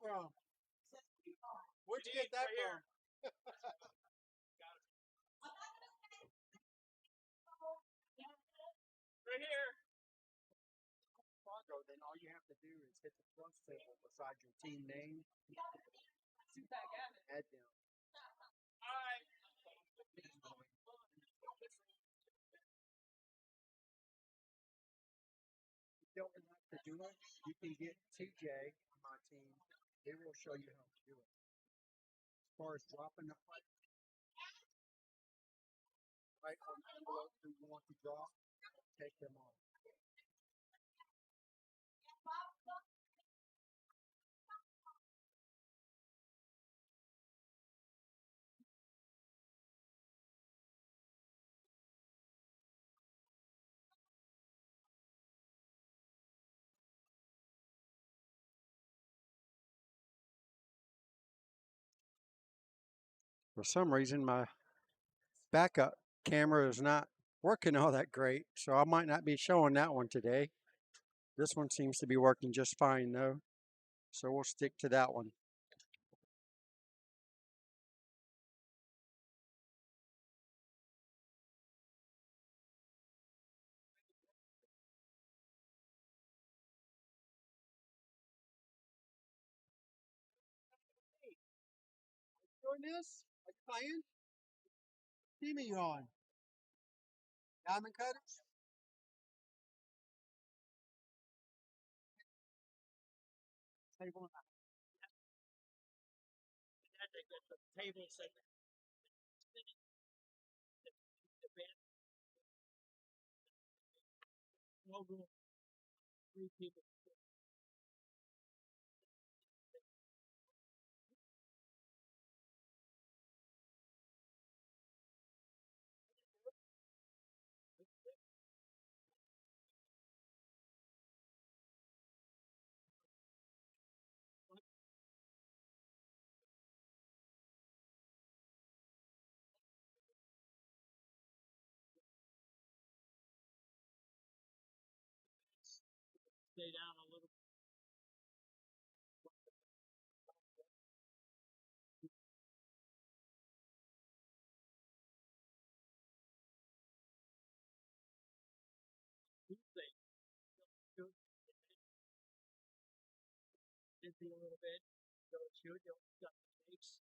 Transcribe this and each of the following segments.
from? Where'd you get that from? Right here. Then all you have to do is hit the plus symbol beside your team name. Add them. All right. You don't have to do it. You can get TJ on my team. They will show you how to do it. As far as dropping the plate, right on the envelope that you want to drop, take them off. For some reason, my backup camera is not working all that great, so I might not be showing that one today. This one seems to be working just fine though, so we'll stick to that one. Doing this? Are you playing? Team are you on? Diamond Cutters? Table. The table said the band no room. 3 people. Stay down a little. Tuesday. Busy a little bit. So shoot, you'll got mistakes.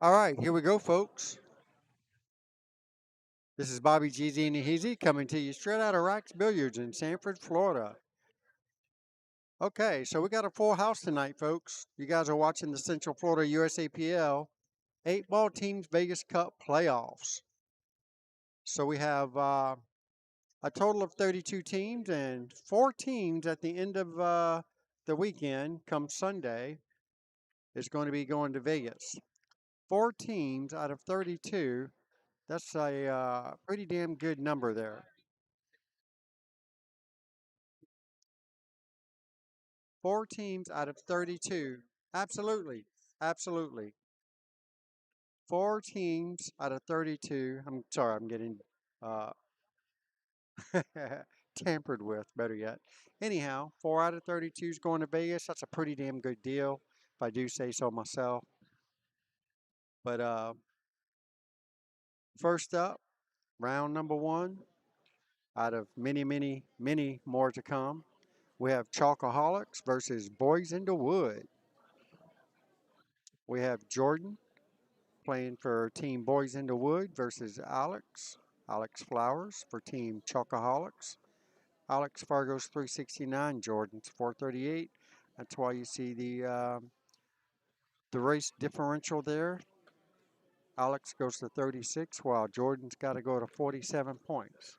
All right, here we go, folks. This is Bobby GZ and Heezy coming to you straight out of Rax Billiards in Sanford, Florida. Okay, so we got a full house tonight, folks. You guys are watching the Central Florida USAPL 8-ball teams Vegas Cup Playoffs. So we have a total of 32 teams and 4 teams at the end of the weekend, come Sunday, is going to be going to Vegas. 4 teams out of 32. That's a pretty damn good number there. 4 teams out of 32. Absolutely. Absolutely. 4 teams out of 32. I'm sorry, I'm getting uh, tampered with, better yet. Anyhow, 4 out of 32 is going to Vegas. That's a pretty damn good deal, if I do say so myself. But first up, round number 1 out of many, many, many more to come. We have Chalkaholics versus Boys in the Wood. We have Jordan playing for Team Boys in the Wood versus Alex Flowers for Team Chalkaholics. Alex Fargo's 369, Jordan's 438. That's why you see the race differential there. Alex goes to 36, while Jordan's got to go to 47 points.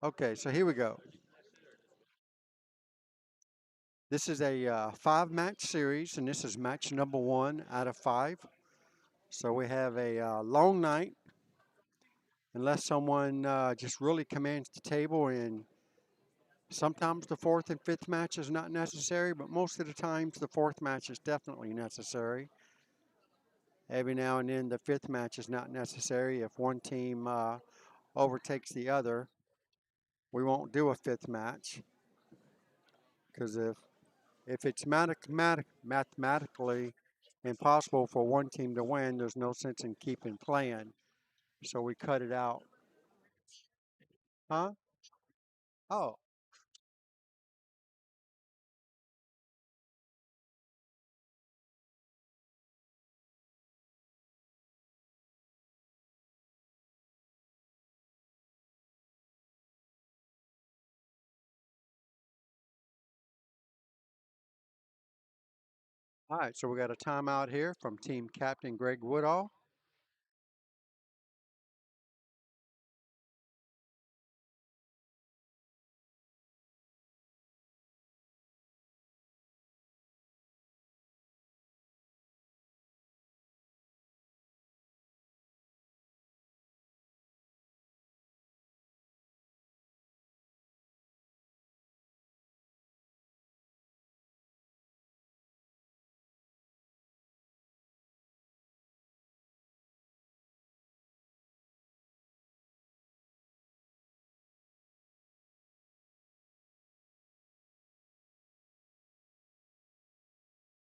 Okay, so here we go. This is a 5-match series, and this is match number 1 out of 5. So we have a long night, unless someone just really commands the table. And sometimes the 4th and 5th match is not necessary, but most of the times the 4th match is definitely necessary. Every now and then the 5th match is not necessary. If one team overtakes the other, we won't do a 5th match, because if it's mathematically impossible for one team to win, there's no sense in keeping playing. So we cut it out. Huh? Oh, all right. So we got a timeout here from team captain Greg Woodall.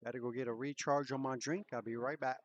Got to go get a recharge on my drink. I'll be right back.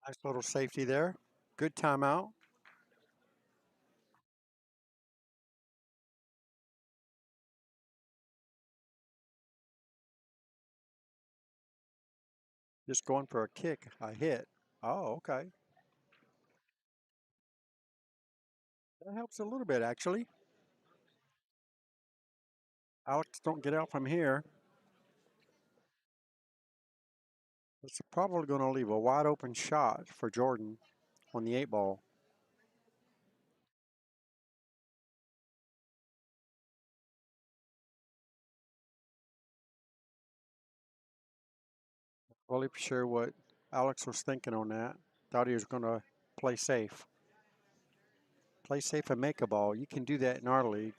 Nice little safety there. Good timeout. Just going for a kick, a hit. Oh, okay. That helps a little bit, actually. Alex, don't get out from here. It's probably going to leave a wide open shot for Jordan on the 8 ball. Really sure what Alex was thinking on that. Thought he was going to play safe. Play safe and make a ball. You can do that in our league.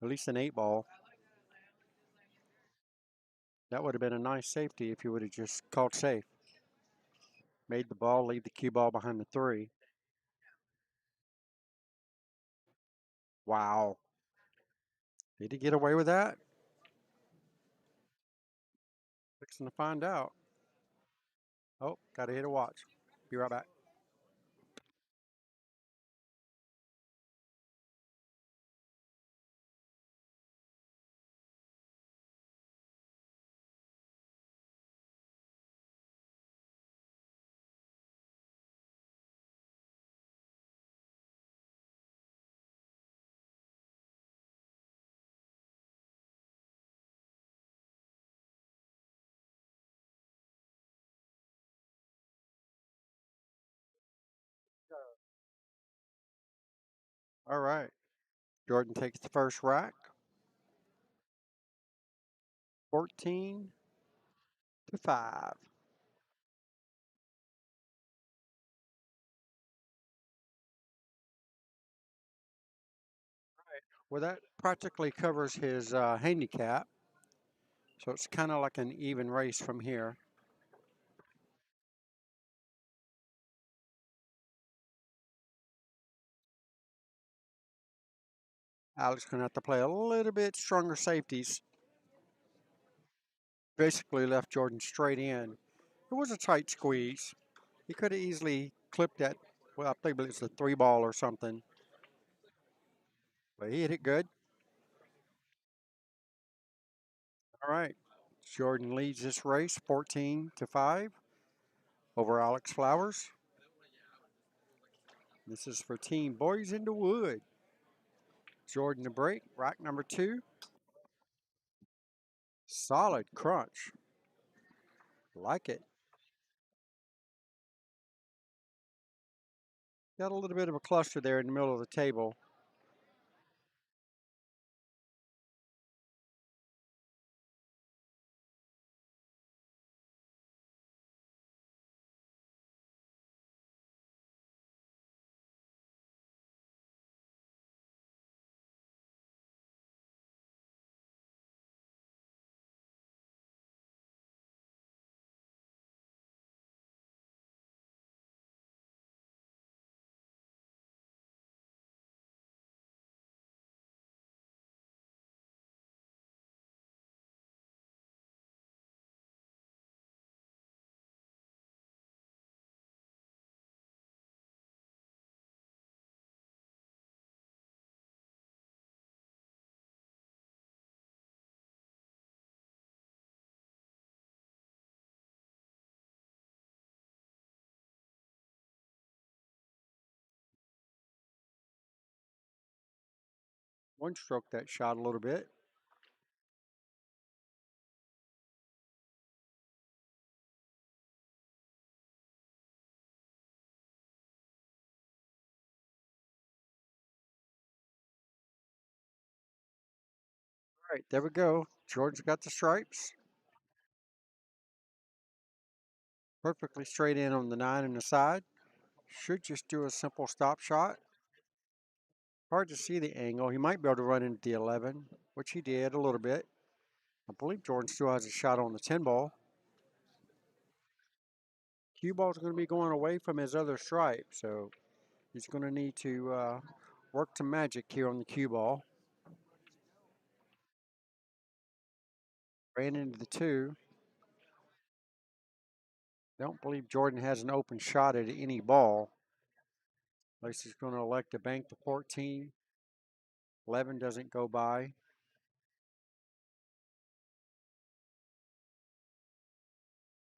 At least an 8 ball. That would have been a nice safety if you would have just called safe. Made the ball, leave the cue ball behind the 3. Wow. Did he get away with that? Fixing to find out. Oh, got to hit a watch. Be right back. All right. Jordan takes the first rack. 14-5. Well, that practically covers his handicap. So it's kind of like an even race from here. Alex going to have to play a little bit stronger safeties. Basically left Jordan straight in. It was a tight squeeze. He could have easily clipped that. Well, I think it's a 3 ball or something. But he hit it good. All right. Jordan leads this race 14-5 over Alex Flowers. This is for Team Boys in the Wood. Jordan to break, rack number 2. Solid crunch. Like it. Got a little bit of a cluster there in the middle of the table. One stroke that shot a little bit. All right, there we go. Jordan's got the stripes. Perfectly straight in on the 9 and the side. Should just do a simple stop shot. Hard to see the angle. He might be able to run into the 11, which he did a little bit. I believe Jordan still has a shot on the 10 ball. Cue ball's going to be going away from his other stripe, so he's going to need to work some magic here on the cue ball. Ran into the 2. Don't believe Jordan has an open shot at any ball. At least he's going to elect to bank the 14. 11 doesn't go by.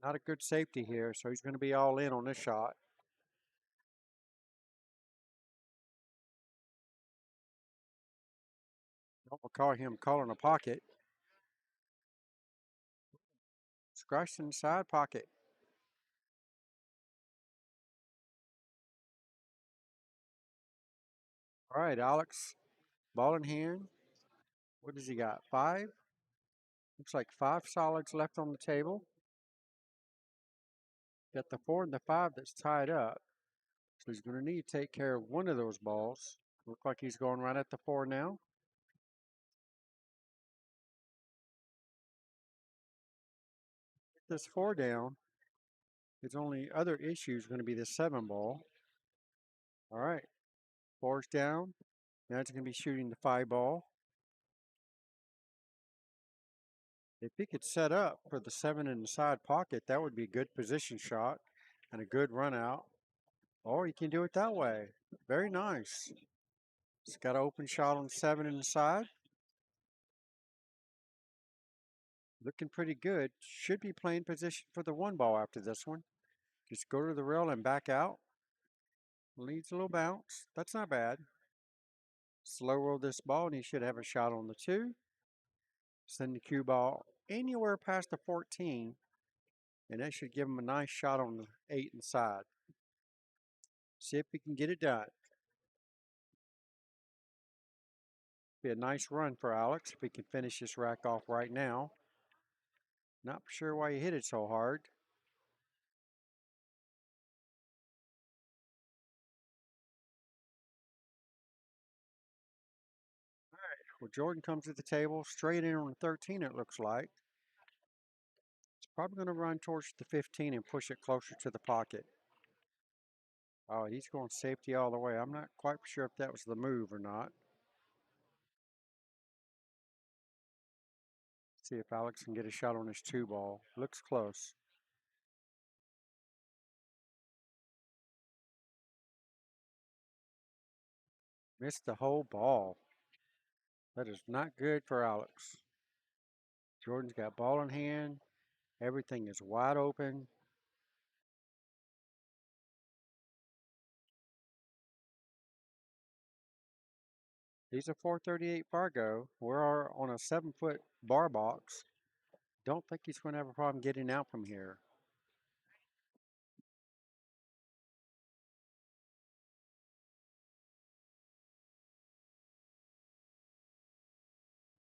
Not a good safety here, so he's going to be all in on this shot. Don't recall him calling a pocket. Scratched in the side pocket. All right, Alex. Ball in hand. What does he got? 5? Looks like 5 solids left on the table. Got the 4 and the 5 that's tied up. So he's going to need to take care of one of those balls. Looks like he's going right at the 4 now. Get this 4 down. His only other issue is going to be the 7 ball. All right. 4's down. Now it's going to be shooting the 5 ball. If he could set up for the 7 in the side pocket, that would be a good position shot and a good run out. Or he can do it that way. Very nice. He's got an open shot on 7 in the side. Looking pretty good. Should be playing position for the 1 ball after this one. Just go to the rail and back out. Leads a little bounce. That's not bad. Slow roll this ball and he should have a shot on the 2. Send the cue ball anywhere past the 14. And that should give him a nice shot on the 8 inside. See if he can get it done. Be a nice run for Alex if he can finish this rack off right now. Not sure why he hit it so hard. All right, well, Jordan comes to the table, straight in on the 13 it looks like. It's probably going to run towards the 15 and push it closer to the pocket. Oh, he's going safety all the way. I'm not quite sure if that was the move or not. See if Alex can get a shot on his 2 ball. Looks close. Missed the whole ball. That is not good for Alex. Jordan's got ball in hand. Everything is wide open. He's a 438 Fargo. We're on a 7-foot bar box. Don't think he's going to have a problem getting out from here.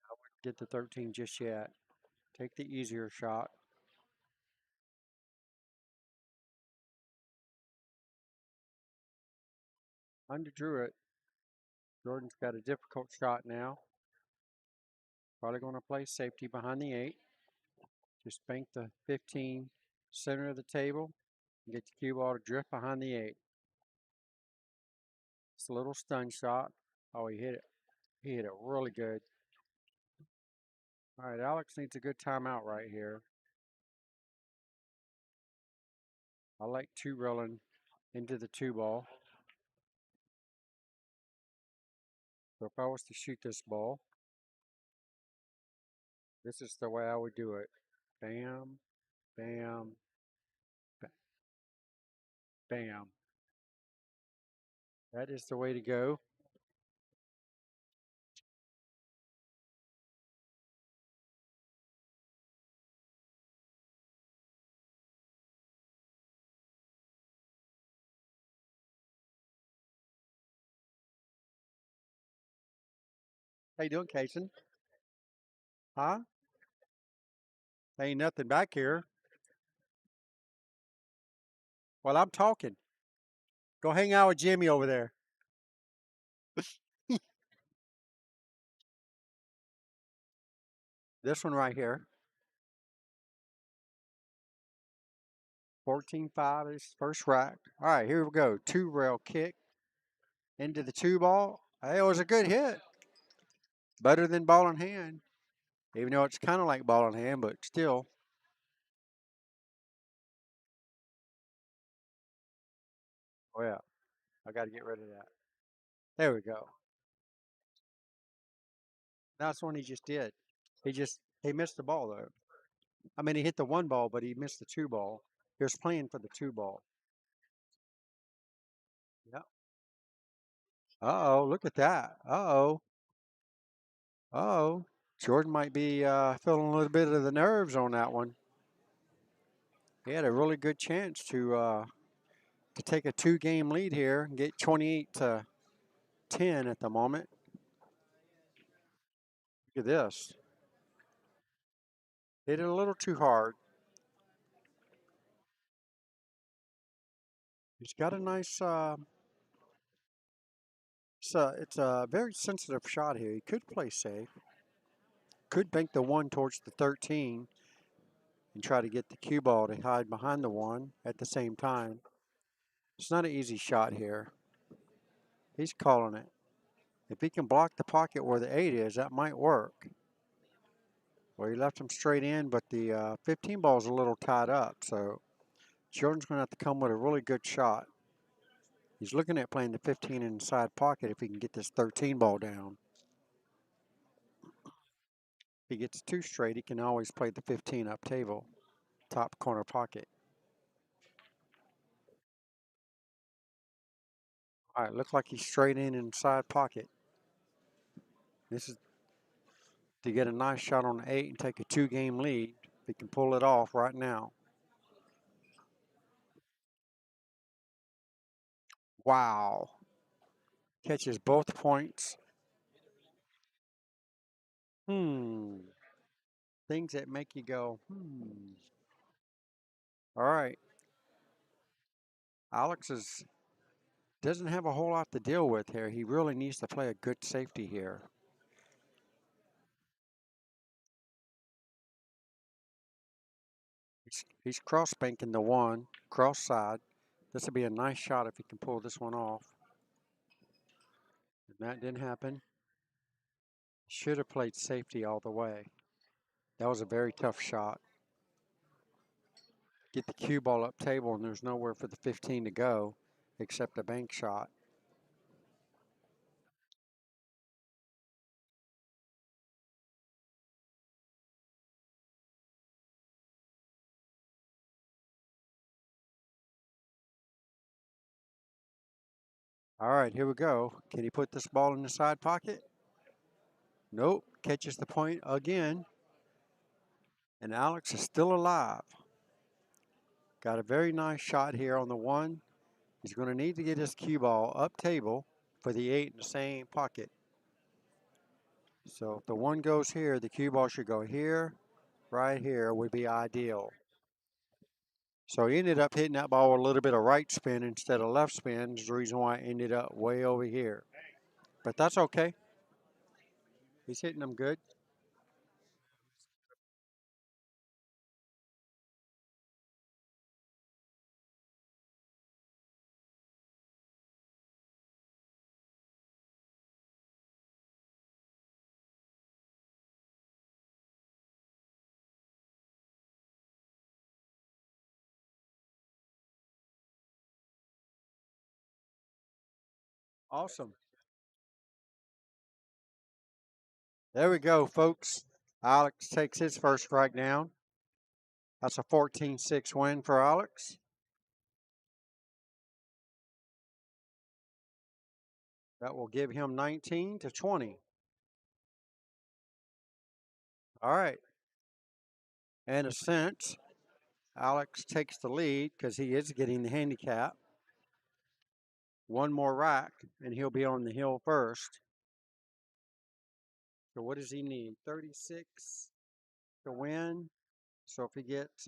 I wouldn't get the 13 just yet. Take the easier shot. Underdrew it. Jordan's got a difficult shot now. Probably going to play safety behind the 8. Just bank the 15 center of the table and get the cue ball to drift behind the 8. It's a little stun shot. Oh, he hit it. He hit it really good. All right, Alex needs a good timeout right here. I like 2 rolling into the 2 ball. So if I was to shoot this ball, this is the way I would do it. Bam, bam, bam. That is the way to go. How you doing, Kason? Huh? Ain't nothing back here. Well, I'm talking. Go hang out with Jimmy over there. This one right here. 14-5 is first rack. All right, here we go. 2 rail kick into the 2 ball. Hey, it was a good hit. Better than ball in hand. Even though it's kind of like ball in hand, but still. Oh yeah, I got to get rid of that. There we go. That's one he just did. He missed the ball though. I mean, he hit the one ball, but he missed the two ball. He was playing for the two ball. Yep. Uh oh, look at that. Uh oh. Jordan might be feeling a little bit of the nerves on that one. He had a really good chance to take a two-game lead here and get 28-10 at the moment. Look at this. Hit it a little too hard. He's got a nice. It's a very sensitive shot here. He could play safe. Could bank the one towards the 13 and try to get the cue ball to hide behind the one at the same time. It's not an easy shot here. He's calling it. If he can block the pocket where the 8 is, that might work. Well, he left him straight in, but the 15 ball is a little tied up, so Jordan's going to have to come with a really good shot. He's looking at playing the 15 inside pocket if he can get this 13 ball down. If he gets two straight, he can always play the 15 up table, top corner pocket. All right, looks like he's straight in inside pocket. This is to get a nice shot on the 8 and take a two-game lead. If he can pull it off right now. Wow. Catches both points. Things that make you go, All right. Alex doesn't have a whole lot to deal with here. He really needs to play a good safety here. He's cross banking the one, cross side. This would be a nice shot if he can pull this one off. And that didn't happen. Should have played safety all the way. That was a very tough shot. Get the cue ball up table, and there's nowhere for the 15 to go except a bank shot. All right, here we go. Can he put this ball in the side pocket? Nope. Catches the point again. And Alex is still alive. Got a very nice shot here on the one. He's going to need to get his cue ball up table for the 8 in the same pocket. So if the one goes here, the cue ball should go here. Right here would be ideal. So he ended up hitting that ball with a little bit of right spin instead of left spin. Is the reason why it ended up way over here. But that's okay. He's hitting them good. Awesome. There we go, folks. Alex takes his first strike down. That's a 14-6 win for Alex. That will give him 19-20. All right. In a sense, Alex takes the lead because he is getting the handicap. One more rack, and he'll be on the hill first. So what does he need? 36 to win. So if he gets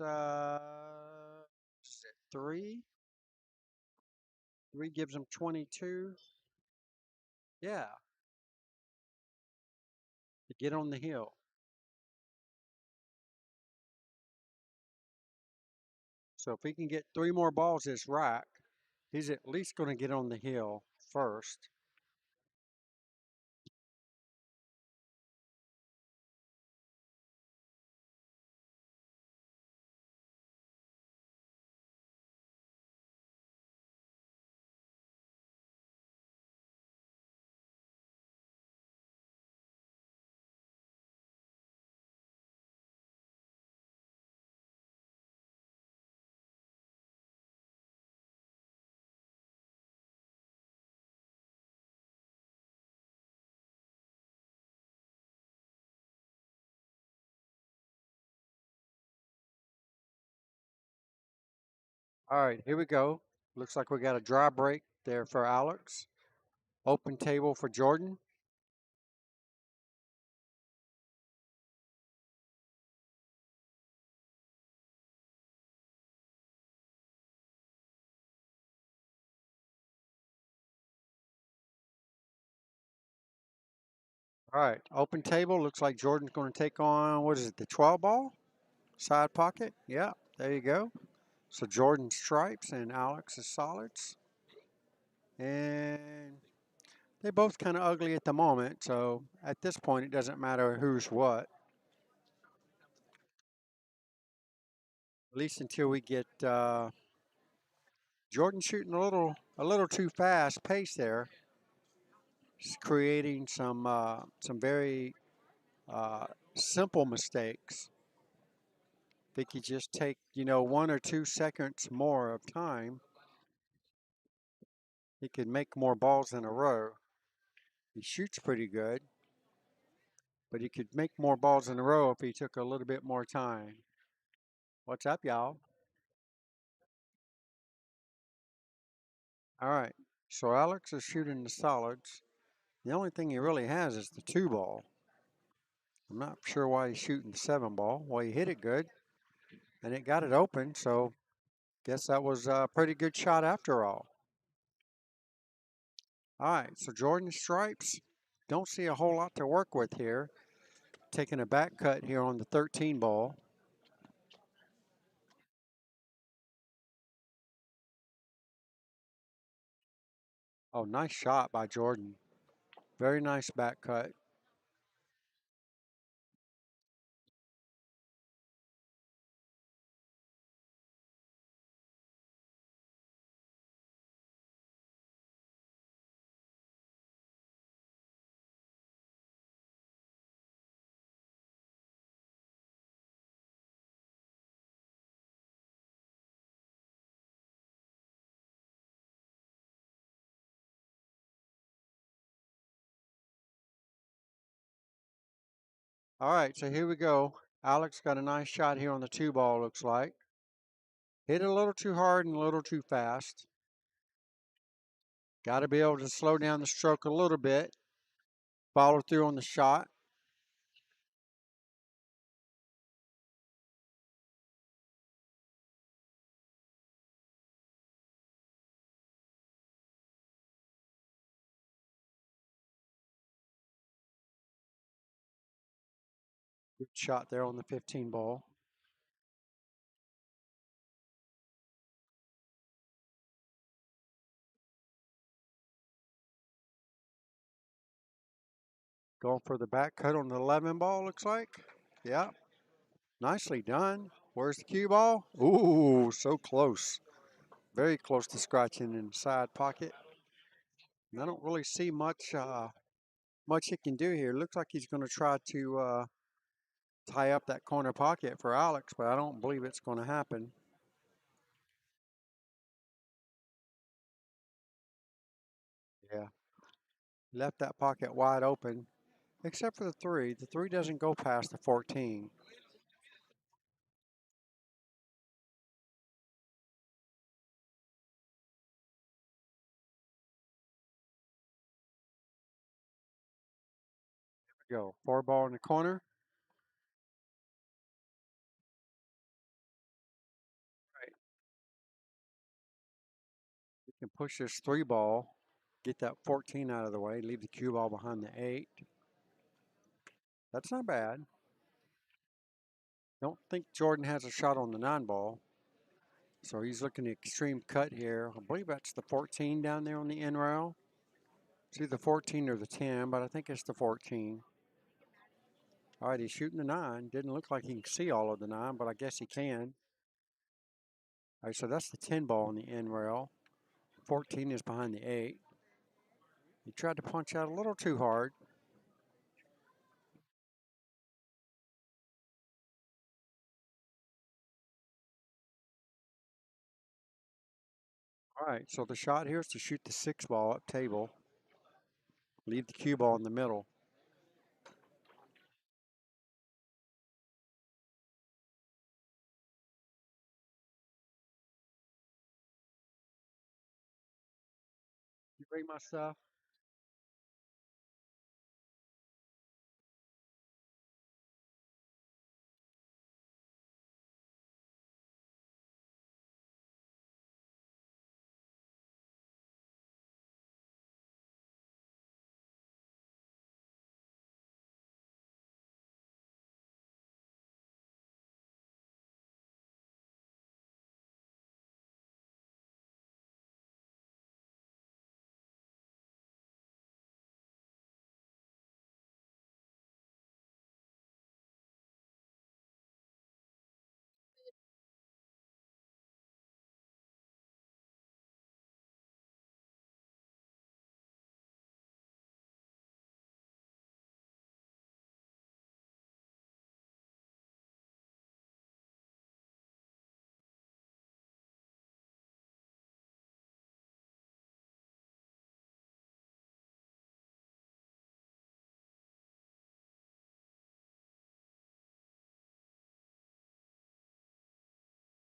three, three gives him 22. Yeah, to get on the hill. So if he can get three more balls this rack, he's at least going to get on the hill first. All right, here we go. Looks like we got a dry break there for Alex. Open table for Jordan. All right, open table. Looks like Jordan's going to take on, what is it, the 12 ball? Side pocket. Yeah, there you go. So Jordan's stripes and Alex's solids. And they both kind of ugly at the moment. So at this point, it doesn't matter who's what. At least until we get Jordan shooting a little too fast pace there. He's creating some very uh, simple mistakes. If he could just take 1 or 2 seconds more of time, he could make more balls in a row. He shoots pretty good, but he could make more balls in a row if he took a little bit more time. What's up, y'all? All right. So Alex is shooting the solids. The only thing he really has is the 2 ball. I'm not sure why he's shooting the 7 ball. Well, he hit it good, and it got it open. So guess that was a pretty good shot after all. All right. So Jordan stripes. Don't see a whole lot to work with here. Taking a back cut here on the 13 ball. Oh, nice shot by Jordan. Very nice back cut. All right, so here we go. Alex got a nice shot here on the 2 ball, looks like. Hit it a little too hard and a little too fast. Got to be able to slow down the stroke a little bit. Follow through on the shot. Good shot there on the 15 ball. Going for the back cut on the 11 ball, looks like. Yeah, nicely done. Where's the cue ball? Ooh, so close. Very close to scratching in the side pocket. And I don't really see much he can do here. Looks like he's going to try to tie up that corner pocket for Alex, but I don't believe it's going to happen. Yeah, left that pocket wide open, except for the 3. The 3 doesn't go past the 14. Go 4 ball in the corner. Right. You can push this 3 ball, get that 14 out of the way, leave the cue ball behind the 8. That's not bad. Don't think Jordan has a shot on the 9 ball. So he's looking at extreme cut here. I believe that's the 14 down there on the end rail. It's either the 14 or the 10, but I think it's the 14. All right, he's shooting the 9. Didn't look like he can see all of the 9, but I guess he can. All right, so that's the 10 ball on the end rail. 14 is behind the 8. He tried to punch out a little too hard. All right, so the shot here is to shoot the 6 ball up table. Leave the cue ball in the middle. Bring my stuff.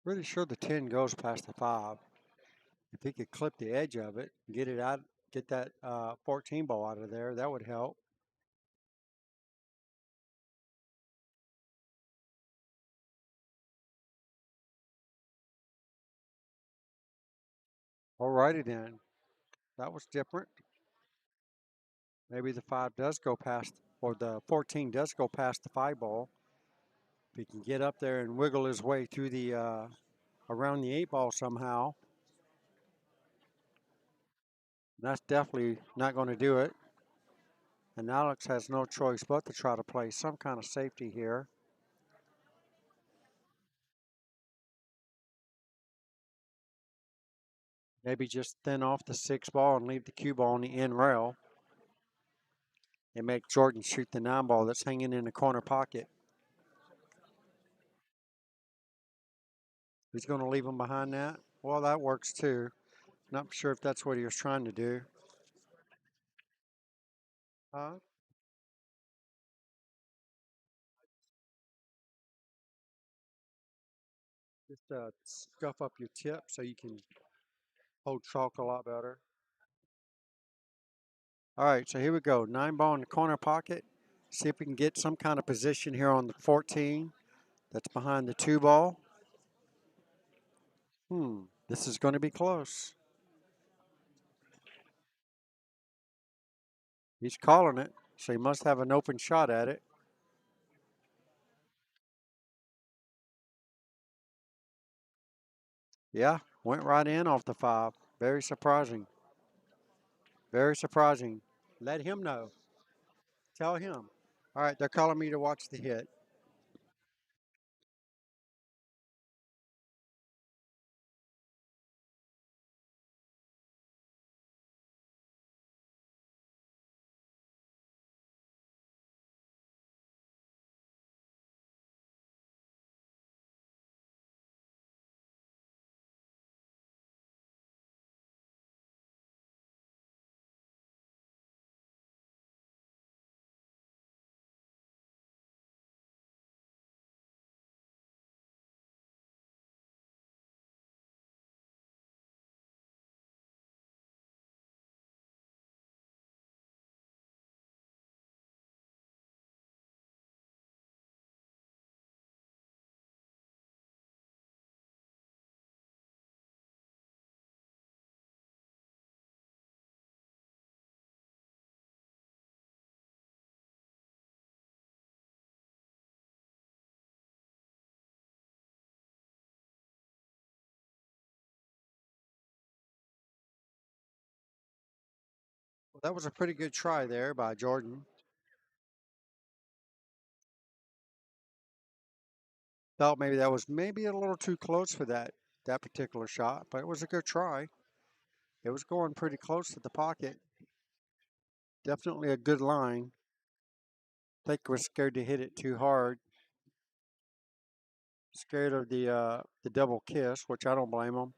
Pretty sure the 10 goes past the 5. If he could clip the edge of it, get it out, get that 14 ball out of there, that would help. Alrighty then. That was different. Maybe the 5 does go past, or the 14 does go past the 5 ball. If he can get up there and wiggle his way through the around the 8 ball somehow, that's definitely not going to do it. And Alex has no choice but to try to play some kind of safety here. Maybe just thin off the 6 ball and leave the cue ball on the end rail. And make Jordan shoot the 9 ball that's hanging in the corner pocket. He's going to leave him behind that. Well, that works too. Not sure if that's what he was trying to do. Huh? Just scuff up your tip so you can hold chalk a lot better. All right, so here we go. 9 ball in the corner pocket. See if we can get some kind of position here on the 14 that's behind the 2 ball. This is going to be close. He's calling it, so he must have an open shot at it. Yeah, went right in off the 5. Very surprising. Very surprising. Let him know. Tell him. All right, they're calling me to watch the hit. Well, that was a pretty good try there by Jordan. Thought maybe that was maybe a little too close for that particular shot, but it was a good try. It was going pretty close to the pocket. Definitely a good line. I think was scared to hit it too hard. Scared of the double kiss, which I don't blame him.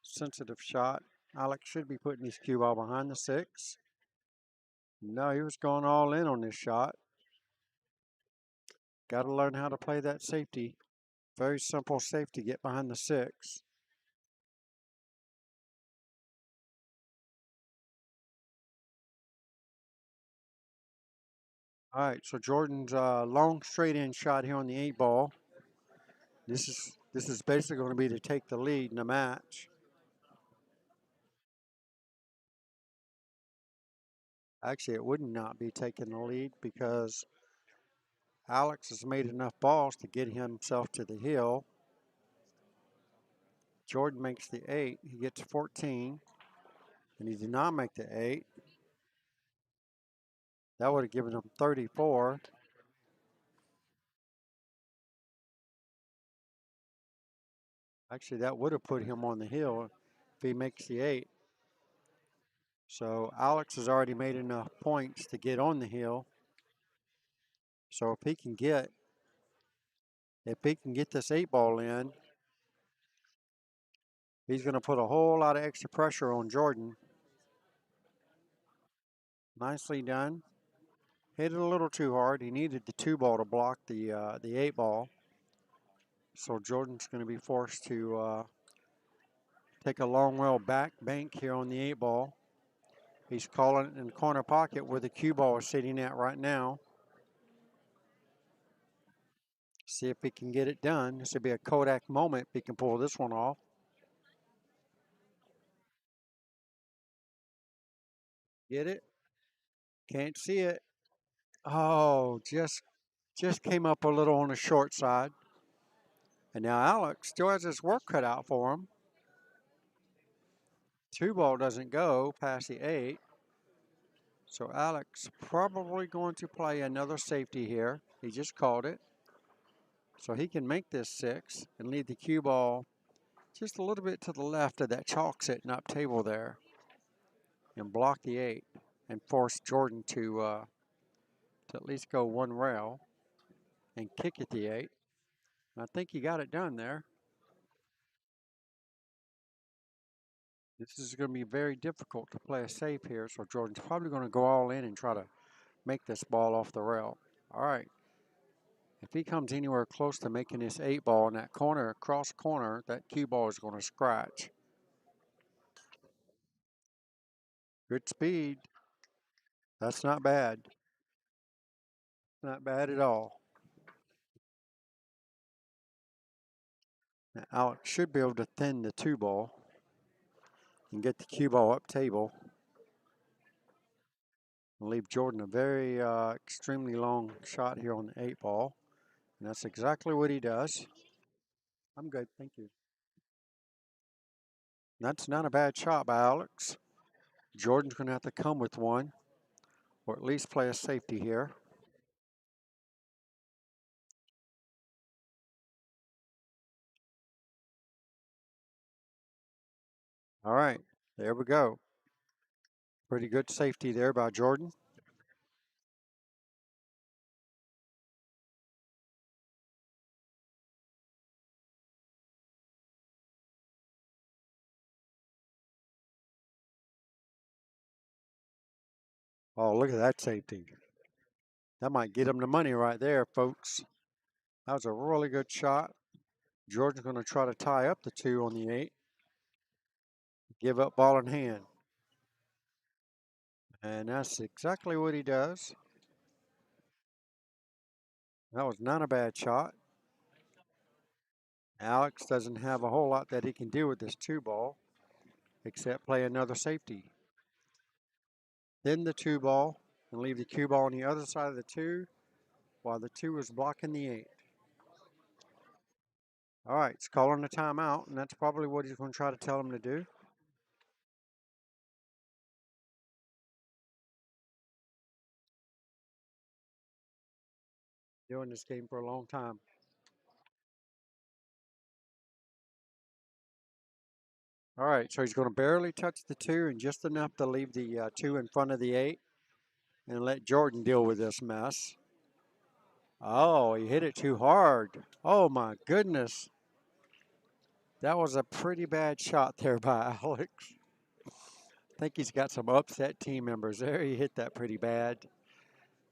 Sensitive shot. Alex should be putting his cue ball behind the 6. No, he was going all in on this shot. Got to learn how to play that safety. Very simple safety, get behind the 6. All right, so Jordan's long straight in shot here on the 8 ball. This is basically going to be to take the lead in the match. Actually, it would not be taking the lead because Alex has made enough balls to get himself to the hill. Jordan makes the 8. He gets 14, and he did not make the 8. That would have given him 34. Actually, that would have put him on the hill if he makes the 8. So Alex has already made enough points to get on the hill. So if he can get this 8 ball in, he's going to put a whole lot of extra pressure on Jordan. Nicely done. Hit it a little too hard. He needed the 2 ball to block the 8 ball. So Jordan's going to be forced to take a long rail back bank here on the 8 ball. He's calling it in the corner pocket where the cue ball is sitting at right now. See if he can get it done. This would be a Kodak moment if he can pull this one off. Get it? Can't see it. Oh, just came up a little on the short side. And now Alex still has his work cut out for him. 2 ball doesn't go past the 8. So Alex probably going to play another safety here. He just called it. So he can make this 6 and leave the cue ball just a little bit to the left of that chalk sitting up table there and block the 8 and force Jordan to at least go 1 rail and kick at the 8. And I think he got it done there. This is going to be very difficult to play a safe here, so Jordan's probably going to go all in and try to make this ball off the rail. All right. If he comes anywhere close to making this 8 ball in that corner, cross corner, that cue ball is going to scratch. Good speed. That's not bad. Not bad at all. Now Alex should be able to thin the 2 ball and get the cue ball up table and leave Jordan a very extremely long shot here on the 8 ball. And that's exactly what he does. I'm good, thank you. That's not a bad shot by Alex. Jordan's going to have to come with one, or at least play a safety here. All right, there we go. Pretty good safety there by Jordan. Oh, look at that safety. That might get him the money right there, folks. That was a really good shot. Jordan's going to try to tie up the 2 on the 8. Give up ball in hand. And that's exactly what he does. That was not a bad shot. Alex doesn't have a whole lot that he can do with this 2 ball except play another safety. Then the 2 ball and leave the cue ball on the other side of the 2 while the 2 is blocking the 8. All right, it's calling a timeout, and that's probably what he's going to try to tell him to do. Doing this game for a long time. All right, so he's going to barely touch the 2 and just enough to leave the 2 in front of the 8 and let Jordan deal with this mess. Oh, he hit it too hard. Oh, my goodness. That was a pretty bad shot there by Alex. I think he's got some upset team members there. He hit that pretty bad.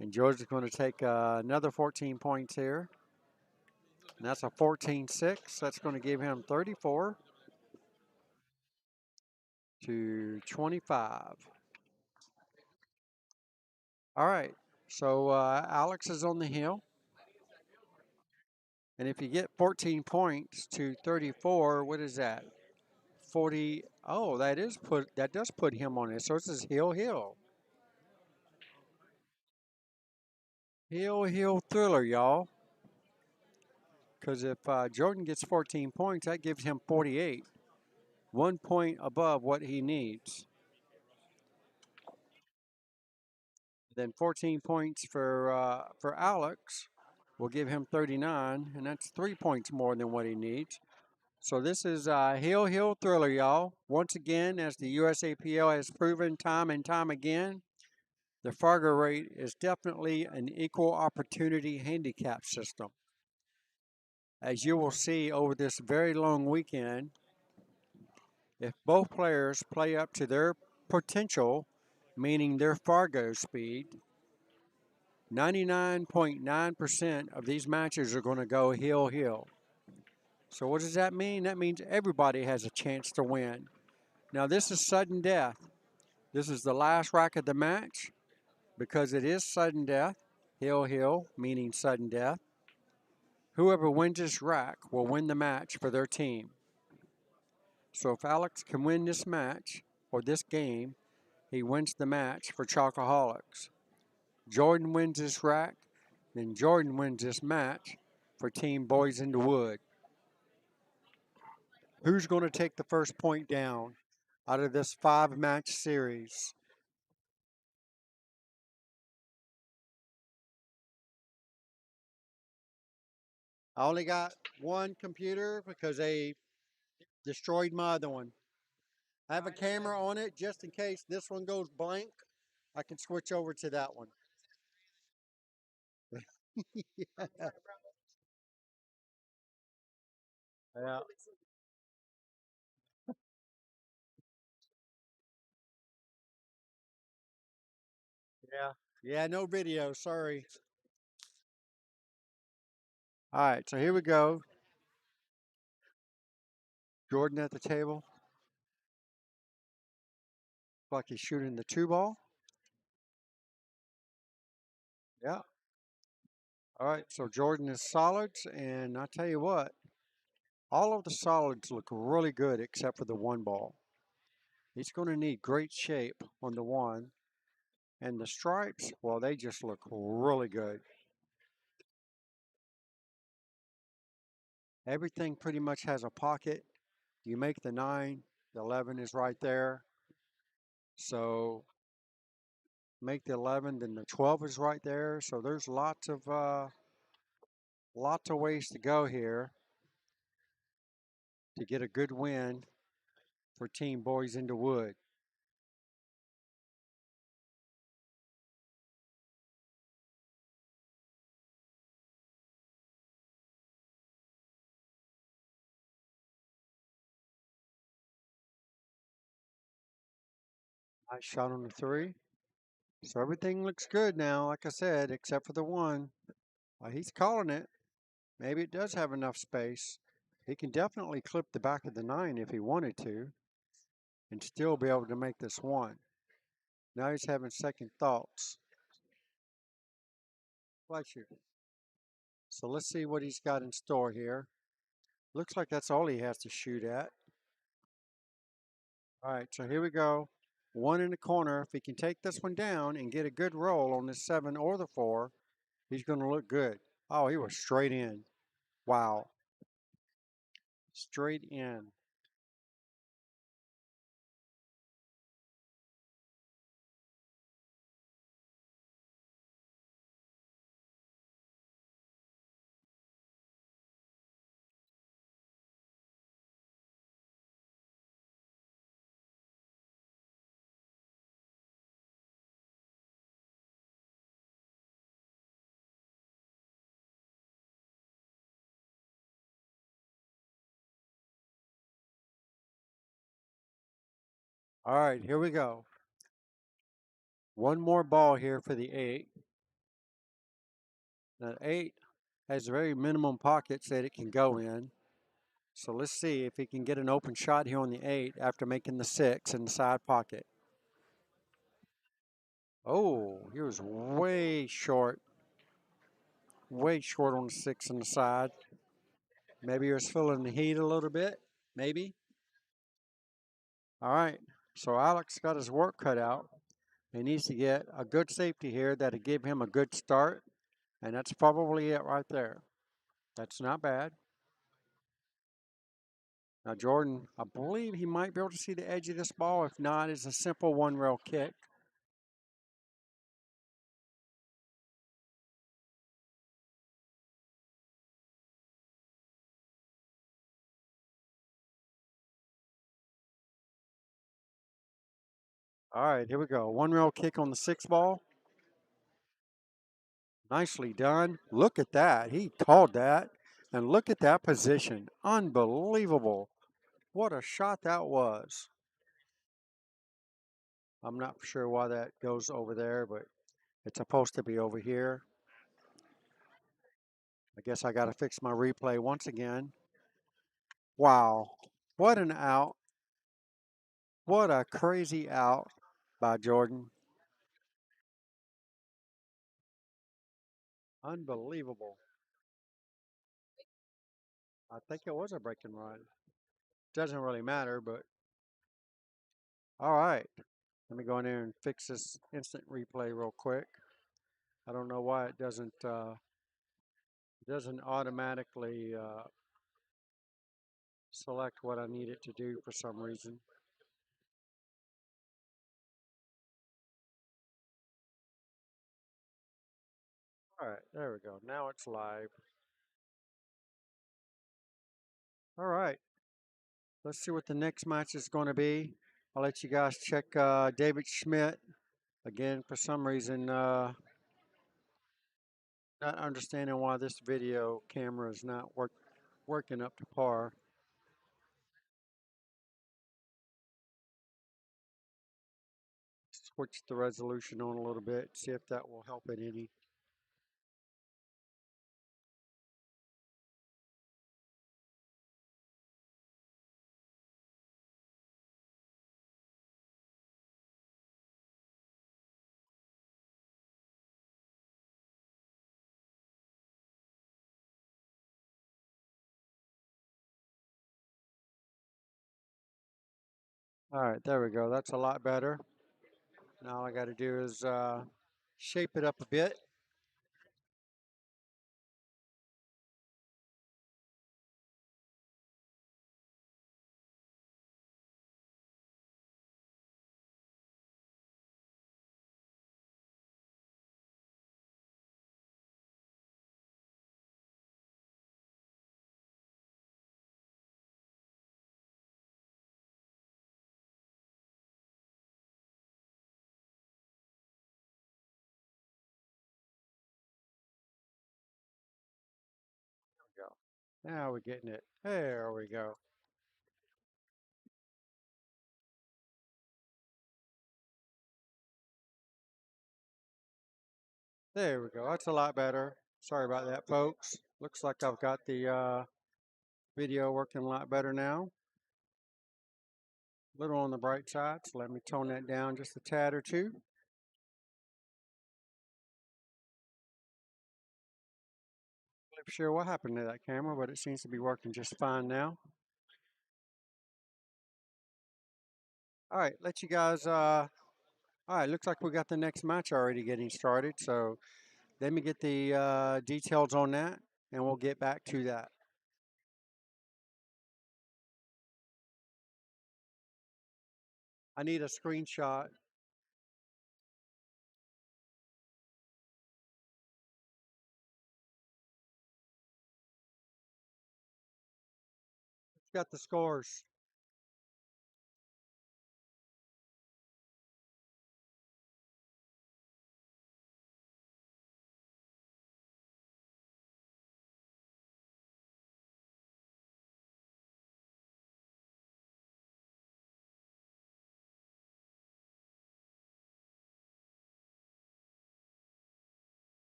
And George is going to take another 14 points here. And that's a 14-6. That's going to give him 34 to 25. All right. So Alex is on the hill. And if you get 14 points to 34, what is that? 40. Oh, that does put him on it. So this is hill, hill. Hill, hill thriller, y'all. Because if Jordan gets 14 points, that gives him 48. 1 point above what he needs. Then 14 points for Alex will give him 39, and that's 3 points more than what he needs. So this is hill, hill thriller, y'all. Once again, as the USAPL has proven time and time again, the Fargo rate is definitely an equal opportunity handicap system. As you will see over this very long weekend, if both players play up to their potential, meaning their Fargo speed, 99.9% of these matches are going to go hill, hill. So what does that mean? That means everybody has a chance to win. Now this is sudden death. This is the last rack of the match. Because it is sudden death, hill, hill, meaning sudden death. Whoever wins this rack will win the match for their team. So if Alex can win this match, or this game, he wins the match for Chocoholics. Jordan wins this rack, then Jordan wins this match for Team Boys in the Wood. Who's going to take the first point down out of this 5-match series? I only got one computer because they destroyed my other one. I have a camera on it just in case this one goes blank. I can switch over to that one. Yeah. Yeah. Yeah. Yeah, no video. Sorry. All right, so here we go. Jordan at the table. Like he's shooting the 2 ball. Yeah. All right, so Jordan is solids, and I tell you what, all of the solids look really good except for the 1 ball. He's going to need great shape on the 1. And the stripes, well, they just look really good. Everything pretty much has a pocket. You make the 9, the 11 is right there. So make the 11, then the 12 is right there. So there's lots of ways to go here to get a good win for Team Boys in the Wood. Nice shot on the 3. So everything looks good now, like I said, except for the 1. He's calling it. Maybe it does have enough space. He can definitely clip the back of the 9 if he wanted to and still be able to make this 1. Now he's having second thoughts. Bless you. So let's see what he's got in store here. Looks like that's all he has to shoot at. All right, so here we go. 1 in the corner. If he can take this one down and get a good roll on the 7 or the 4, he's going to look good. Oh, he was straight in. Wow. Straight in. All right, here we go. One more ball here for the 8. The 8 has very minimum pockets that it can go in. So let's see if he can get an open shot here on the 8 after making the 6 in the side pocket. Oh, he was way short. Way short on the 6 on the side. Maybe he was feeling the heat a little bit. Maybe. All right. So Alex got his work cut out. He needs to get a good safety here that'll give him a good start. And that's probably it right there. That's not bad. Now, Jordan, I believe he might be able to see the edge of this ball. If not, it's a simple one rail kick. All right, here we go. One rail kick on the 6 ball. Nicely done. Look at that. He called that. And look at that position. Unbelievable. What a shot that was. I'm not sure why that goes over there, but it's supposed to be over here. I guess I got to fix my replay once again. Wow. What an out. What a crazy out by Jordan. Unbelievable. I think it was a break and run. Doesn't really matter, but all right. Let me go in there and fix this instant replay real quick. I don't know why it doesn't automatically select what I need it to do for some reason. All right, there we go. Now it's live. All right, let's see what the next match is going to be. I'll let you guys check David Schmidt again. For some reason, not understanding why this video camera is not working up to par. Switch the resolution on a little bit, see if that will help it any. All right, there we go. That's a lot better. Now all I got to do is shape it up a bit. There we go. Now we're getting it. There we go. There we go. That's a lot better. Sorry about that, folks. Looks like I've got the video working a lot better now. A little on the bright side, so let me tone that down just a tad or two. Not sure what happened to that camera, but it seems to be working just fine now. All right, let you guys. All right, looks like we got the next match already getting started. So let me get the details on that, and we'll get back to that. I need a screenshot. It's got the scores.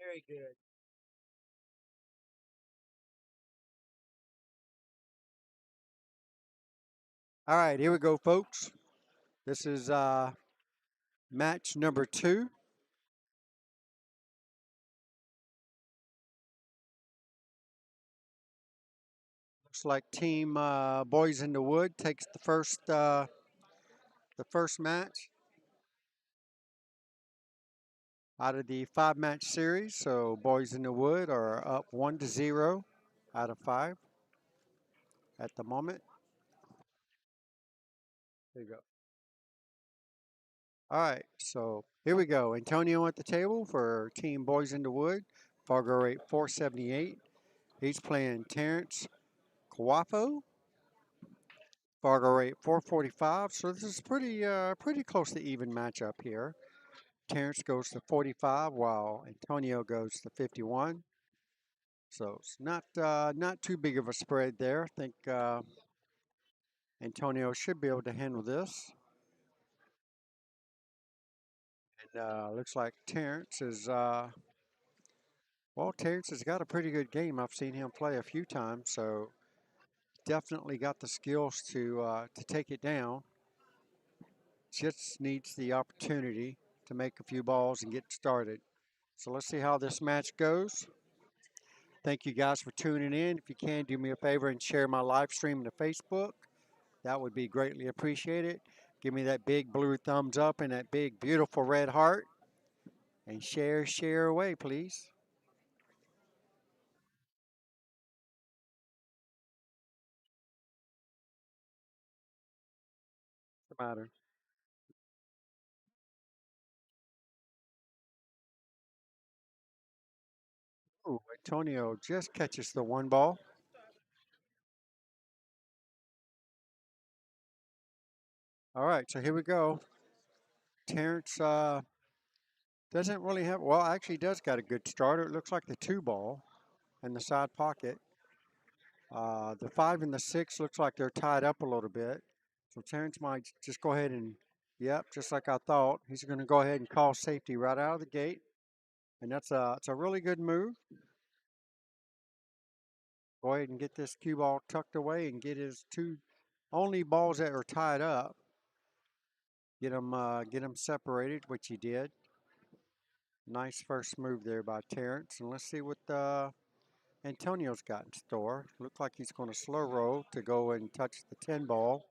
Very good. All right, here we go, folks. This is match number 2. Looks like team Boys in the Wood takes the first match out of the 5-match series. So Boys in the Wood are up 1-0 out of 5 at the moment. There you go. All right, so here we go. Antonio at the table for Team Boys in the Wood, Fargo rate 478. He's playing Terrence Kawafo, Fargo rate 445. So this is pretty close to even matchup here. Terrence goes to 45 while Antonio goes to 51. So it's not too big of a spread there. I think Antonio should be able to handle this. And looks like Terrence is well, Terrence has got a pretty good game. I've seen him play a few times, so definitely got the skills to take it down. Just needs the opportunity to make a few balls and get started. So let's see how this match goes. Thank you guys for tuning in. If you can, do me a favor and share my live stream to Facebook. That would be greatly appreciated. Give me that big blue thumbs up and that big beautiful red heart. And share away, please. What's the matter? Ooh, Antonio just catches the one ball. All right, so here we go. Terrence doesn't really have, well, actually does got a good starter. It looks like the 2 ball in the side pocket. The 5 and the 6 looks like they're tied up a little bit. So Terrence might just go ahead and, yep, just like I thought. He's going to go ahead and call safety right out of the gate. And it's a really good move. Go ahead and get this cue ball tucked away and get his 2 only balls that are tied up. Get them separated, which he did. Nice first move there by Terrence. And let's see what Antonio's got in store. Looks like he's going to slow roll to go and touch the 10 ball.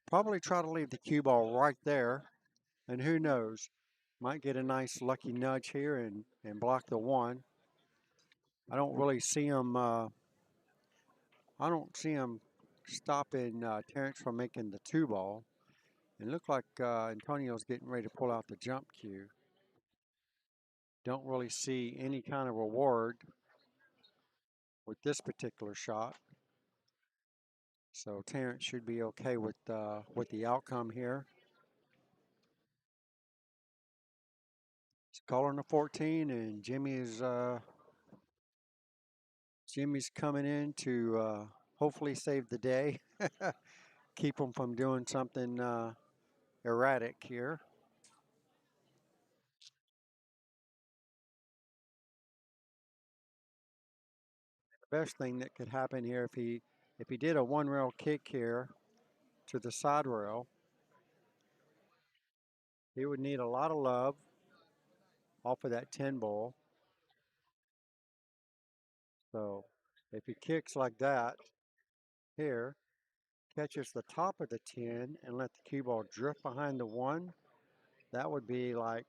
Probably try to leave the cue ball right there. And who knows, might get a nice lucky nudge here and block the 1. I don't really see him. I don't see him stopping Terrence from making the 2 ball. It looked like Antonio's getting ready to pull out the jump cue. Don't really see any kind of reward with this particular shot. So Terrence should be okay with the outcome here. He's calling a 14, and Jimmy's coming in to hopefully save the day, keep him from doing something erratic here. The best thing that could happen here if he did a 1-rail kick here to the side rail, he would need a lot of love off of that 10 ball. So if he kicks like that here, catches the top of the 10 and let the cue ball drift behind the 1, that would be like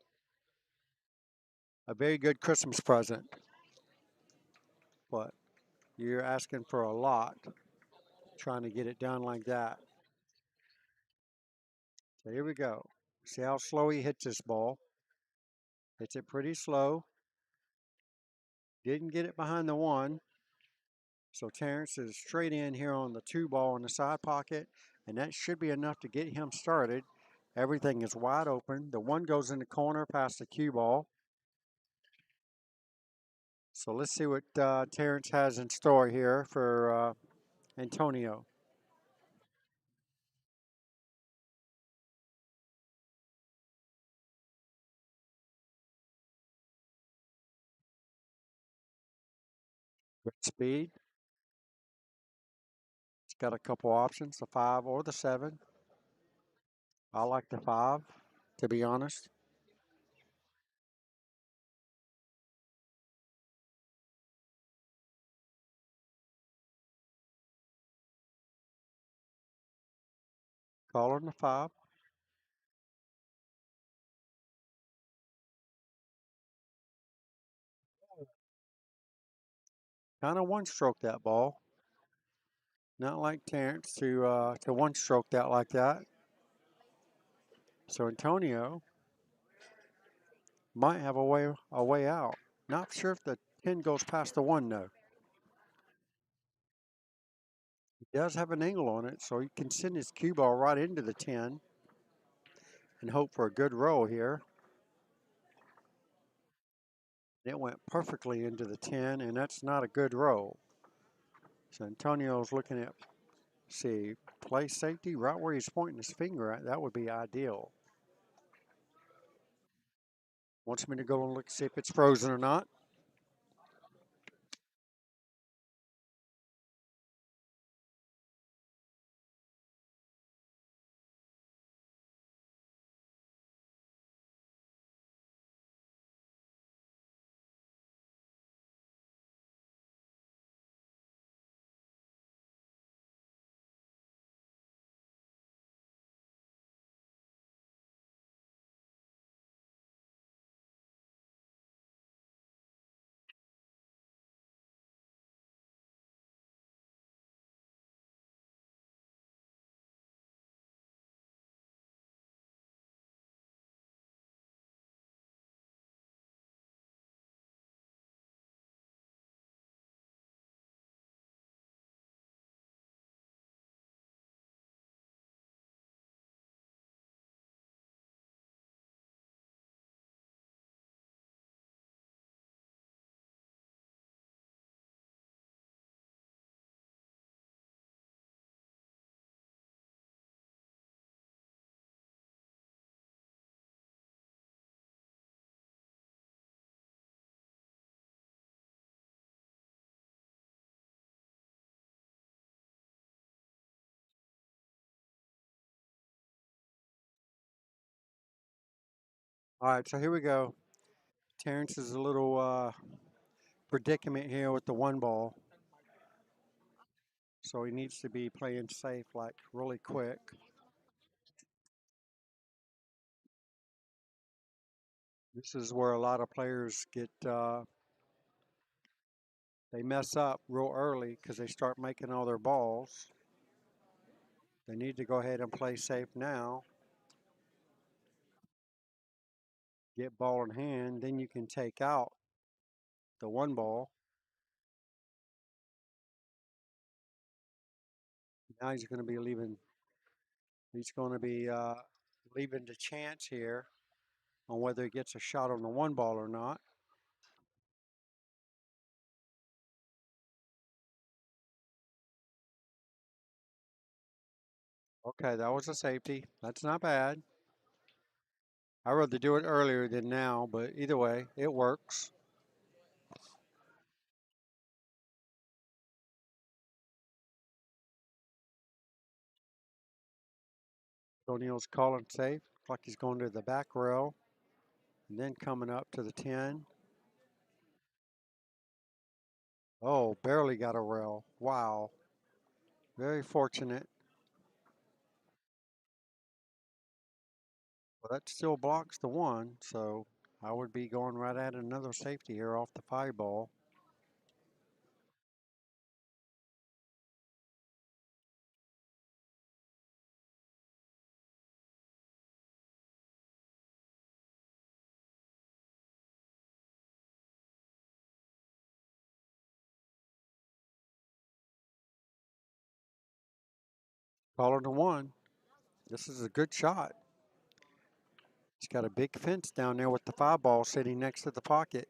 a very good Christmas present. But you're asking for a lot trying to get it done like that. So here we go. See how slow he hits this ball. Hits it pretty slow. Didn't get it behind the 1. So Terrence is straight in here on the 2 ball in the side pocket, and that should be enough to get him started. Everything is wide open. The 1 goes in the corner past the cue ball. So let's see what Terrence has in store here for Antonio. Good speed. It's got a couple options, the 5 or the 7. I like the 5, to be honest. Calling the 5. Kind of one-stroke that ball. Not like Terrence to one-stroke that like that. So Antonio might have a way out. Not sure if the 10 goes past the 1 though. He does have an angle on it, so he can send his cue ball right into the 10 and hope for a good roll here. It went perfectly into the 10, and that's not a good roll. So Antonio's looking at, see, play safety right where he's pointing his finger at. That would be ideal. Wants me to go and look, see if it's frozen or not. All right, so here we go. Terrence is a little predicament here with the 1 ball. So he needs to be playing safe, like really quick. This is where a lot of players get, they mess up real early because they start making all their balls. They need to go ahead and play safe now. Get ball in hand, then you can take out the 1 ball. Now he's going to be leaving. He's going to be leaving the chance here on whether he gets a shot on the 1 ball or not. Okay, that was a safety. That's not bad. I'd rather do it earlier than now, but either way, it works. O'Neill's calling safe. Looks like he's going to the back rail and then coming up to the 10. Oh, barely got a rail. Wow. Very fortunate. Well, that still blocks the 1, so I would be going right at another safety here off the 5 ball. Caller to 1. This is a good shot. He's got a big fence down there with the 5 ball sitting next to the pocket.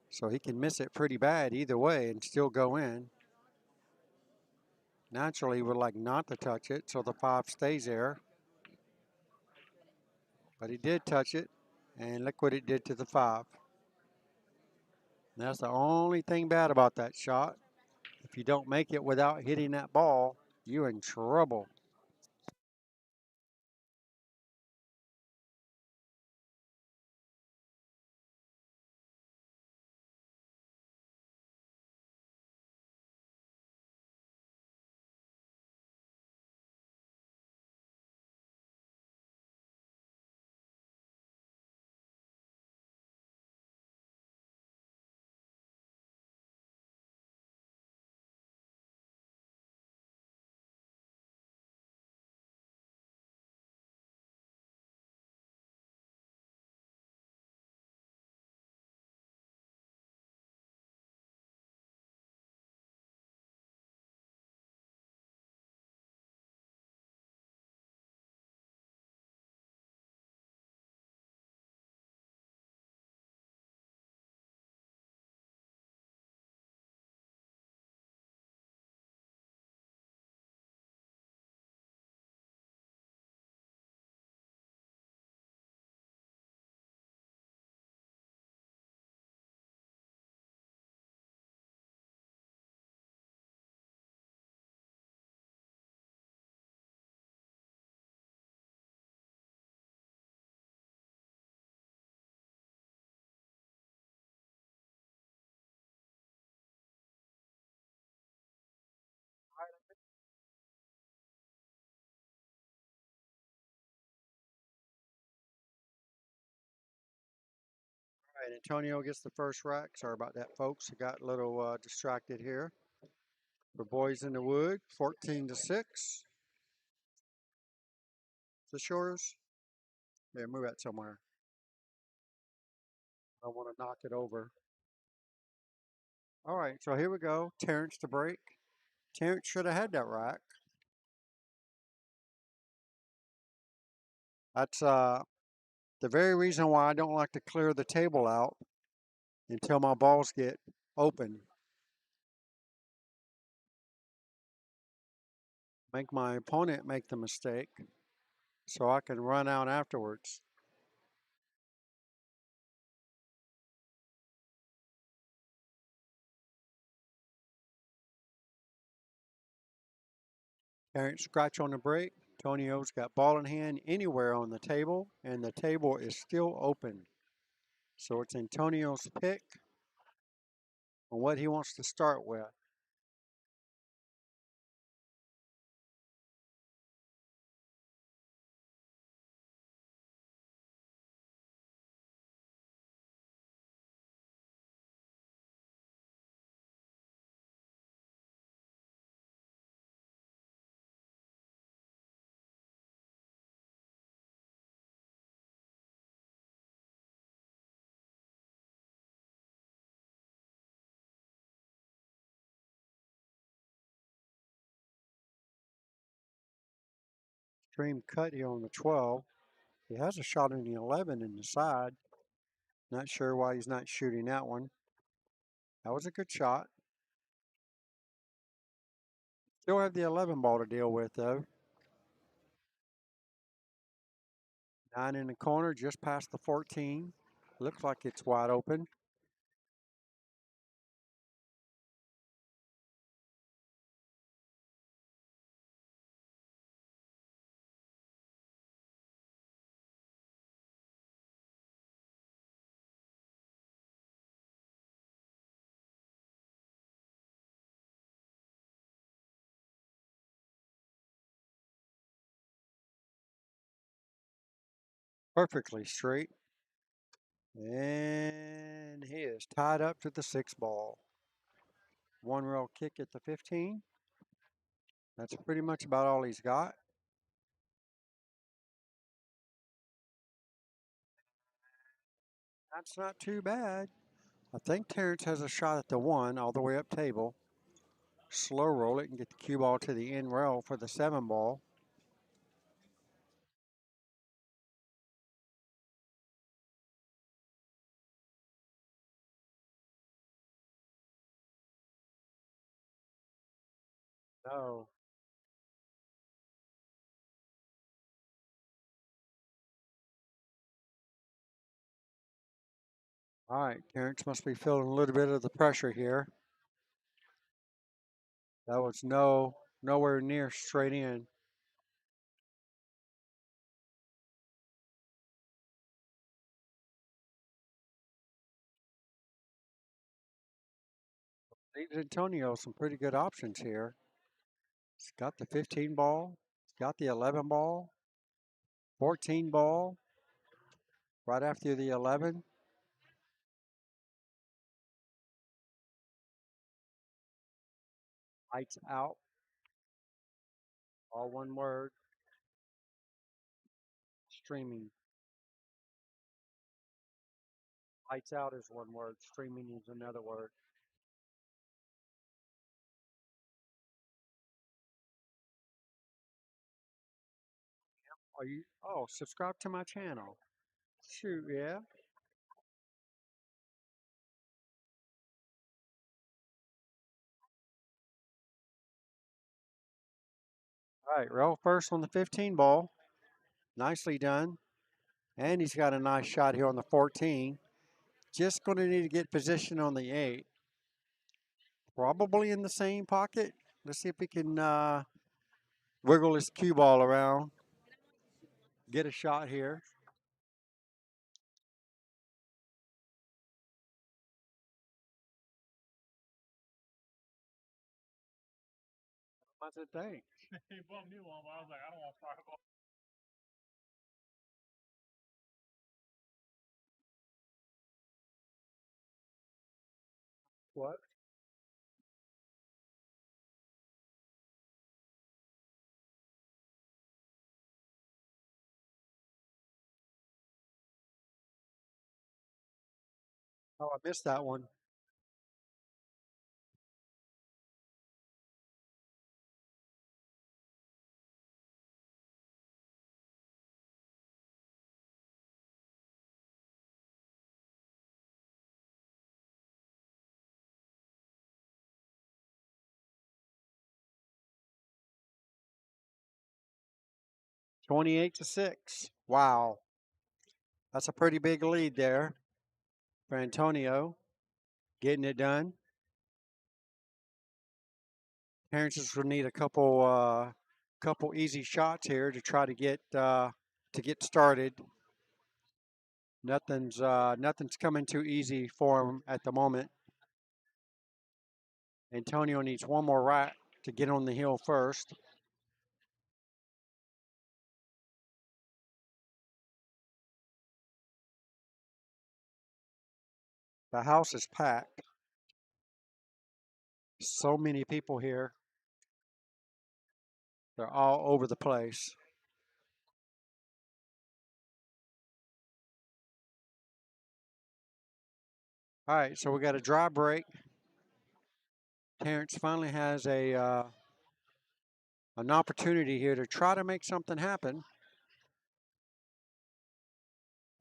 So he can miss it pretty bad either way and still go in. Naturally, he would like not to touch it, so the 5 stays there. But he did touch it, and look what it did to the 5. That's the only thing bad about that shot. If you don't make it without hitting that ball, you're in trouble. All right, Antonio gets the first rack. Sorry about that, folks. I got a little distracted here. For Boys in the Wood, 14-6. Is this yours? Yeah, move that somewhere. I want to knock it over. All right, so here we go. Terrence to break. Terrence should have had that rack. That's the very reason why I don't like to clear the table out until my balls get open. Make my opponent make the mistake so I can run out afterwards. Terrence scratch on the break. Antonio's got ball in hand anywhere on the table, and the table is still open. So it's Antonio's pick on what he wants to start with. Extreme cut here on the 12. He has a shot on the 11 in the side. Not sure why he's not shooting that one. That was a good shot. Still have the 11 ball to deal with, though. 9 in the corner, just past the 14. Looks like it's wide open. Perfectly straight. And he is tied up to the 6 ball. One real kick at the 15. That's pretty much about all he's got. That's not too bad. I think Terrence has a shot at the 1 all the way up table. Slow roll it and get the cue ball to the end rail for the 7 ball. No. All right, Terrence must be feeling a little bit of the pressure here. That was nowhere near straight in. Leaves Antonio some pretty good options here. He's got the 15 ball, he's got the 11 ball, 14 ball, right after the 11. Lights out, all one word, streaming. Lights out is one word, streaming is another word. Are you? Oh, subscribe to my channel. Shoot, yeah. All right, roll first on the 15 ball. Nicely done. And he's got a nice shot here on the 14. Just going to need to get position on the 8. Probably in the same pocket. Let's see if he can wiggle his cue ball around. Get a shot here. What's it think? He bumped me one, but I was like, I don't want to fireball. What? Oh, I missed that one. Twenty-eight to 6. Wow. That's a pretty big lead there for Antonio. Getting it done. Terrence just will need a couple easy shots here to try to get started. Nothing's coming too easy for him at the moment. Antonio needs one more rack to get on the hill first. The house is packed. So many people here. They're all over the place. All right, so we got a dry break. Terrence finally has an opportunity here to try to make something happen.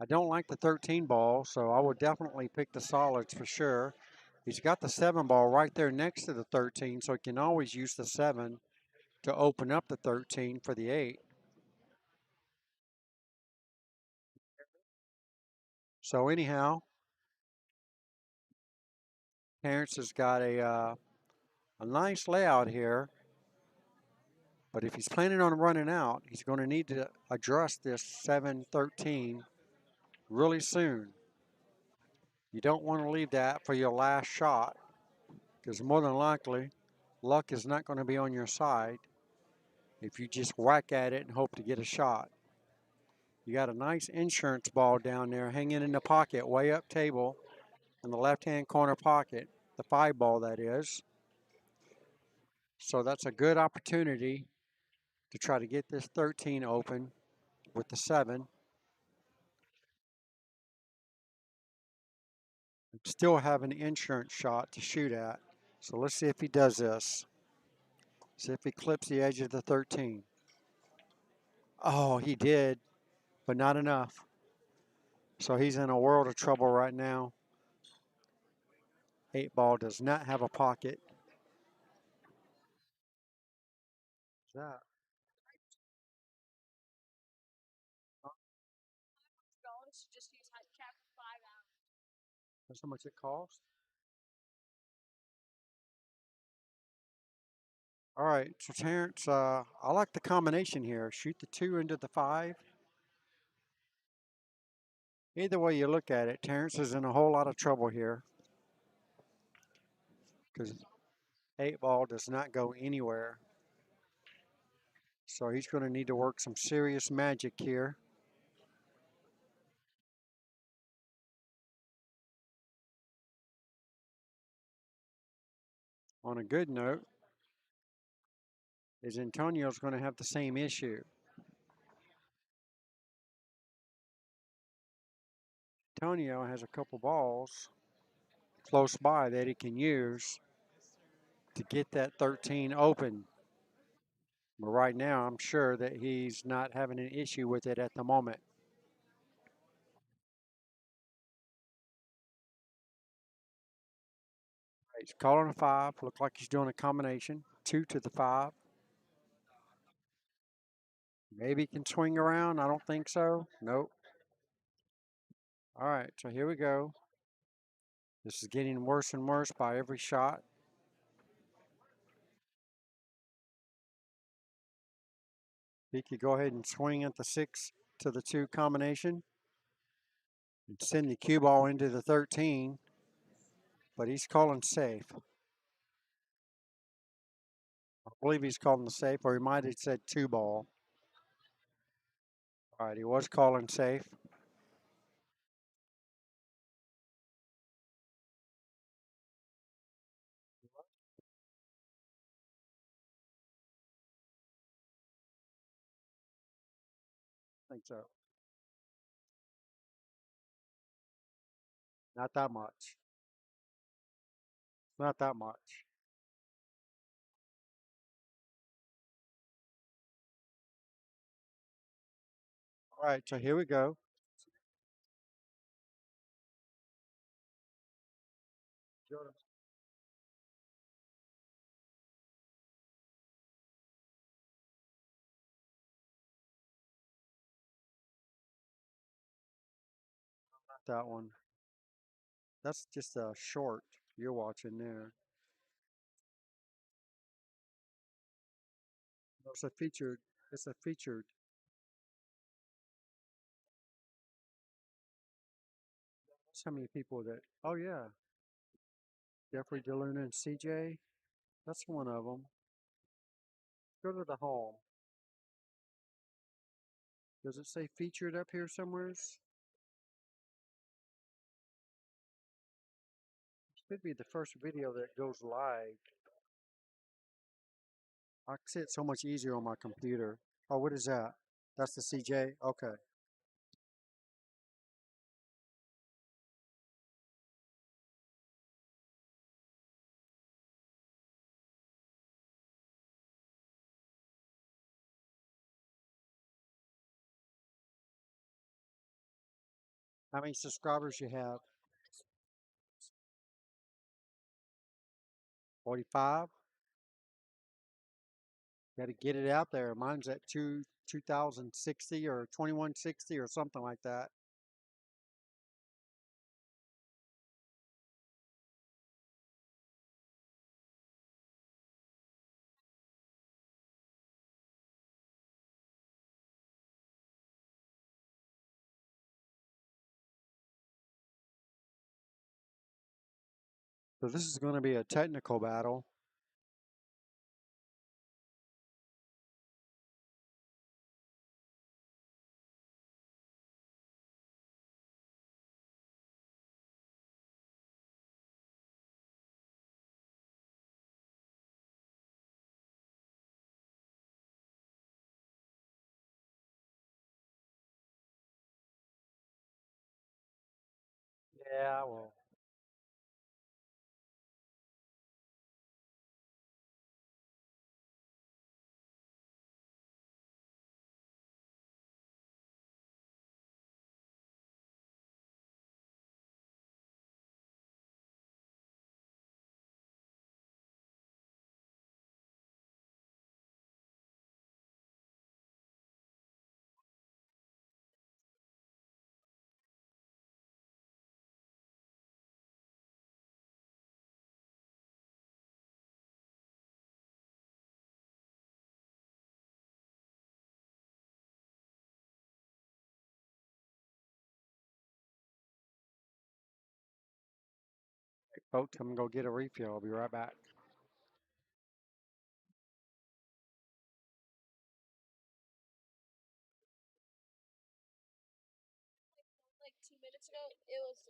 I don't like the 13 ball, so I would definitely pick the solids for sure. He's got the 7 ball right there next to the 13, so he can always use the 7 to open up the 13 for the 8. So anyhow, Terrence has got a nice layout here, but if he's planning on running out, he's going to need to address this 7-13 really soon. You don't want to leave that for your last shot because more than likely, luck is not going to be on your side if you just whack at it and hope to get a shot. You got a nice insurance ball down there hanging in the pocket, way up table in the left-hand corner pocket, the 5 ball that is. So that's a good opportunity to try to get this 13 open with the 7. Still have an insurance shot to shoot at. So let's see if he does this. See if he clips the edge of the 13. Oh, he did, but not enough. So he's in a world of trouble right now. 8 ball does not have a pocket. What's that? That's how much it costs. All right, so Terrence, I like the combination here. Shoot the 2 into the 5. Either way you look at it, Terrence is in a whole lot of trouble here because 8 ball does not go anywhere. So he's going to need to work some serious magic here. On a good note, is Antonio's going to have the same issue. Antonio has a couple balls close by that he can use to get that 13 open. But right now, I'm sure that he's not having an issue with it at the moment. He's calling a 5. Look like he's doing a combination. 2 to the 5. Maybe he can swing around. I don't think so. Nope. All right, so here we go. This is getting worse and worse by every shot. He could go ahead and swing at the 6 to the 2 combination and send the cue ball into the 13, but he's calling safe. I believe he's calling the safe, or he might have said 2 ball. All right, he was calling safe. I think so. Not that much. Not that much. All right, so here we go. Not that one. That's just a short you're watching there. It's a featured. It's a featured. That's how many people that. Oh yeah, Jeffrey DeLuna and CJ. That's one of them. Go to the hall. Does it say featured up here somewheres? Should be the first video that goes live. I can see it so much easier on my computer. Oh, what is that? That's the CJ? Okay. How many subscribers you have? 45? Got to get it out there. Mine's at 2060 or 2160 or something like that. So this is going to be a technical battle. Yeah, well, Folks, I'm going to go get a refill. I'll be right back. Like 2 minutes ago, it was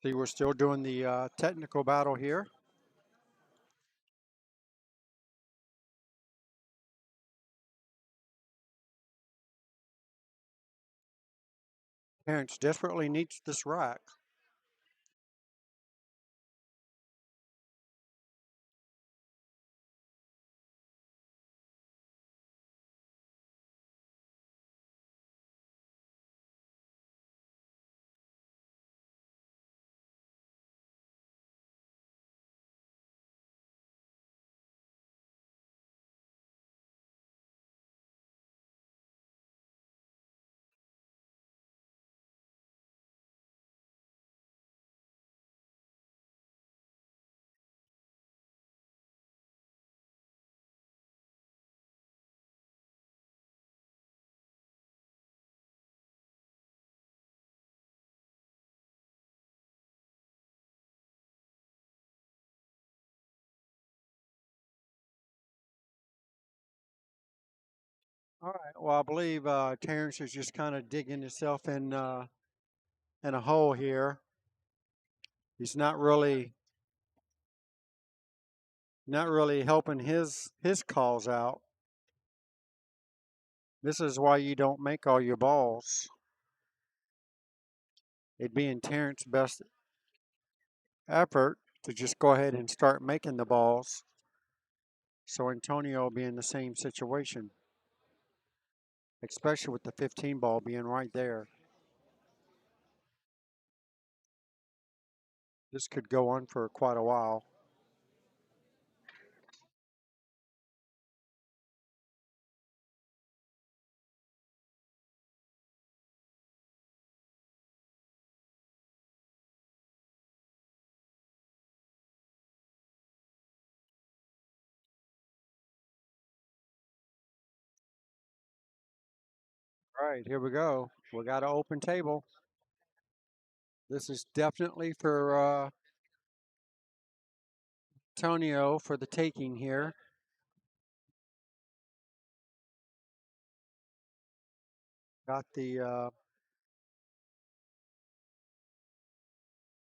See, we're still doing the technical battle here. Terrence desperately needs this rack. All right. Well, I believe Terrence is just kind of digging himself in a hole here. He's not really helping his calls out. This is why you don't make all your balls. It'd be in Terrence's best effort to just go ahead and start making the balls. So Antonio will be in the same situation, especially with the 15 ball being right there. This could go on for quite a while. All right, here we go. We got an open table. This is definitely for Antonio for the taking here. Got the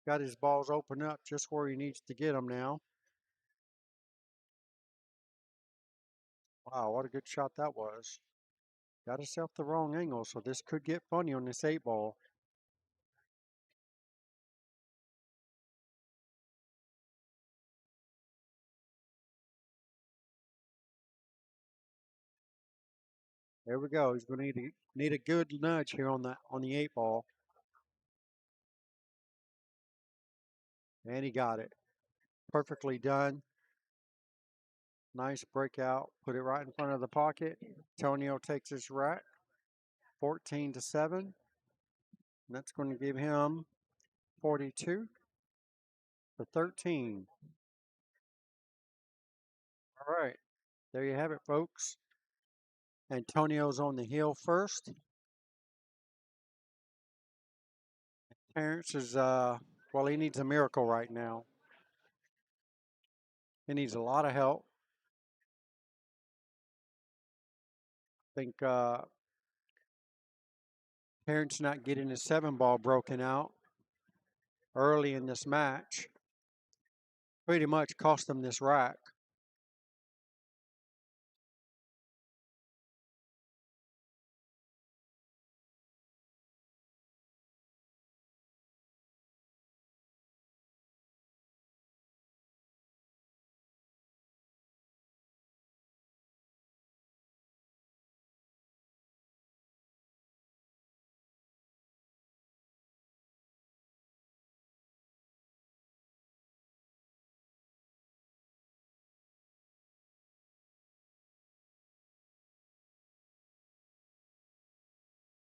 got his balls open up just where he needs to get them now. Wow, what a good shot that was. Got himself the wrong angle, so this could get funny on this 8 ball. There we go. He's going to need a good nudge here on the 8 ball. And he got it. Perfectly done. Nice breakout. Put it right in front of the pocket. Antonio takes his rack. 14-7. That's going to give him 42 to 13. All right. There you have it, folks. Antonio's on the hill first. Terrence is, well, he needs a miracle right now. He needs a lot of help. I think Terrence not getting his 7 ball broken out early in this match pretty much cost him this rack.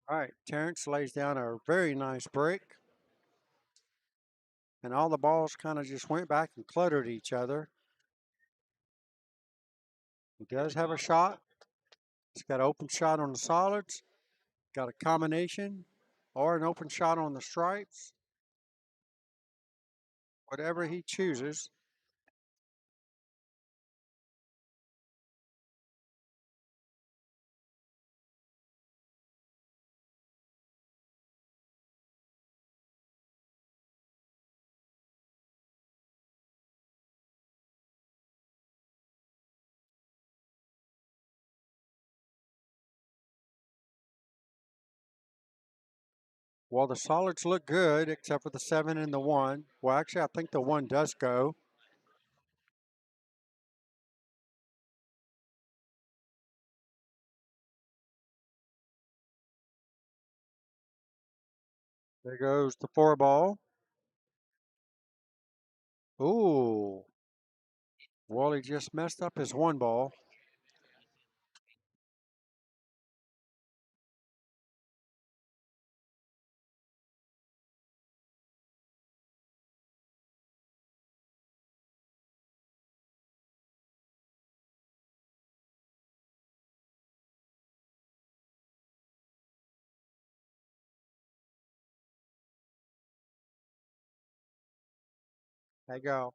All right, Terrence lays down a very nice break. And all the balls kind of just went back and cluttered each other. He does have a shot. He's got an open shot on the solids, got a combination, or an open shot on the stripes. Whatever he chooses. Well, the solids look good except for the 7 and the 1. Well, actually, I think the 1 does go. There goes the 4 ball. Ooh. Well, he just messed up his 1 ball. There you go.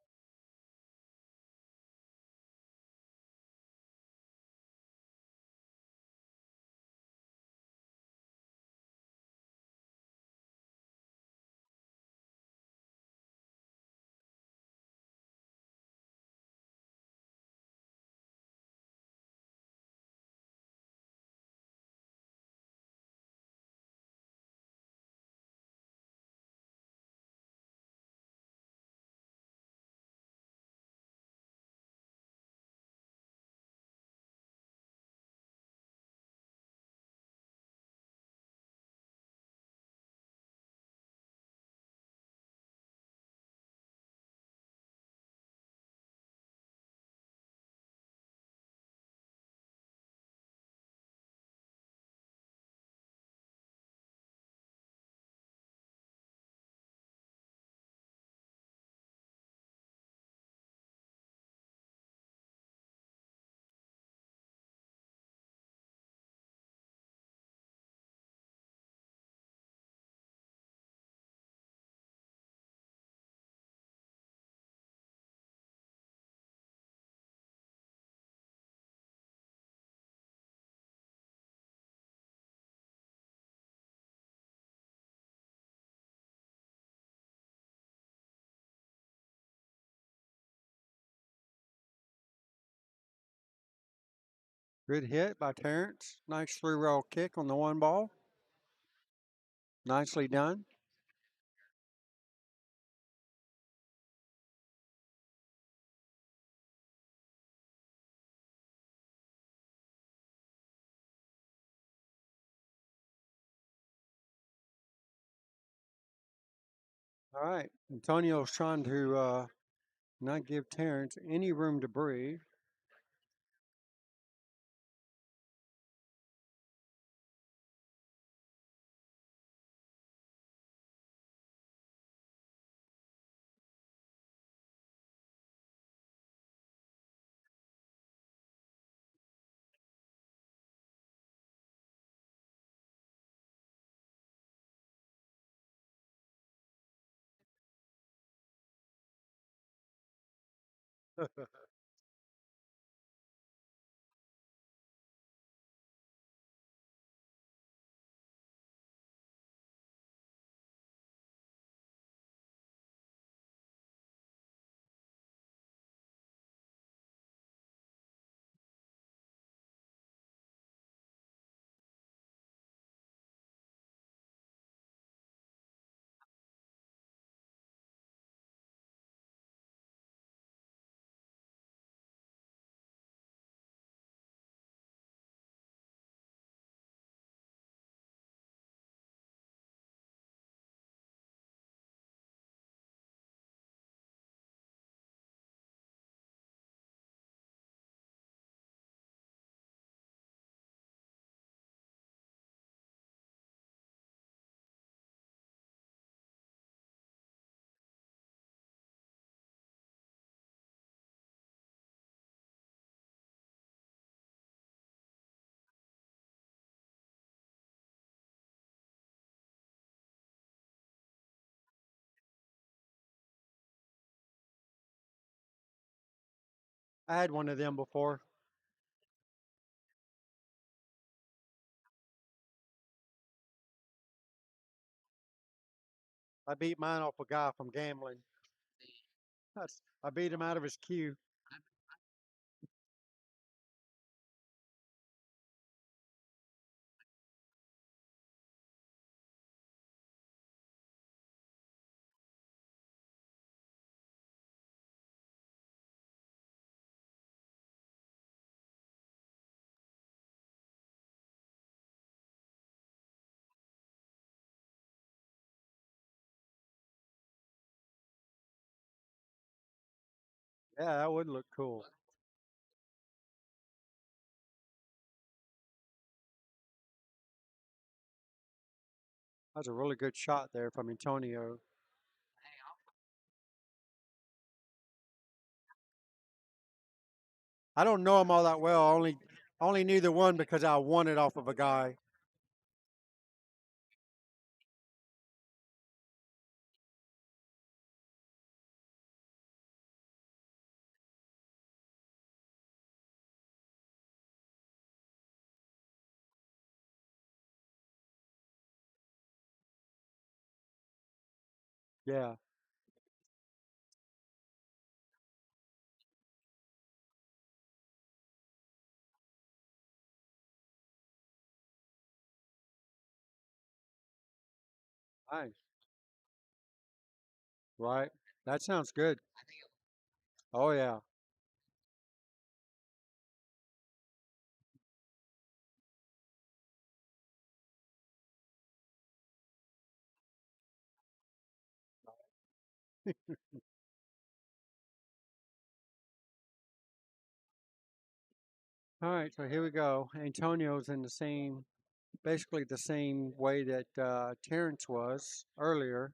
Good hit by Terrence. Nice 3-roll kick on the 1 ball. Nicely done. All right. Antonio's trying to not give Terrence any room to breathe. I had one of them before. I beat mine off a guy from gambling. I beat him out of his cue. Yeah, that would look cool. That was a really good shot there from Antonio. I don't know him all that well. I only knew the one because I won it off of a guy. Yeah. Nice. Right. That sounds good. Oh yeah. All right, so here we go. Antonio's in the same, basically the same way that Terrence was earlier.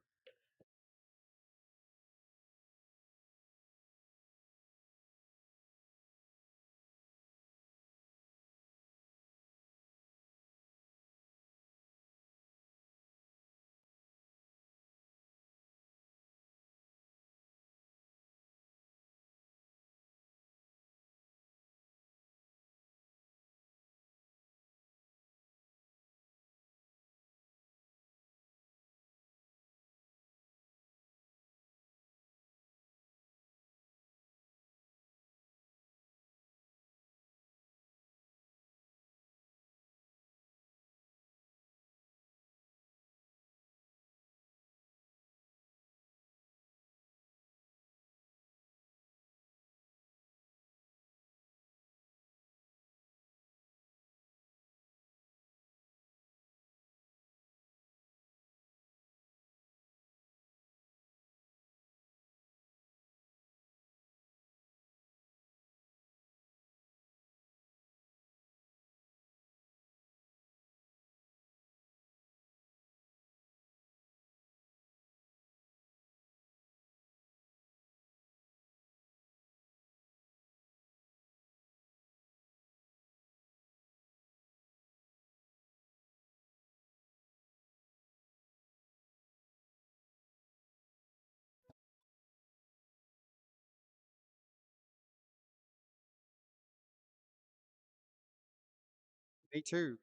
Me too.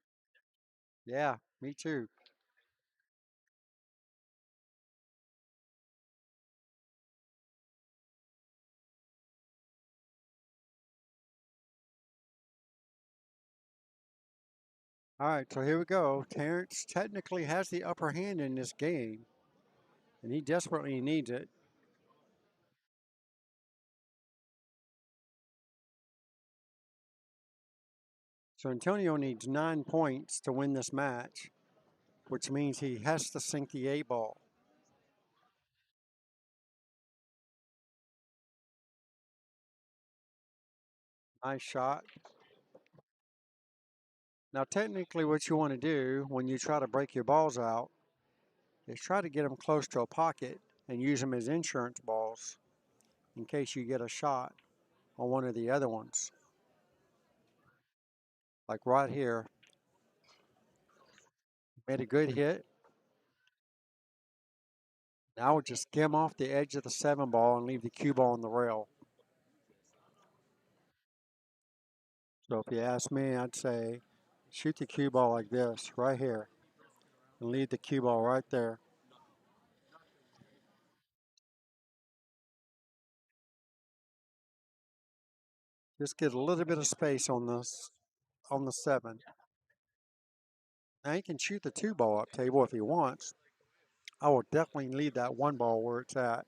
Yeah, me too. All right, so here we go. Terrence technically has the upper hand in this game, and he desperately needs it. So Antonio needs 9 points to win this match, which means he has to sink the eight ball. Nice shot. Now, technically, what you want to do when you try to break your balls out is try to get them close to a pocket and use them as insurance balls in case you get a shot on one of the other ones. Like right here, made a good hit. Now we'll just skim off the edge of the seven ball and leave the cue ball on the rail. So if you ask me, I'd say shoot the cue ball like this, right here, and leave the cue ball right there. Just get a little bit of space on the seven. Now he can shoot the two ball up table if he wants. I will definitely leave that one ball where it's at.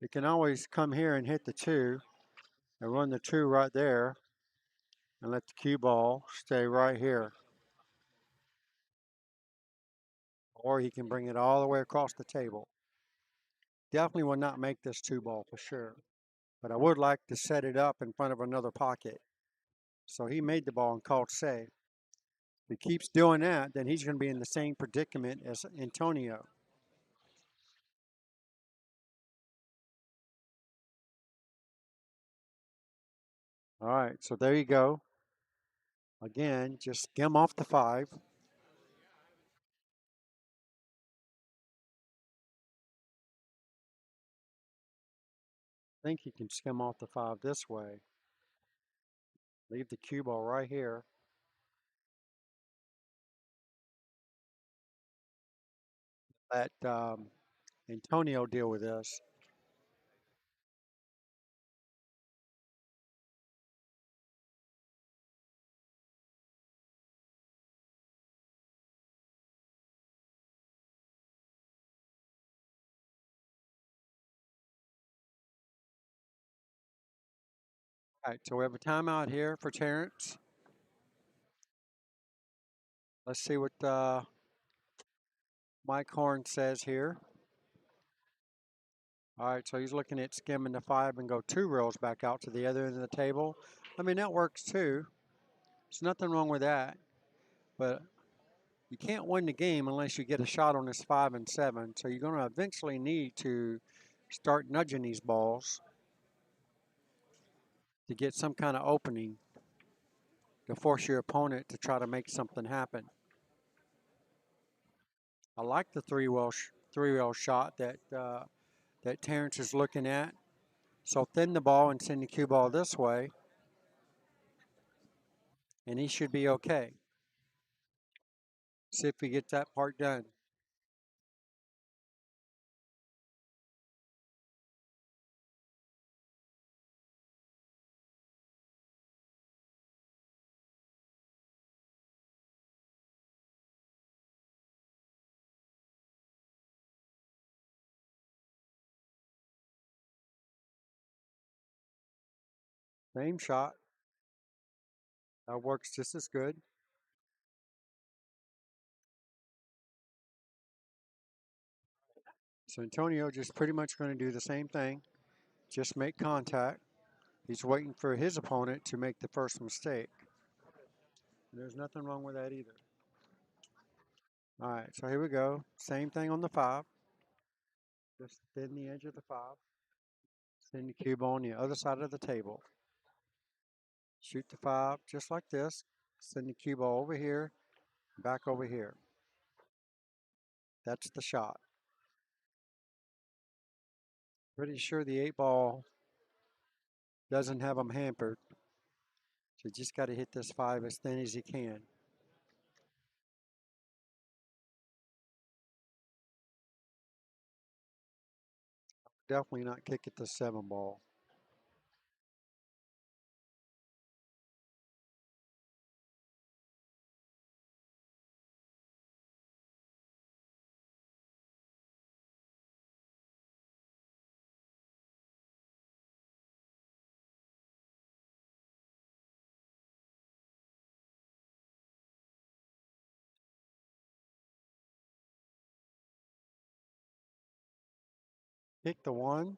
You can always come here and hit the two and run the two right there and let the cue ball stay right here. Or he can bring it all the way across the table. Definitely will not make this 2-ball for sure. But I would like to set it up in front of another pocket. So he made the ball and called safe. If he keeps doing that, then he's going to be in the same predicament as Antonio. All right, so there you go. Again, just skim off the 5. I think you can skim off the 5 this way. Leave the cue ball right here. Let Antonio deal with this. All right, so we have a timeout here for Terrence. Let's see what Mike Horn says here. All right, so he's looking at skimming the 5 and go 2 reels back out to the other end of the table. I mean, that works too. There's nothing wrong with that. But you can't win the game unless you get a shot on this 5 and 7. So you're going to eventually need to start nudging these balls to get some kind of opening to force your opponent to try to make something happen. I like the three-rail shot that Terrence is looking at. So thin the ball and send the cue ball this way, and he should be okay. See if he gets that part done. Same shot. That works just as good. So Antonio just pretty much going to do the same thing, just make contact. He's waiting for his opponent to make the first mistake. And there's nothing wrong with that either. All right, so here we go. Same thing on the 5. Just thin the edge of the 5. Send the cue ball on the other side of the table. Shoot the 5 just like this. Send the cue ball over here, back over here. That's the shot. Pretty sure the 8-ball doesn't have him hampered. So you just got to hit this 5 as thin as you can. Definitely not kick at the 7-ball. Kick the 1.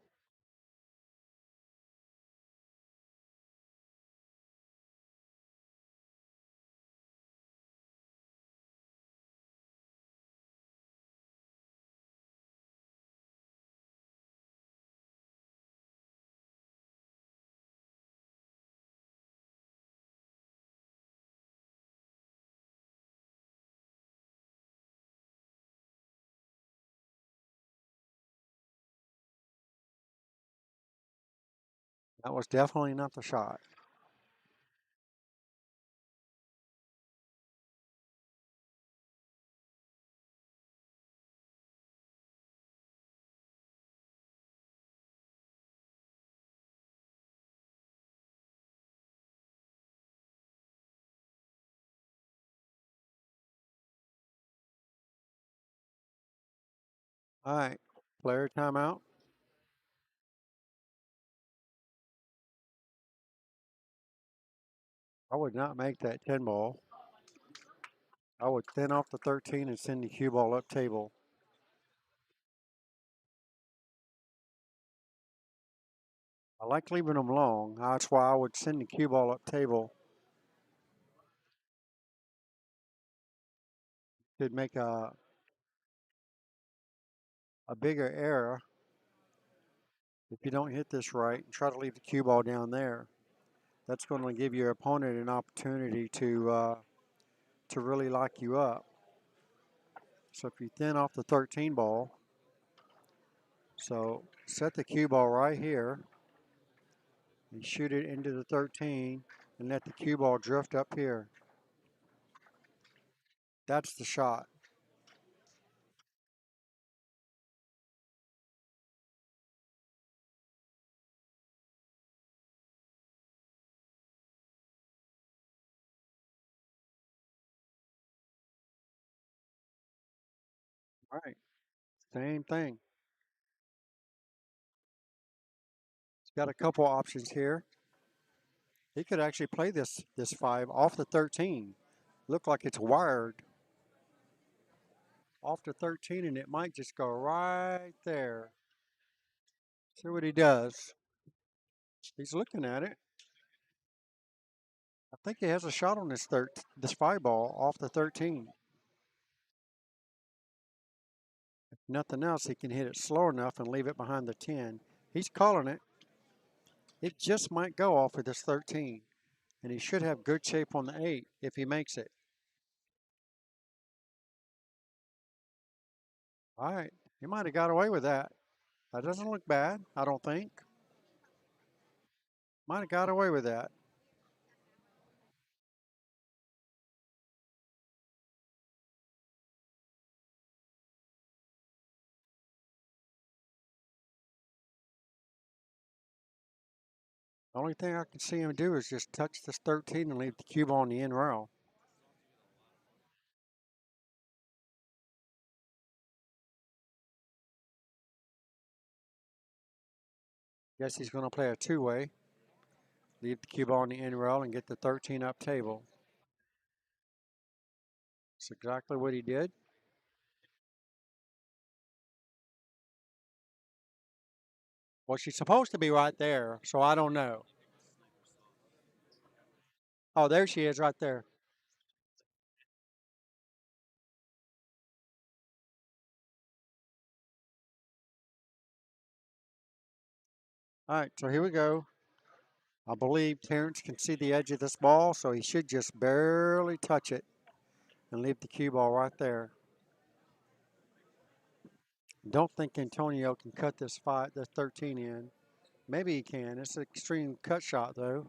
That was definitely not the shot. All right, player timeout. I would not make that 10-ball. I would thin off the 13 and send the cue ball up table. I like leaving them long. That's why I would send the cue ball up table. Could make a bigger error if you don't hit this right and try to leave the cue ball down there. That's going to give your opponent an opportunity to really lock you up. So if you thin off the 13 ball, so set the cue ball right here and shoot it into the 13 and let the cue ball drift up here. That's the shot. All right, same thing. He's got a couple options here. He could actually play this 5 off the 13. Look like it's wired off the 13, and it might just go right there. See what he does. He's looking at it. I think he has a shot on this 5 ball off the 13. If nothing else, he can hit it slow enough and leave it behind the 10. He's calling it. It just might go off of this 13, and he should have good shape on the 8 if he makes it. All right, he might have got away with that. That doesn't look bad, I don't think. Might have got away with that. The only thing I can see him do is just touch this 13 and leave the cube on the end rail. Guess he's going to play a two-way. Leave the cube on the end rail and get the 13 up table. That's exactly what he did. Well, she's supposed to be right there, so I don't know. Oh, there she is right there. All right, so here we go. I believe Terrence can see the edge of this ball, so he should just barely touch it and leave the cue ball right there. Don't think Antonio can cut this 13 in. Maybe he can. It's an extreme cut shot, though.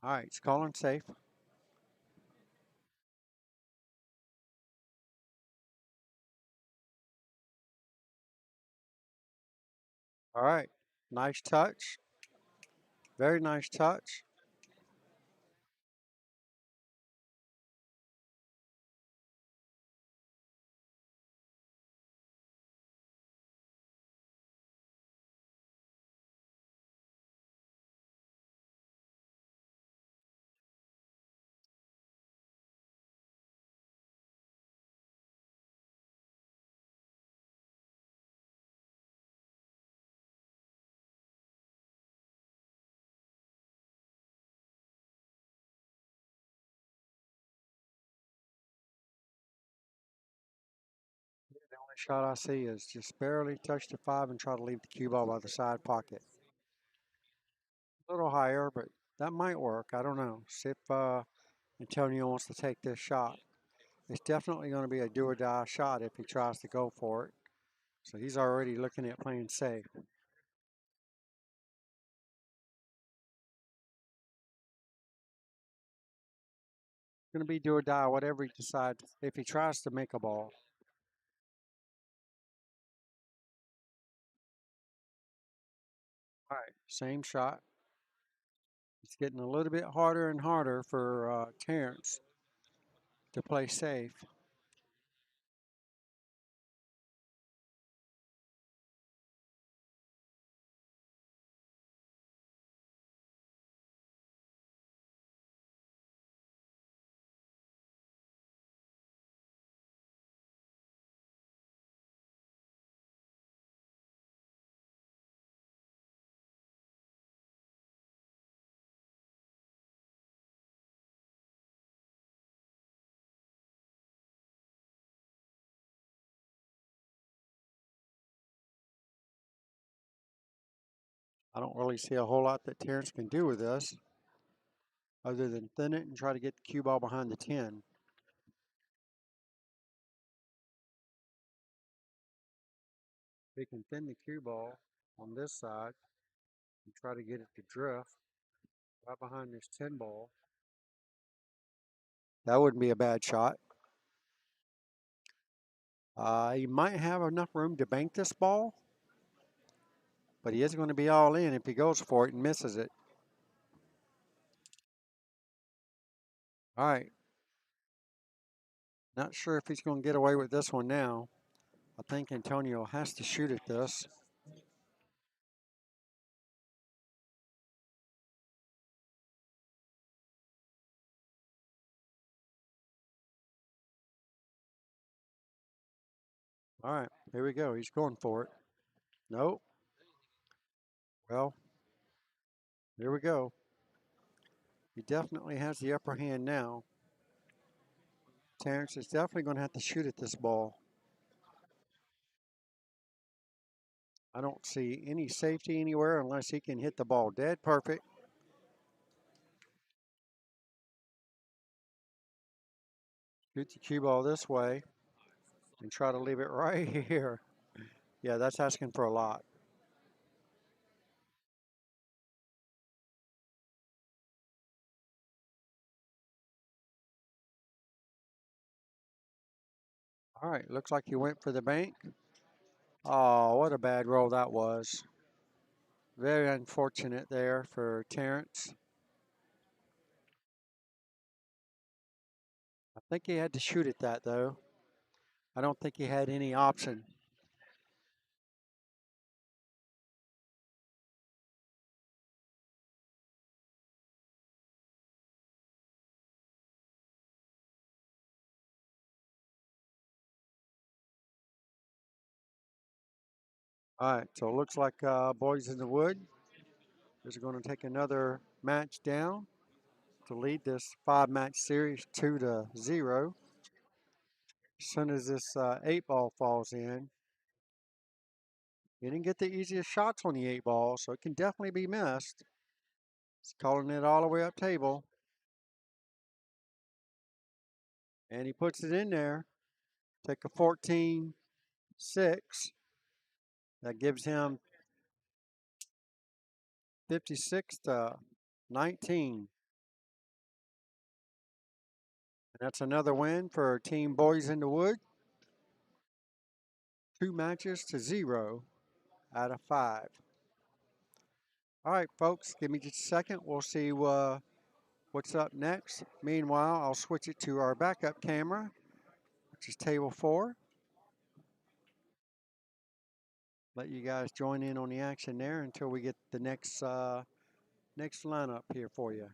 All right, it's calling safe. All right, nice touch. Very nice touch. The only shot I see is just barely touch the 5 and try to leave the cue ball by the side pocket. A little higher, but that might work. I don't know. See if Antonio wants to take this shot. It's definitely going to be a do or die shot if he tries to go for it. So he's already looking at playing safe. Going to be do or die, whatever he decides, if he tries to make a ball. All right, same shot. It's getting a little bit harder and harder for Terrence to play safe. I don't really see a whole lot that Terrence can do with this other than thin it and try to get the cue ball behind the 10. He can thin the cue ball on this side and try to get it to drift right behind this 10 ball. That wouldn't be a bad shot. He might have enough room to bank this ball, but he is going to be all in if he goes for it and misses it. All right. Not sure if he's going to get away with this one now. I think Antonio has to shoot at this. All right, here we go. He's going for it. Nope. Well, here we go. He definitely has the upper hand now. Terrence is definitely going to have to shoot at this ball. I don't see any safety anywhere unless he can hit the ball dead perfect. Shoot the cue ball this way and try to leave it right here. Yeah, that's asking for a lot. All right, looks like he went for the bank. Oh, what a bad roll that was. Very unfortunate there for Terrence. I think he had to shoot at that, though. I don't think he had any option. All right, so it looks like Boys in the Wood is going to take another match down to lead this 5-match series 2-0. As soon as this 8-ball falls in, he didn't get the easiest shots on the 8-ball, so it can definitely be missed. He's calling it all the way up table. And he puts it in there. Take a 14-6. That gives him 56-19. And that's another win for Team Boys in the Wood. 2 matches to 0 out of 5. All right, folks, give me just a second. We'll see what's up next. Meanwhile, I'll switch it to our backup camera, which is table 4. Let you guys join in on the action there until we get the next lineup here for you.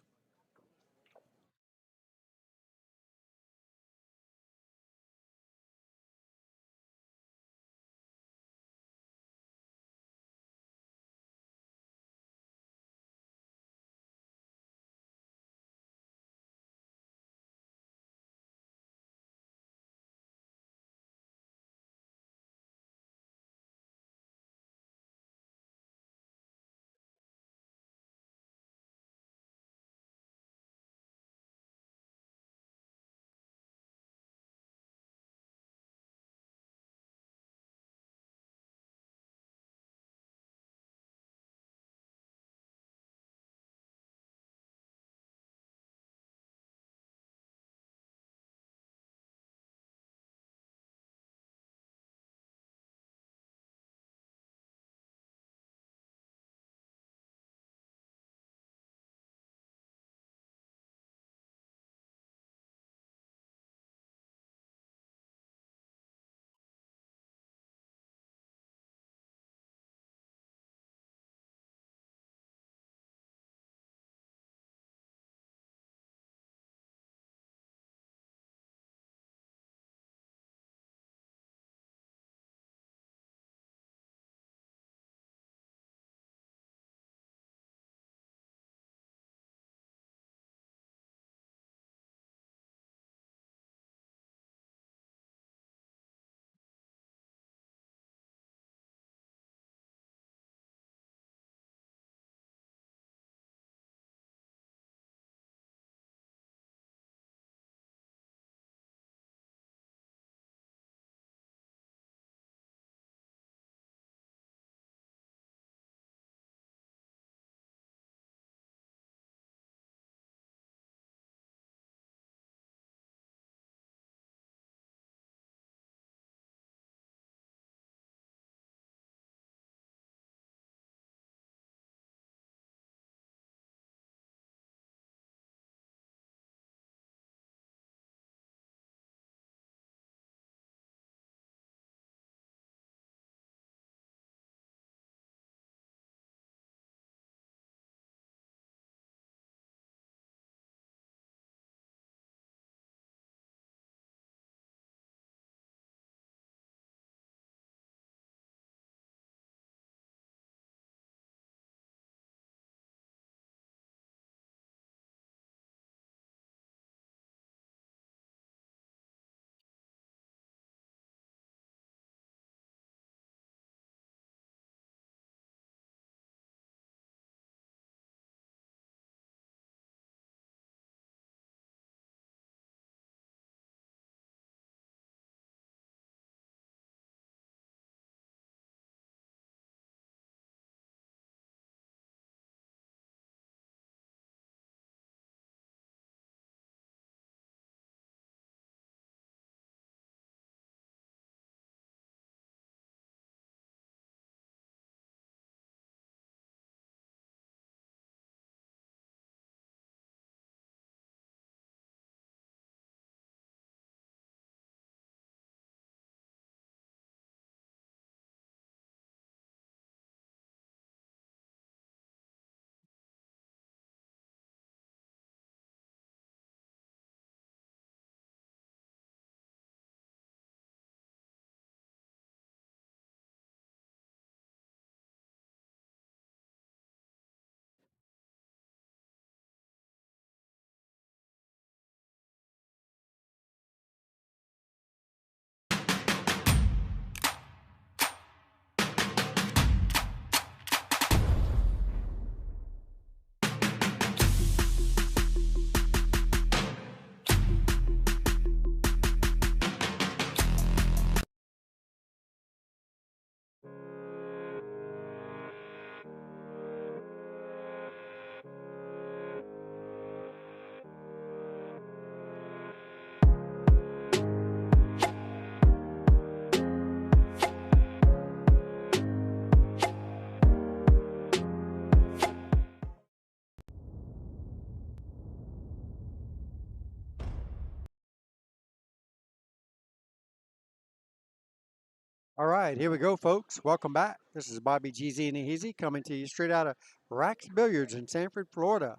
All right, here we go, folks. Welcome back. This is Bobby GZ and Easy coming to you straight out of Rax Billiards in Sanford, Florida.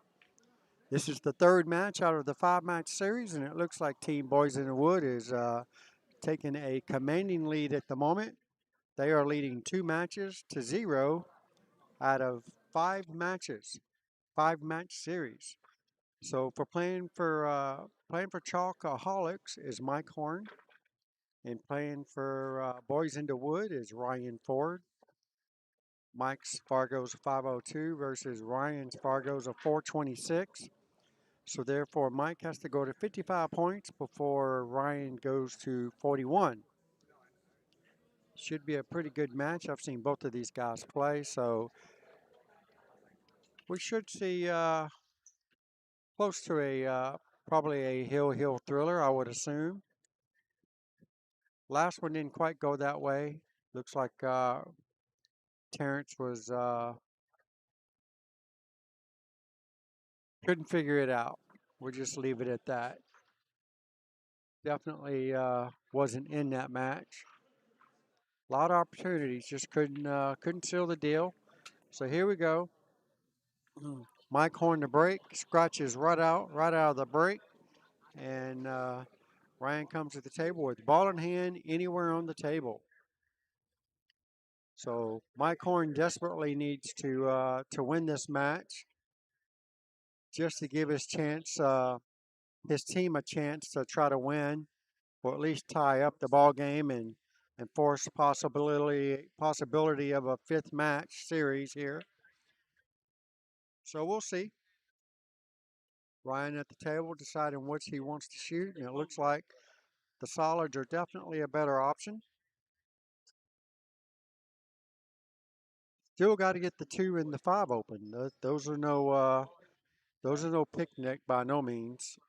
This is the third match out of the 5-match series, and it looks like Team Boys in the Wood is taking a commanding lead at the moment. They are leading 2 matches to 0 out of 5 matches, 5-match series. So for playing for Chalkaholics is Mike Horn, and playing for Boys in the Wood is Ryan Ford. Mike's Fargo's 502 versus Ryan's Fargo's a 426. So therefore, Mike has to go to 55 points before Ryan goes to 41. Should be a pretty good match. I've seen both of these guys play, so we should see close to probably a hill thriller, I would assume. Last one didn't quite go that way. Looks like Terrence was couldn't figure it out. We'll just leave it at that. Definitely wasn't in that match. A lot of opportunities, just couldn't seal the deal. So here we go. Mike Horn the break, scratches right out of the break, and Ryan comes to the table with ball in hand anywhere on the table. So Mike Horn desperately needs to win this match, just to give his team a chance to try to win, or at least tie up the ball game and force possibility of a 5th-match series here. So we'll see. Ryan at the table deciding which he wants to shoot, and it looks like the solids are definitely a better option. Still got to get the 2 and the 5 open. Those are no picnic by no means.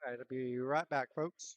All right, I'll be right back, folks.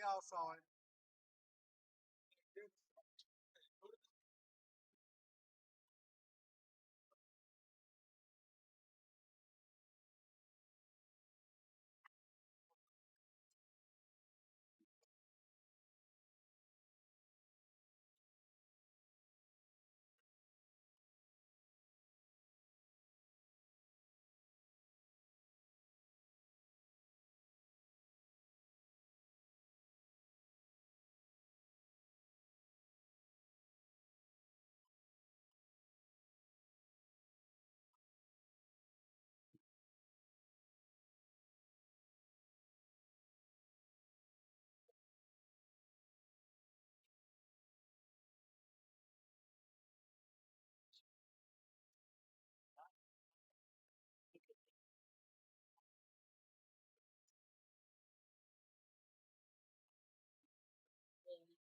all saw it.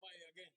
Play again.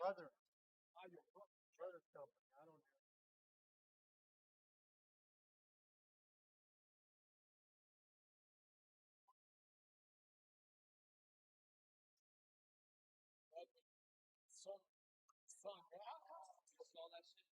Brother. Brother's company. I don't know. Son. You saw that shit?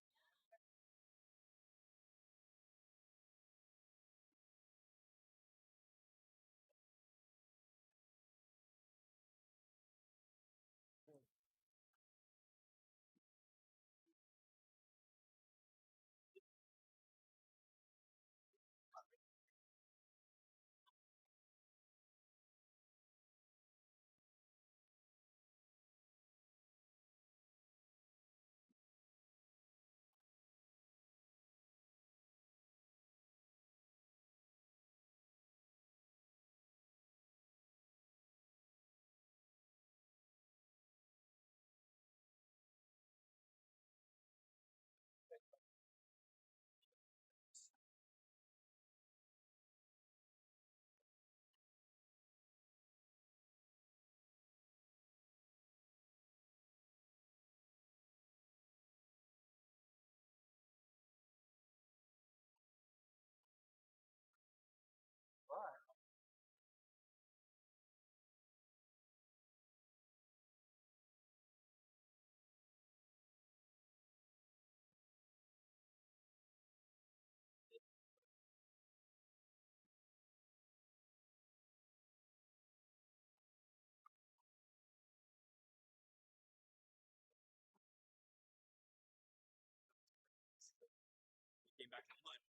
Why? Came back to the mud.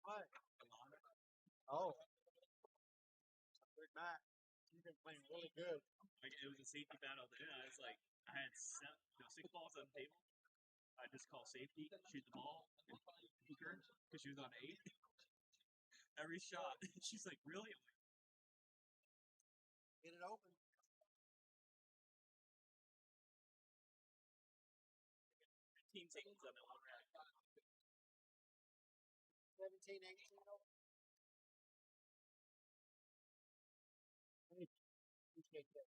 What? Alana. Oh. Big Mac. You've been playing really good. Like it was a safety battle. Then I was like, I had six balls on the table. I just call safety, shoot the ball, and hook her because she was on 8. Every shot, she's like, "Really?" I'm like, Get it open. 15 seconds on that one rack. 17, 18. Appreciate that.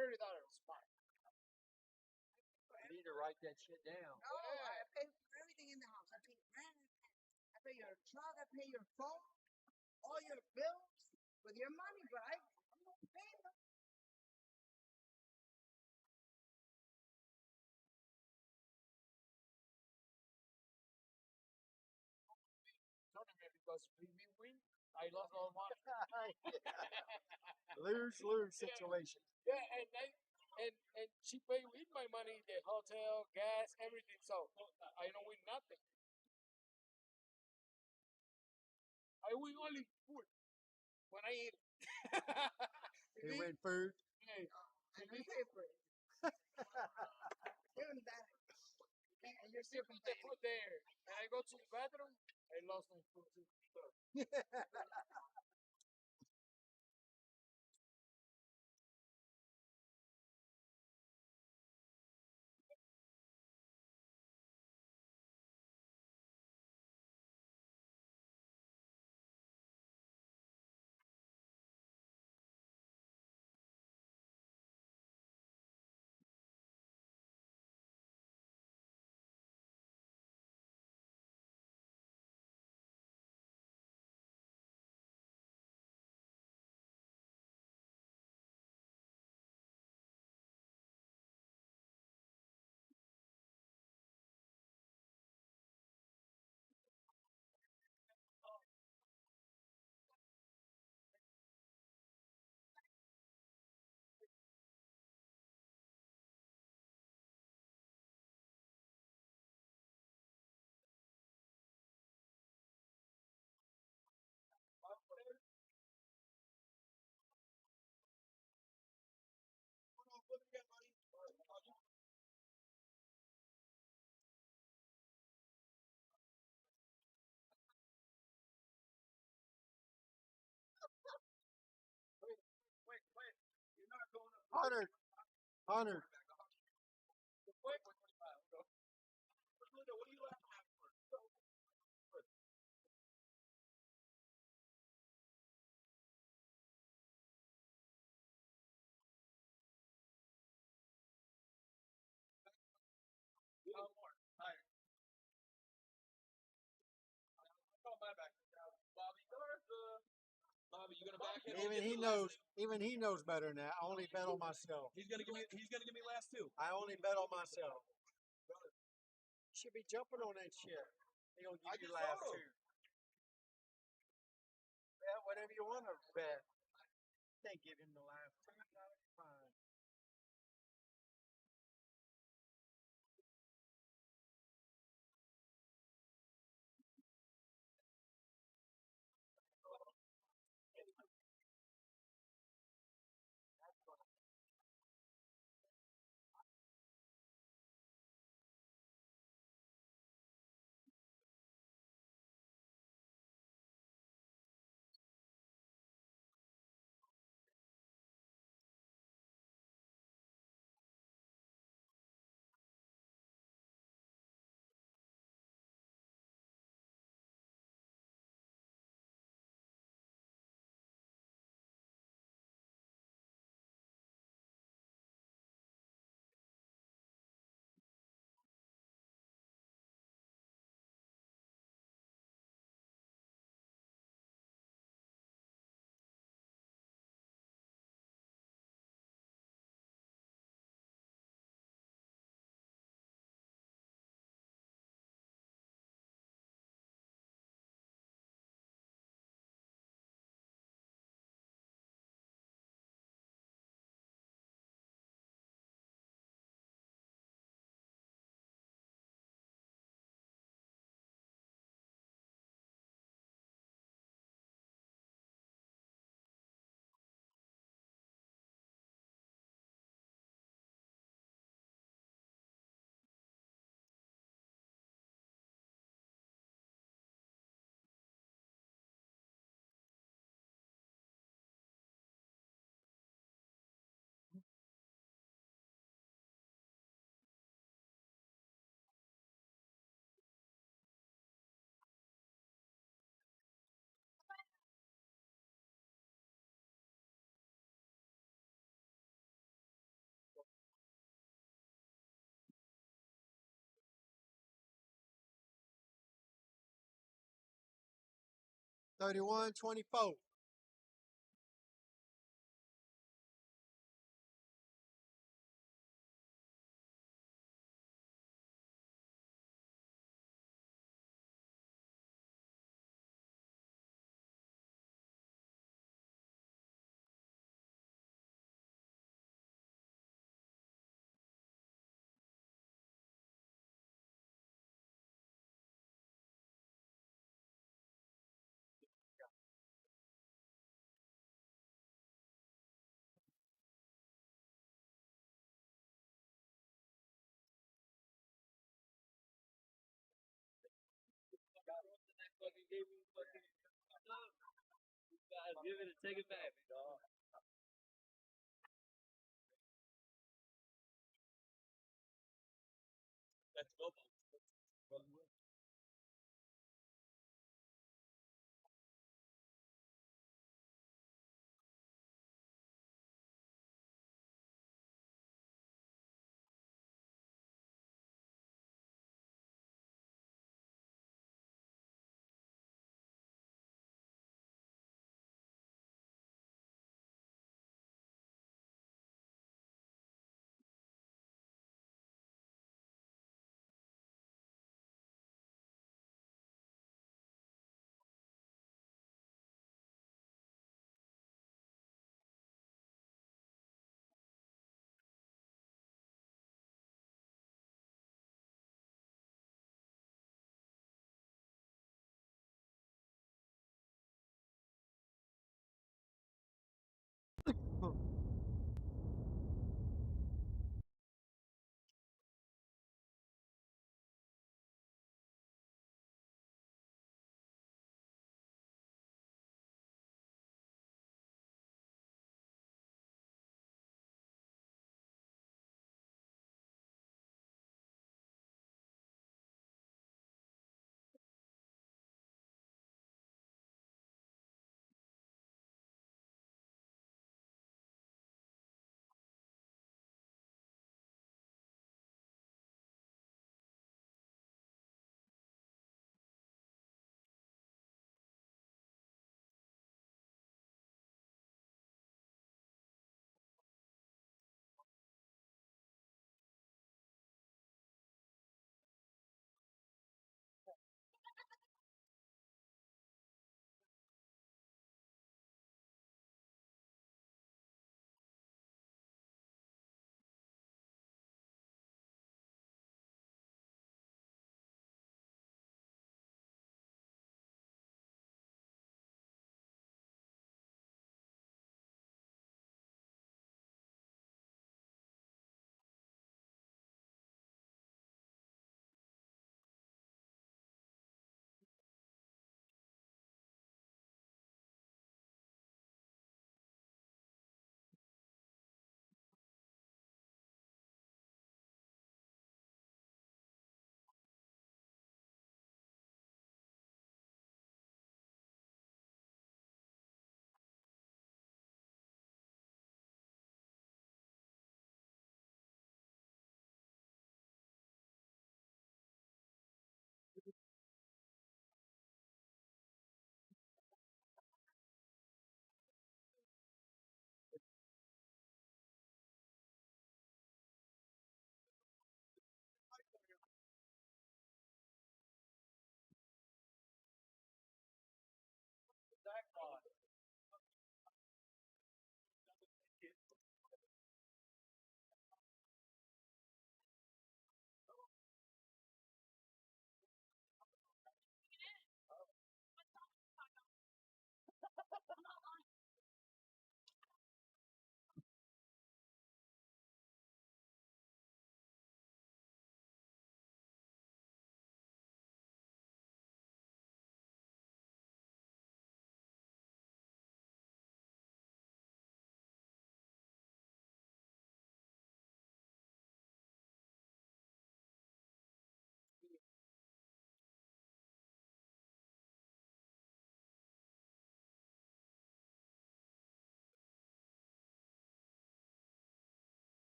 $30 a spot. You need to write that shit down. No, I pay for everything in the house. I pay rent. I pay your truck. I pay your phone. All your bills with your money, but I'm not paying them. Tournament because we win, I lost all money. Lose situation. Yeah, and she paid with my money, the hotel, gas, everything. So I don't win nothing. I win only food when I eat. You win food. Hey, and we pay for it. Even that, and you're still put the food there, and I go to the bathroom, I lost my food too. Wait. You're not going to. Hunter. Wait. What are you laughing at for? No more. Higher. Call my back. Bobby Garza. Bobby, you gonna back him? Even he knows better than that. I only bet on myself. He's gonna give me last two. I only bet on myself. Should be jumping on that shit. He gonna give you last two. Bet whatever you want to bet. Can't give him the last two. Fine. 31-24. Give it and take it back, dog. That's go.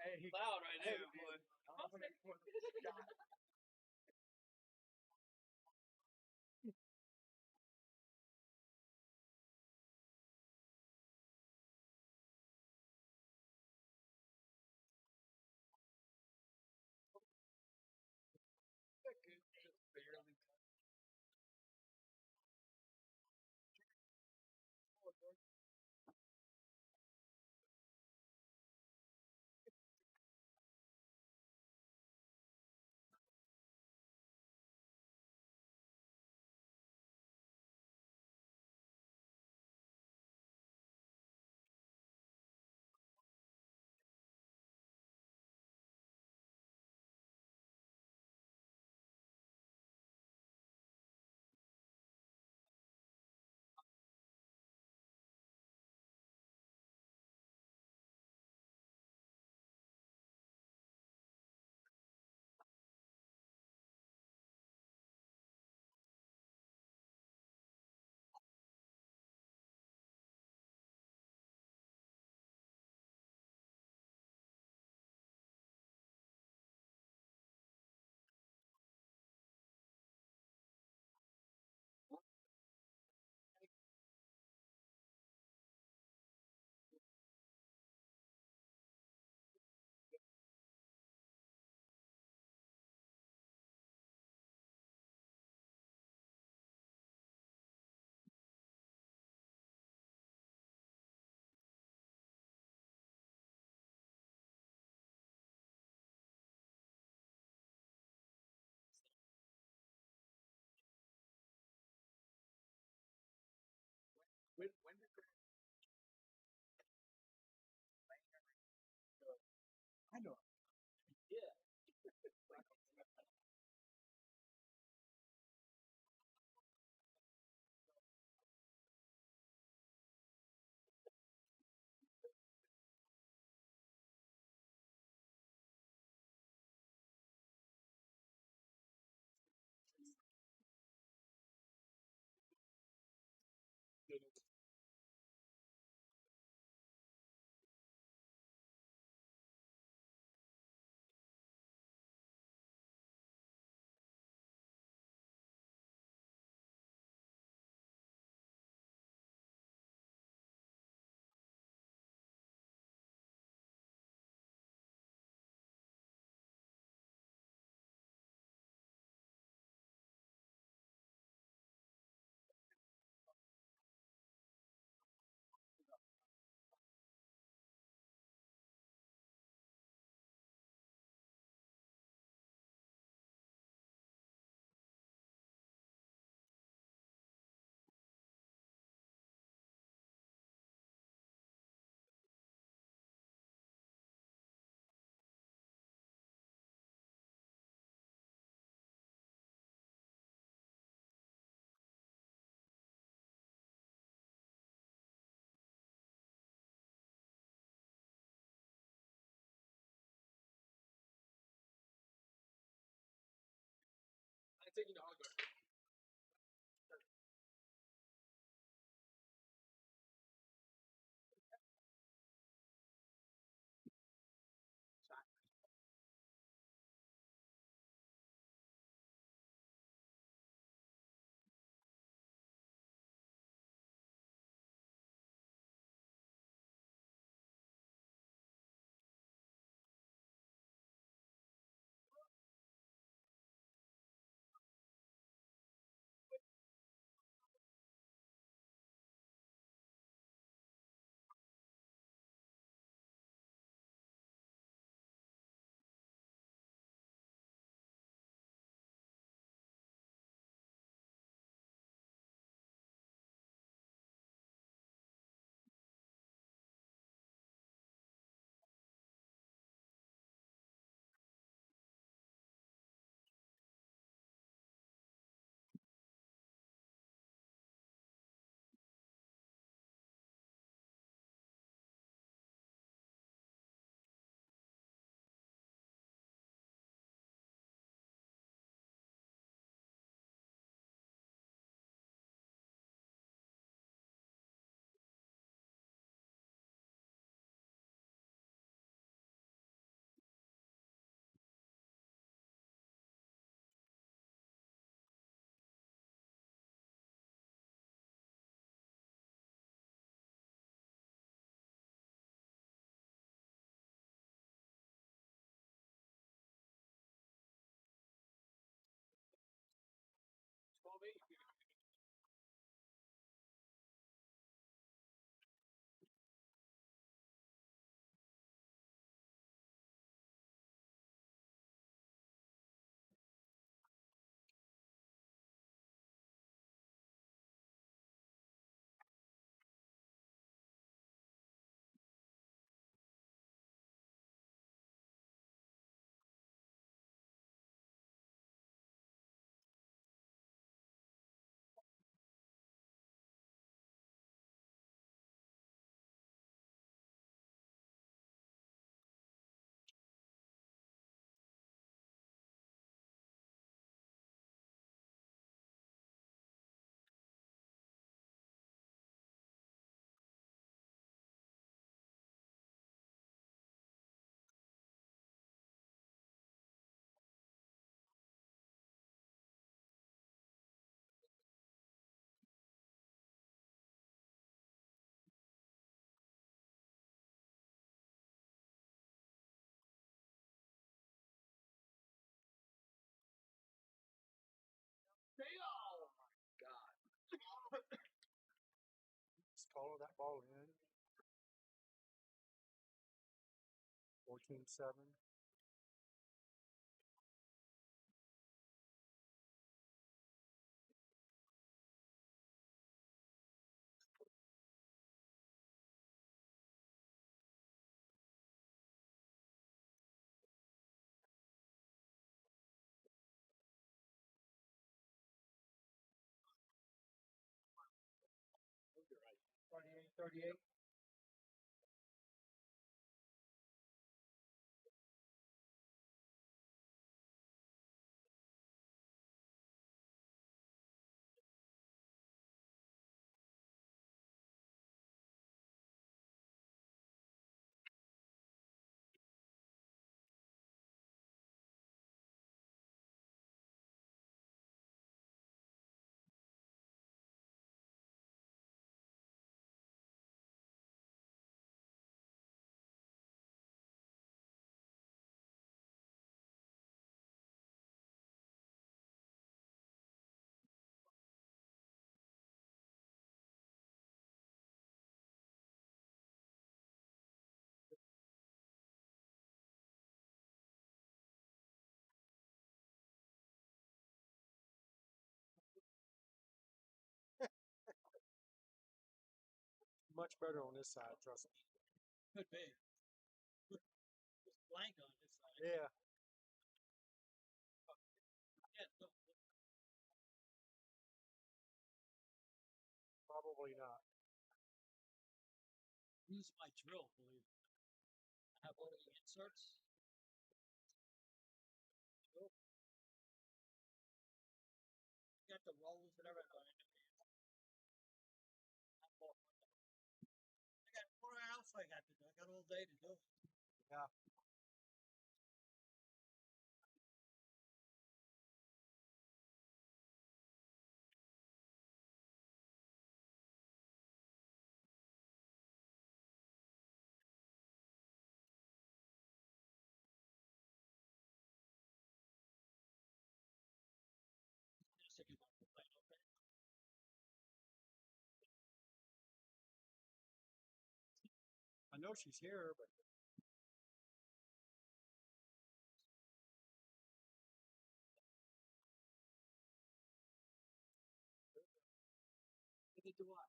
Hey, Loud right hey, there, boy. I'm gonna put a shot. Just barely. When did I know? Yeah. I'm taking the hard guard. Ball in. 14-7. You're right. 38. Much better on this side, trust me. Could be. Just blank on this side. Yeah. Yeah, look, Probably not. use my drill, believe it. I have one of the inserts. Drill. Got the rolls and everything. I got what else I got to do? I got all day to do it. Yeah. Just if you want to play, okay? I know she's here, but Neither do I.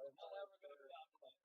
I'm not ever going to be outplayed.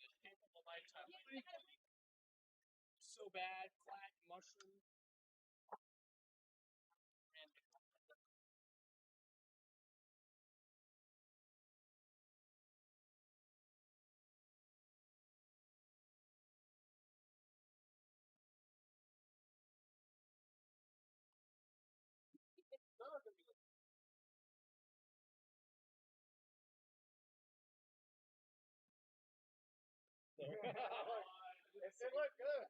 It's capable lifetime. So bad, flat mushroom. And it looked good.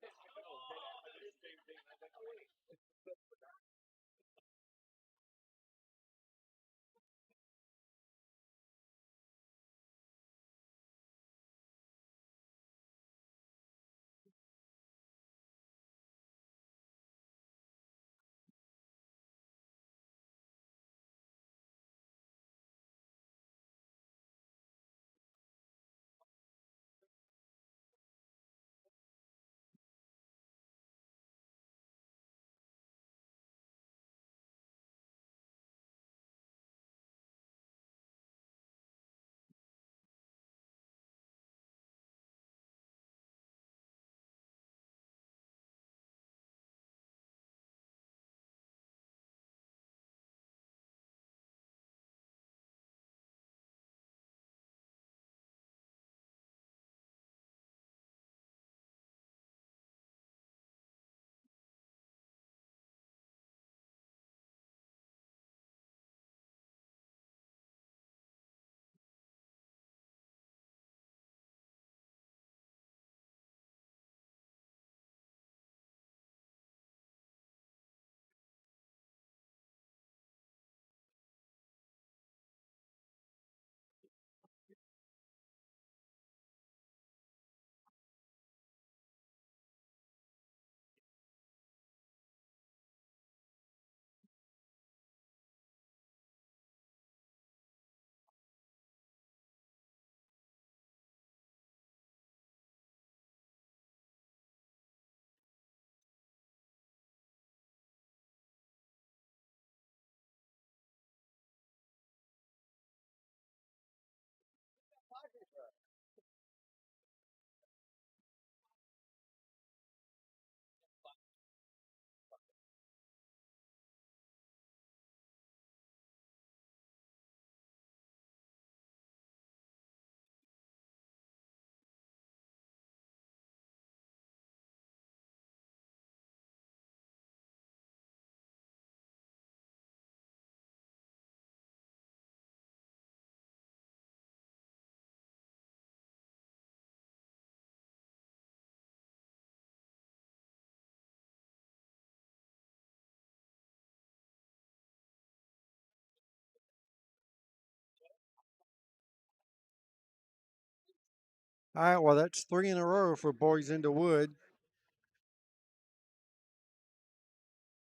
All right, well, that's 3 in a row for Boys into Wood.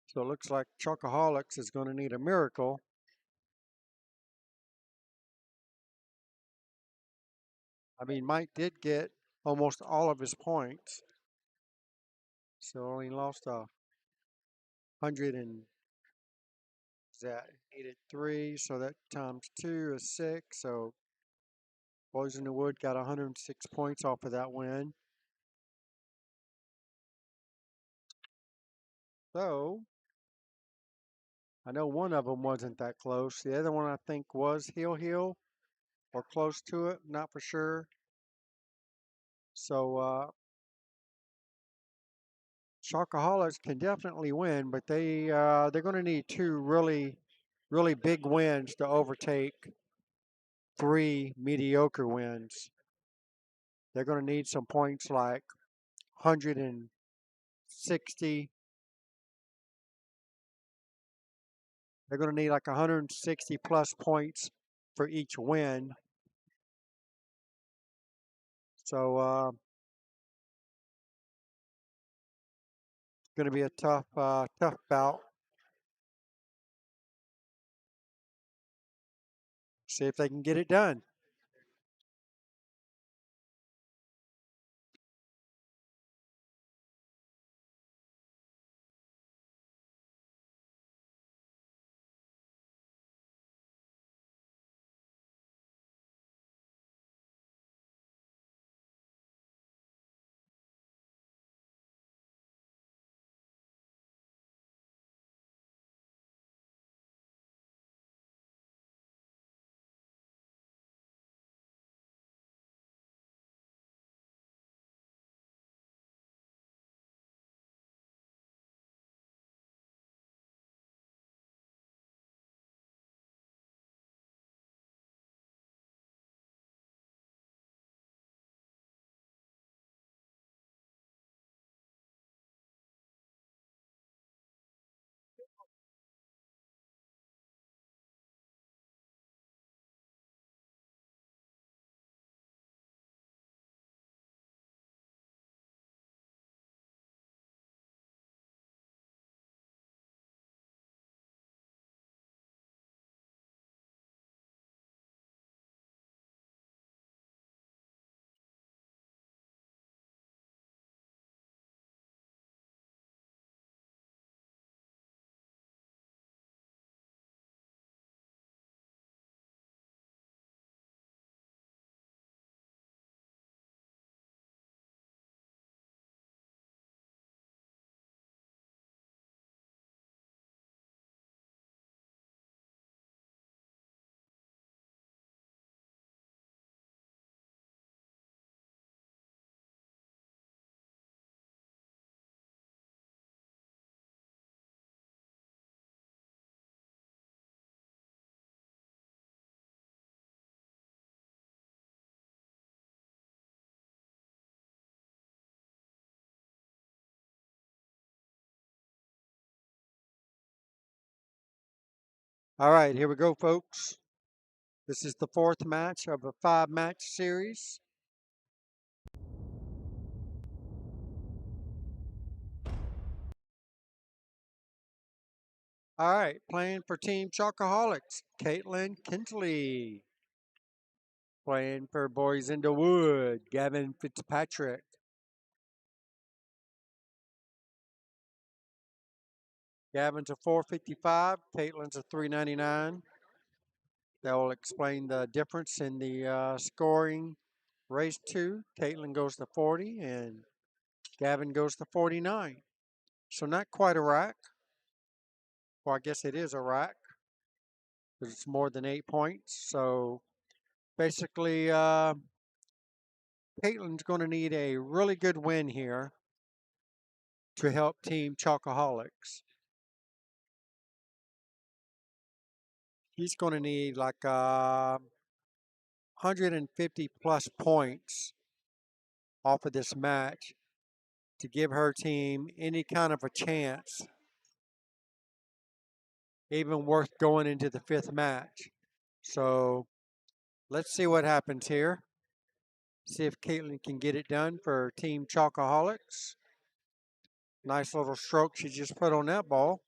So it looks like Chocoholics is going to need a miracle. I mean, Mike did get almost all of his points. So only lost 100 and that needed 3. So that times 2 is 6. So Boys in the Wood got 106 points off of that win. So I know one of them wasn't that close. The other one I think was Hill or close to it, not for sure. So Chocoholics can definitely win, but they're going to need 2 really big wins to overtake 3 mediocre wins. They're going to need some points like 160. They're going to need like 160 plus points for each win. So it's going to be a tough bout. See if they can get it done. All right, here we go, folks. This is the 4th match of a 5-match series. All right, playing for Team Chocoholics, Caitlin Kinsley. Playing for Boys into Wood, Gavin Fitzpatrick. Gavin's a 455, Caitlin's a 399. That will explain the difference in the scoring. Race 2, Caitlin goes to 40 and Gavin goes to 49. So not quite a rack. Well, I guess it is a rack because it's more than 8 points. So basically, Caitlin's going to need a really good win here to help Team Chocoholics. He's going to need like 150 plus points off of this match to give her team any kind of a chance, even worth going into the 5th match. So let's see what happens here. See if Caitlin can get it done for Team Chalkaholics. Nice little stroke she just put on that ball.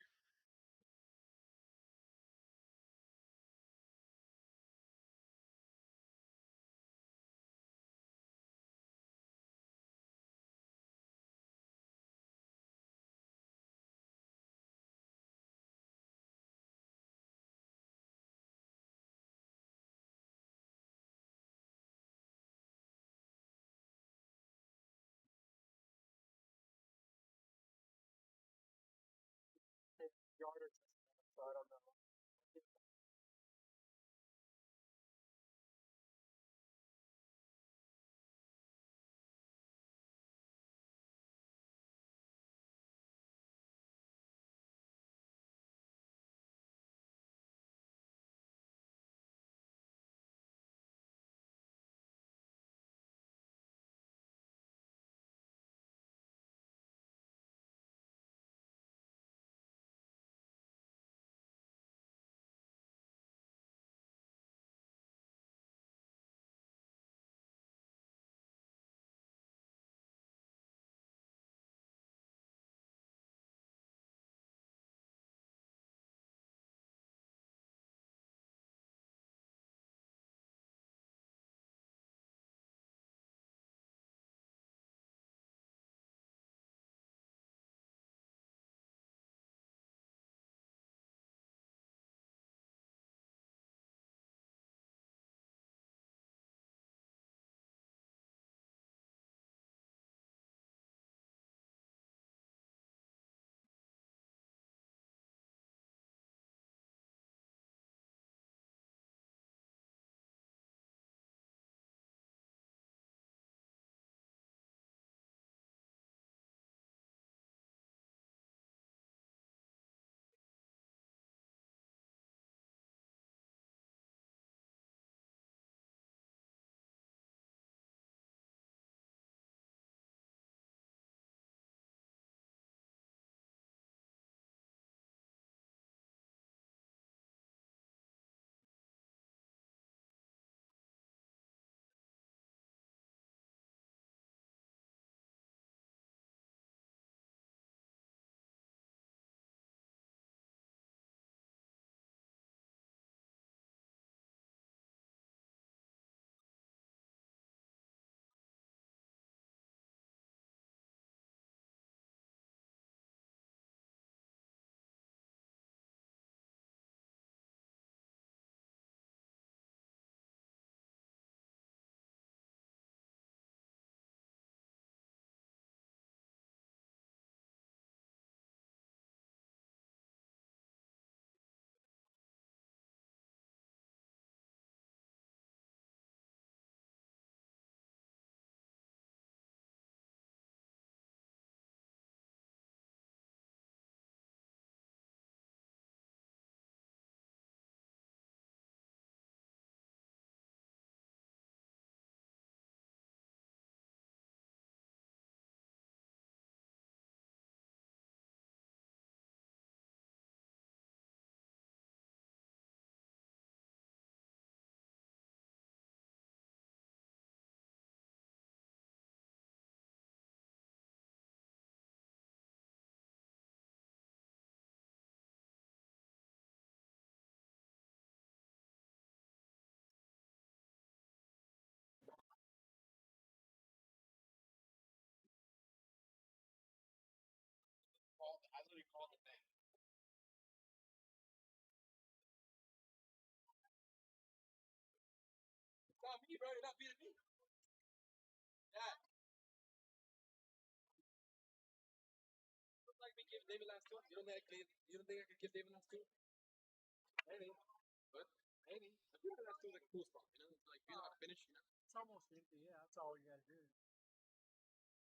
It's almost empty. Yeah, that's all you got to do.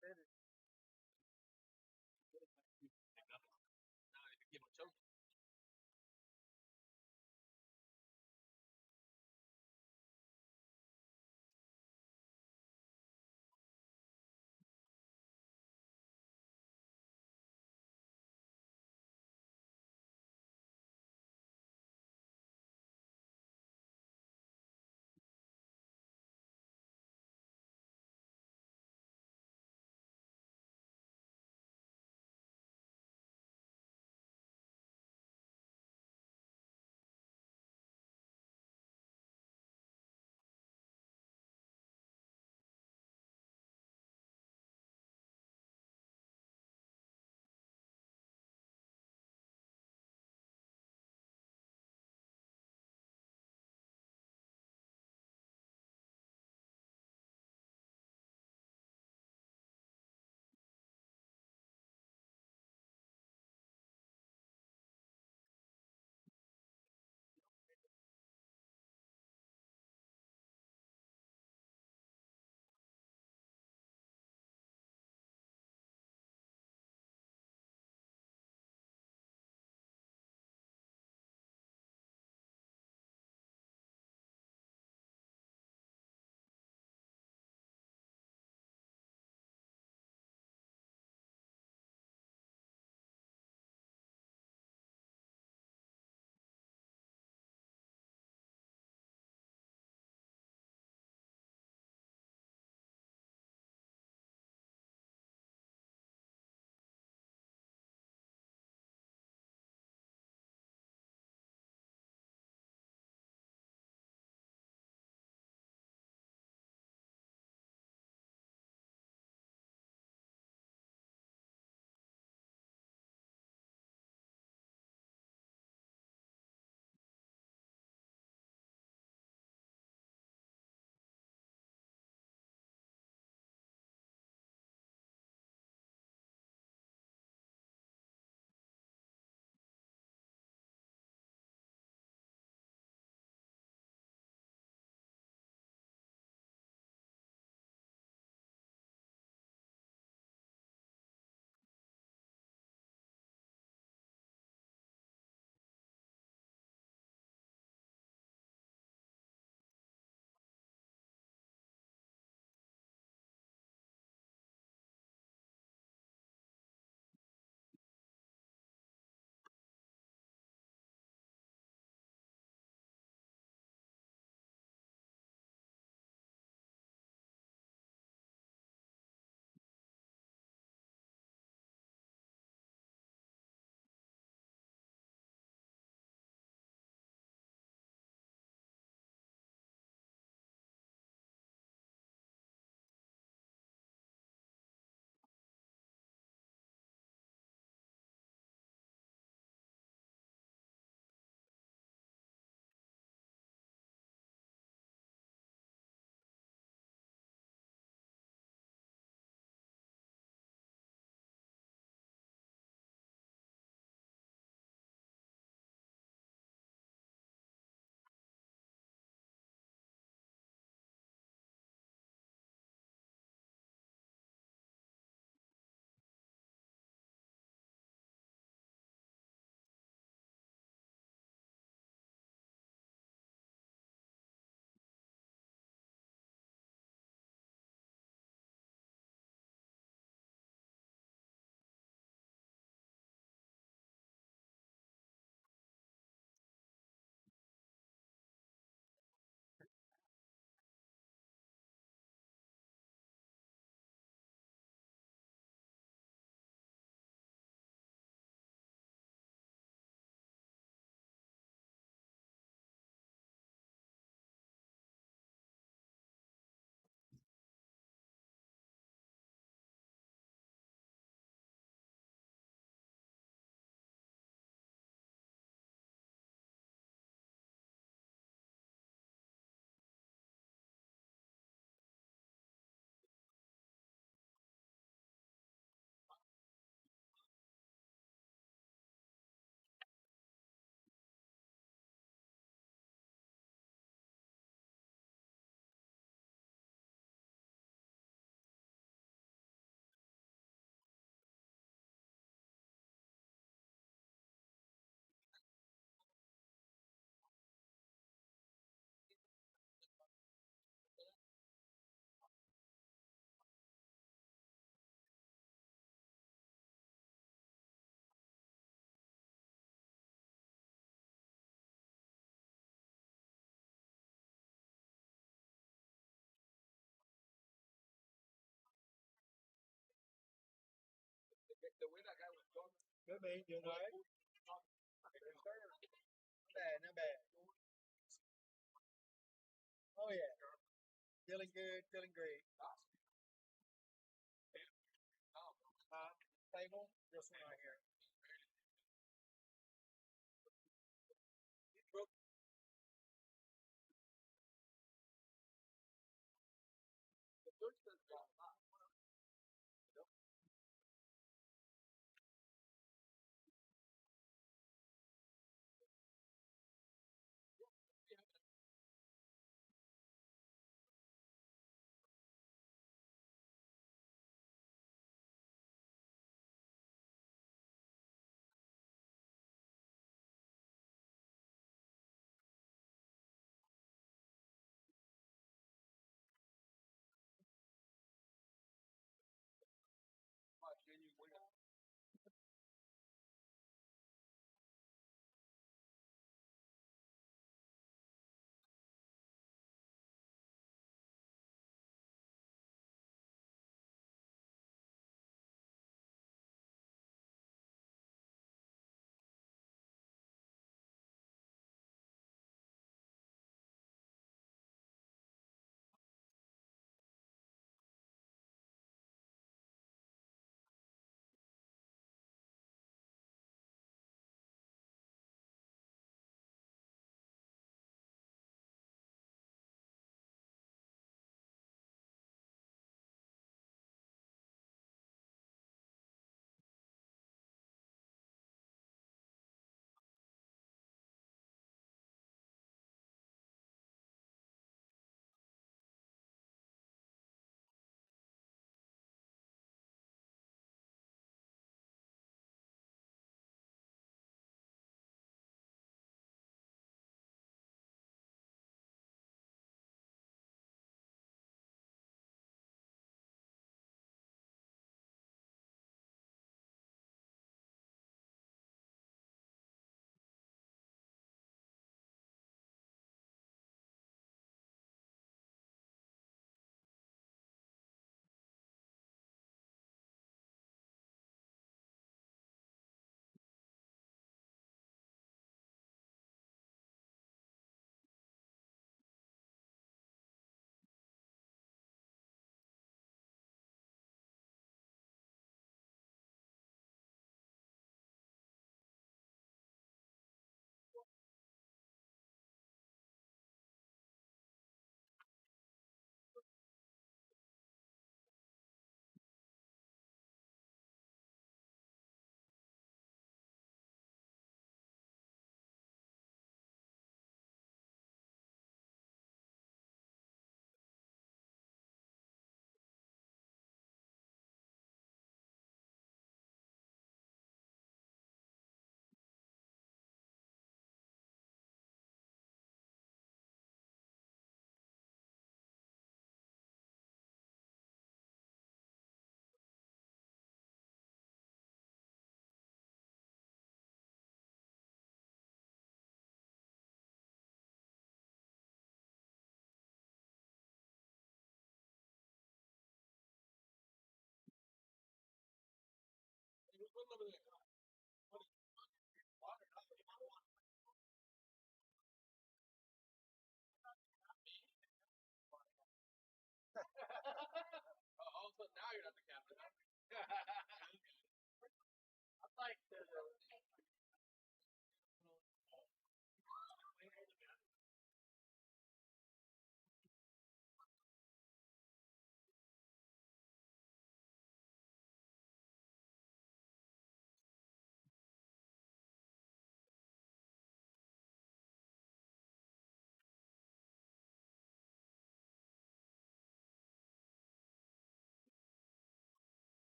Finish. Good man, doing all right? Yes, sir. Not bad, not bad. Oh yeah. Feeling good, feeling great. Table, this one right here.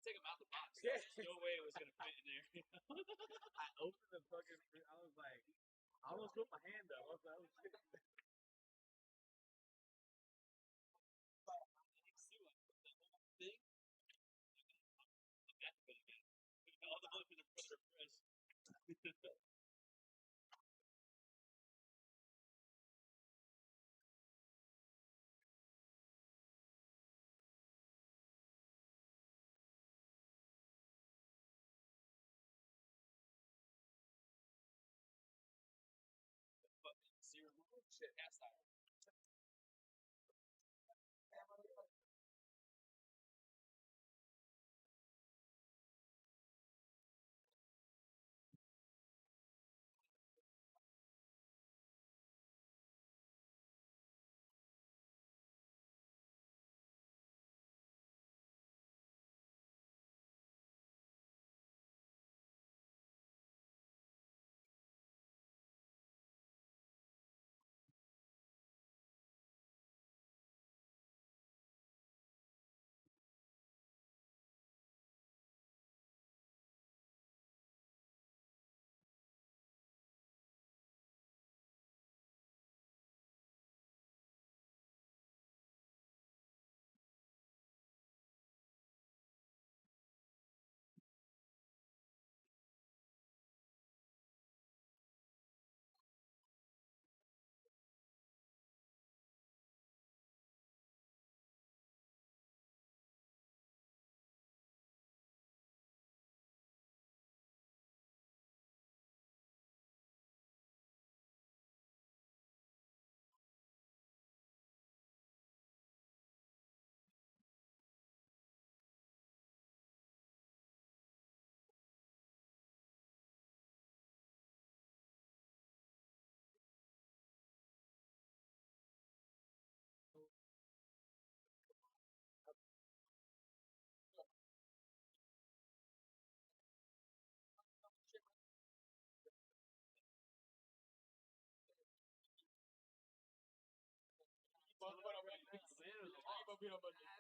take them out the box. Yeah. There's no way it was gonna fit in there. I opened the fucking. I was like, I almost put my hand up. I was like, oh shit. Thing. All the other people are fresh. Zero shit, cast iron.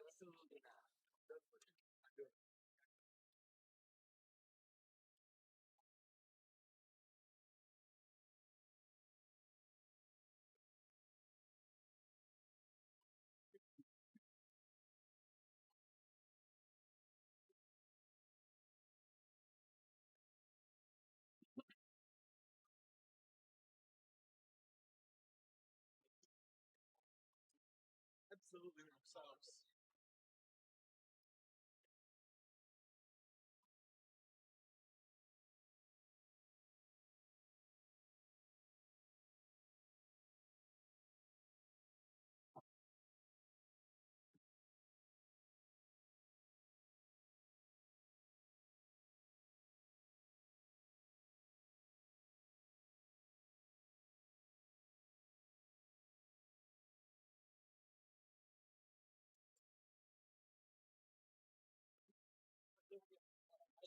Absolutely not. Absolutely themselves.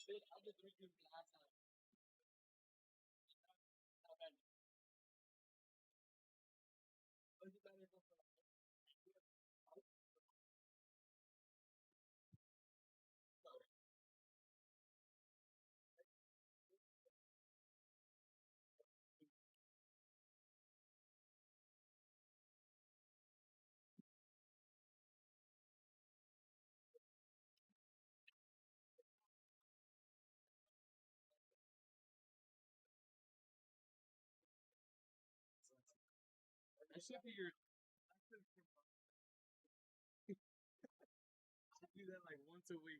I did 3 games last time. Not bad. Was it better than I should be your. I should do that like once a week.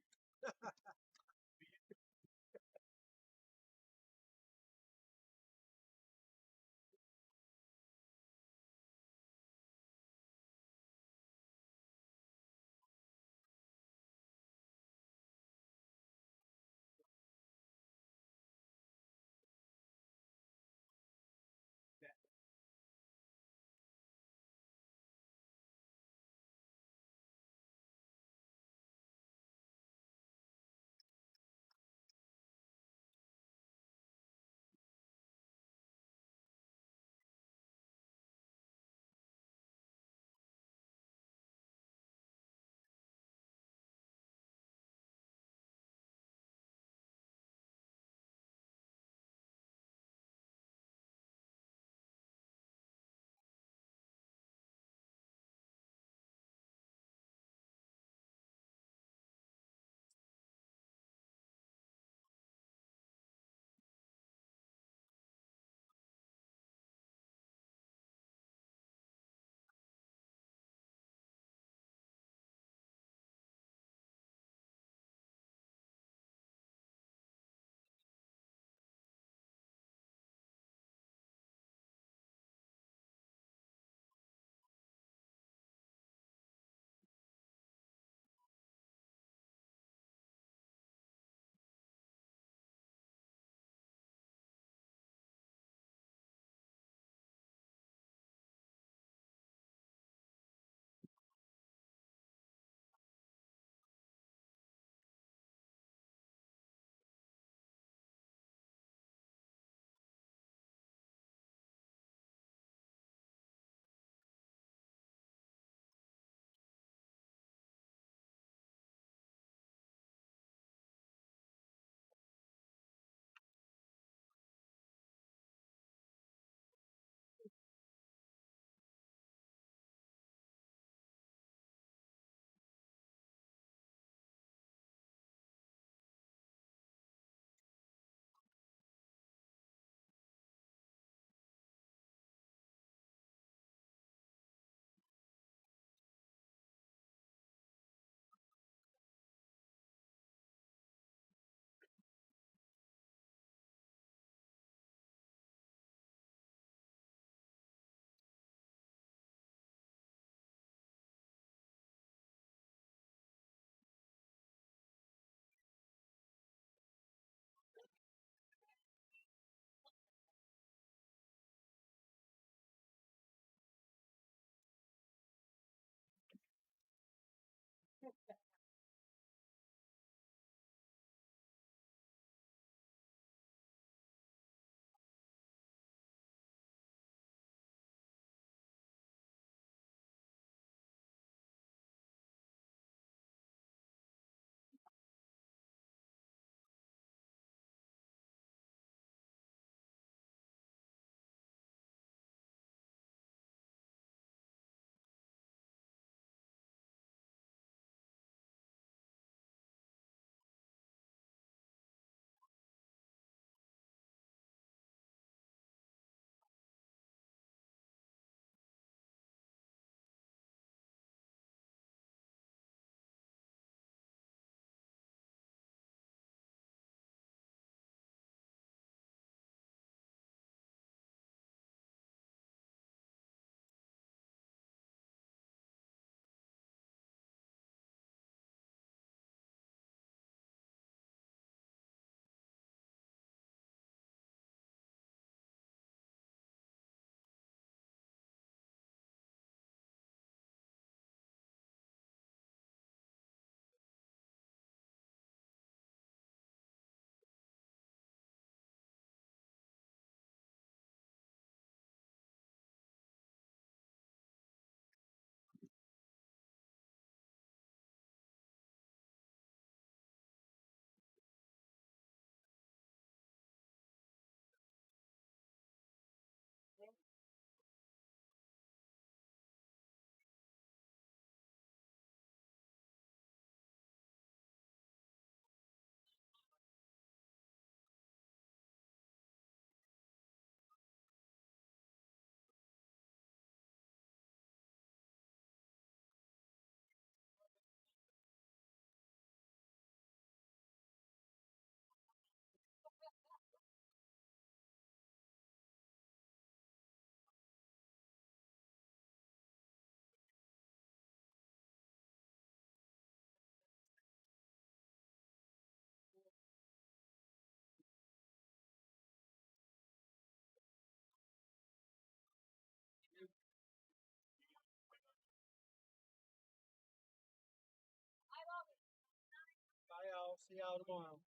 See y'all tomorrow.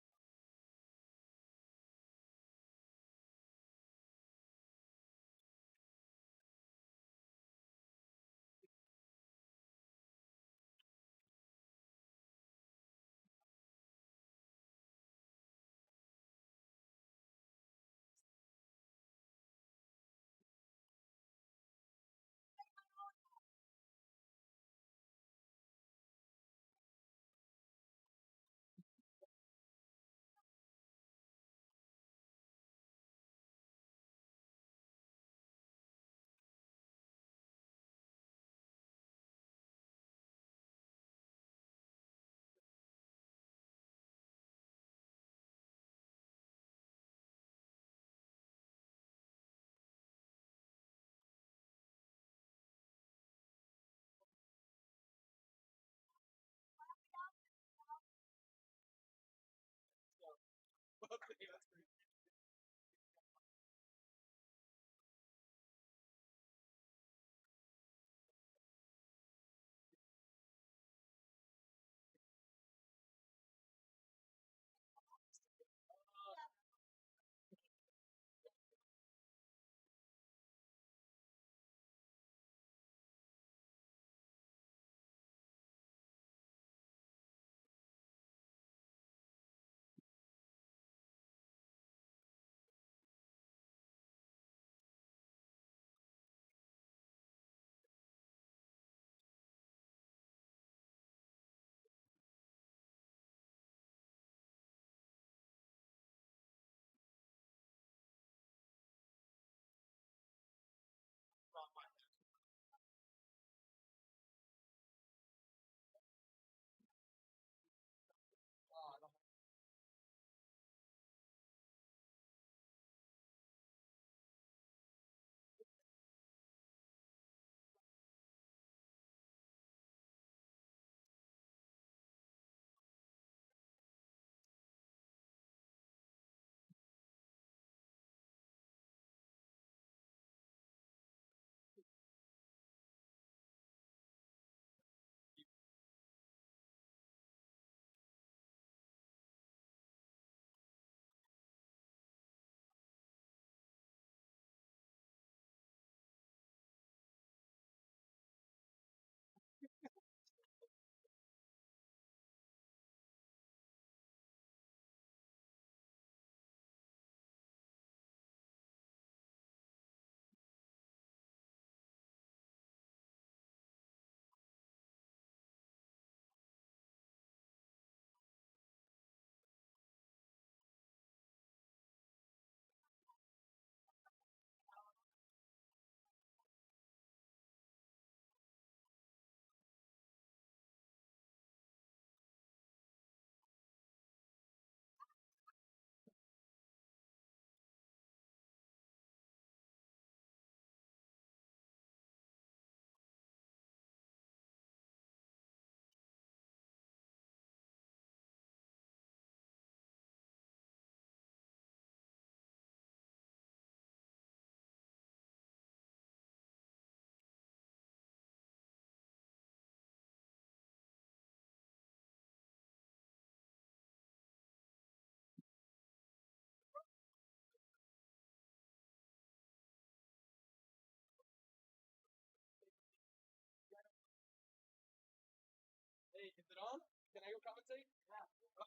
Hey, is it on? Can I go commentate? Yeah.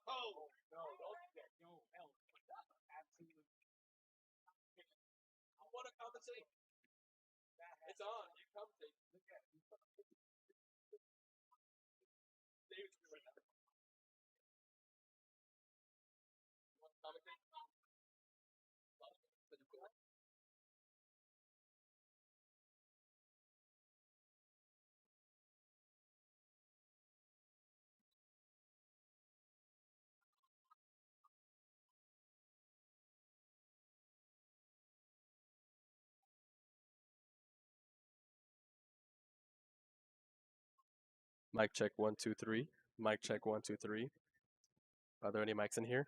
Oh, no, don't do that. No, hell. Absolutely. I want to commentate. It's on. You commentate. Look at it. David's doing right now. You want to commentate? Said you could. Mic check 1 2 3. Mic check 1 2 3. Are there any mics in here?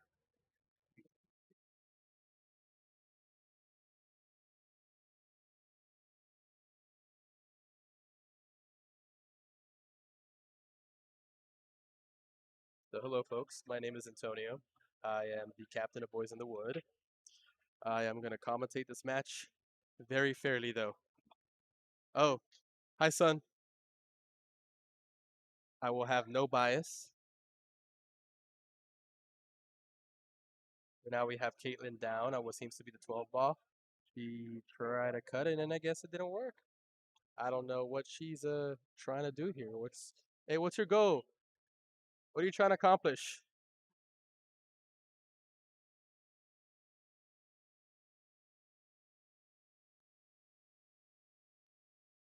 So hello folks, my name is Antonio. I am the captain of Boys in the Wood. I am going to commentate this match very fairly though. Oh, hi son. I will have no bias. Now we have Caitlin down on what seems to be the 12 ball. She tried to cut it and I guess it didn't work. I don't know what she's trying to do here. What's your goal? What are you trying to accomplish?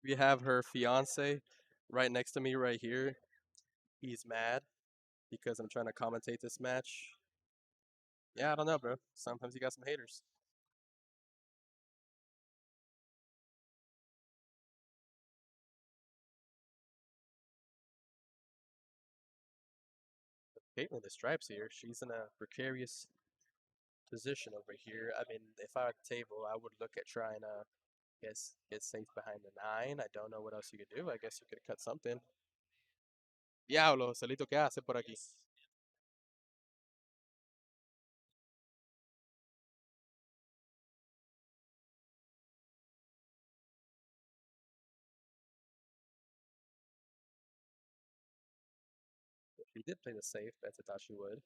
We have her fiance right next to me right here. He's mad because I'm trying to commentate this match. Yeah, I don't know, bro. Sometimes you got some haters. Caitlin, the stripes here, she's in a precarious position over here. I mean, if I were at the table, I would look at trying to get safe behind the 9. I don't know what else you could do. I guess you could cut something. Diablo, Celito, ¿qué hace por aquí? She did play the safe, as I thought she would.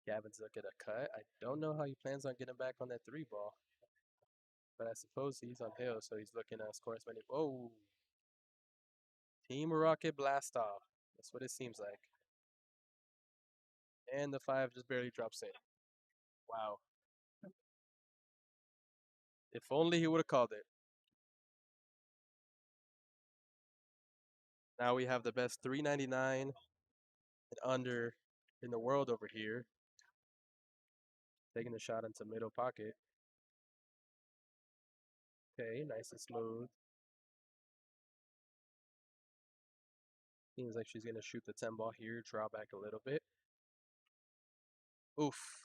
Gavin's looking at a cut. I don't know how he plans on getting back on that 3 ball. But I suppose he's on hill, so he's looking to score as many. Whoa! Team Rocket Blast Off. That's what it seems like. And the 5 just barely drops in. Wow. If only he would have called it. Now we have the best 399 and under in the world over here. Taking the shot into middle pocket. Okay, nice and smooth. Seems like she's going to shoot the 10 ball here, draw back a little bit. Oof.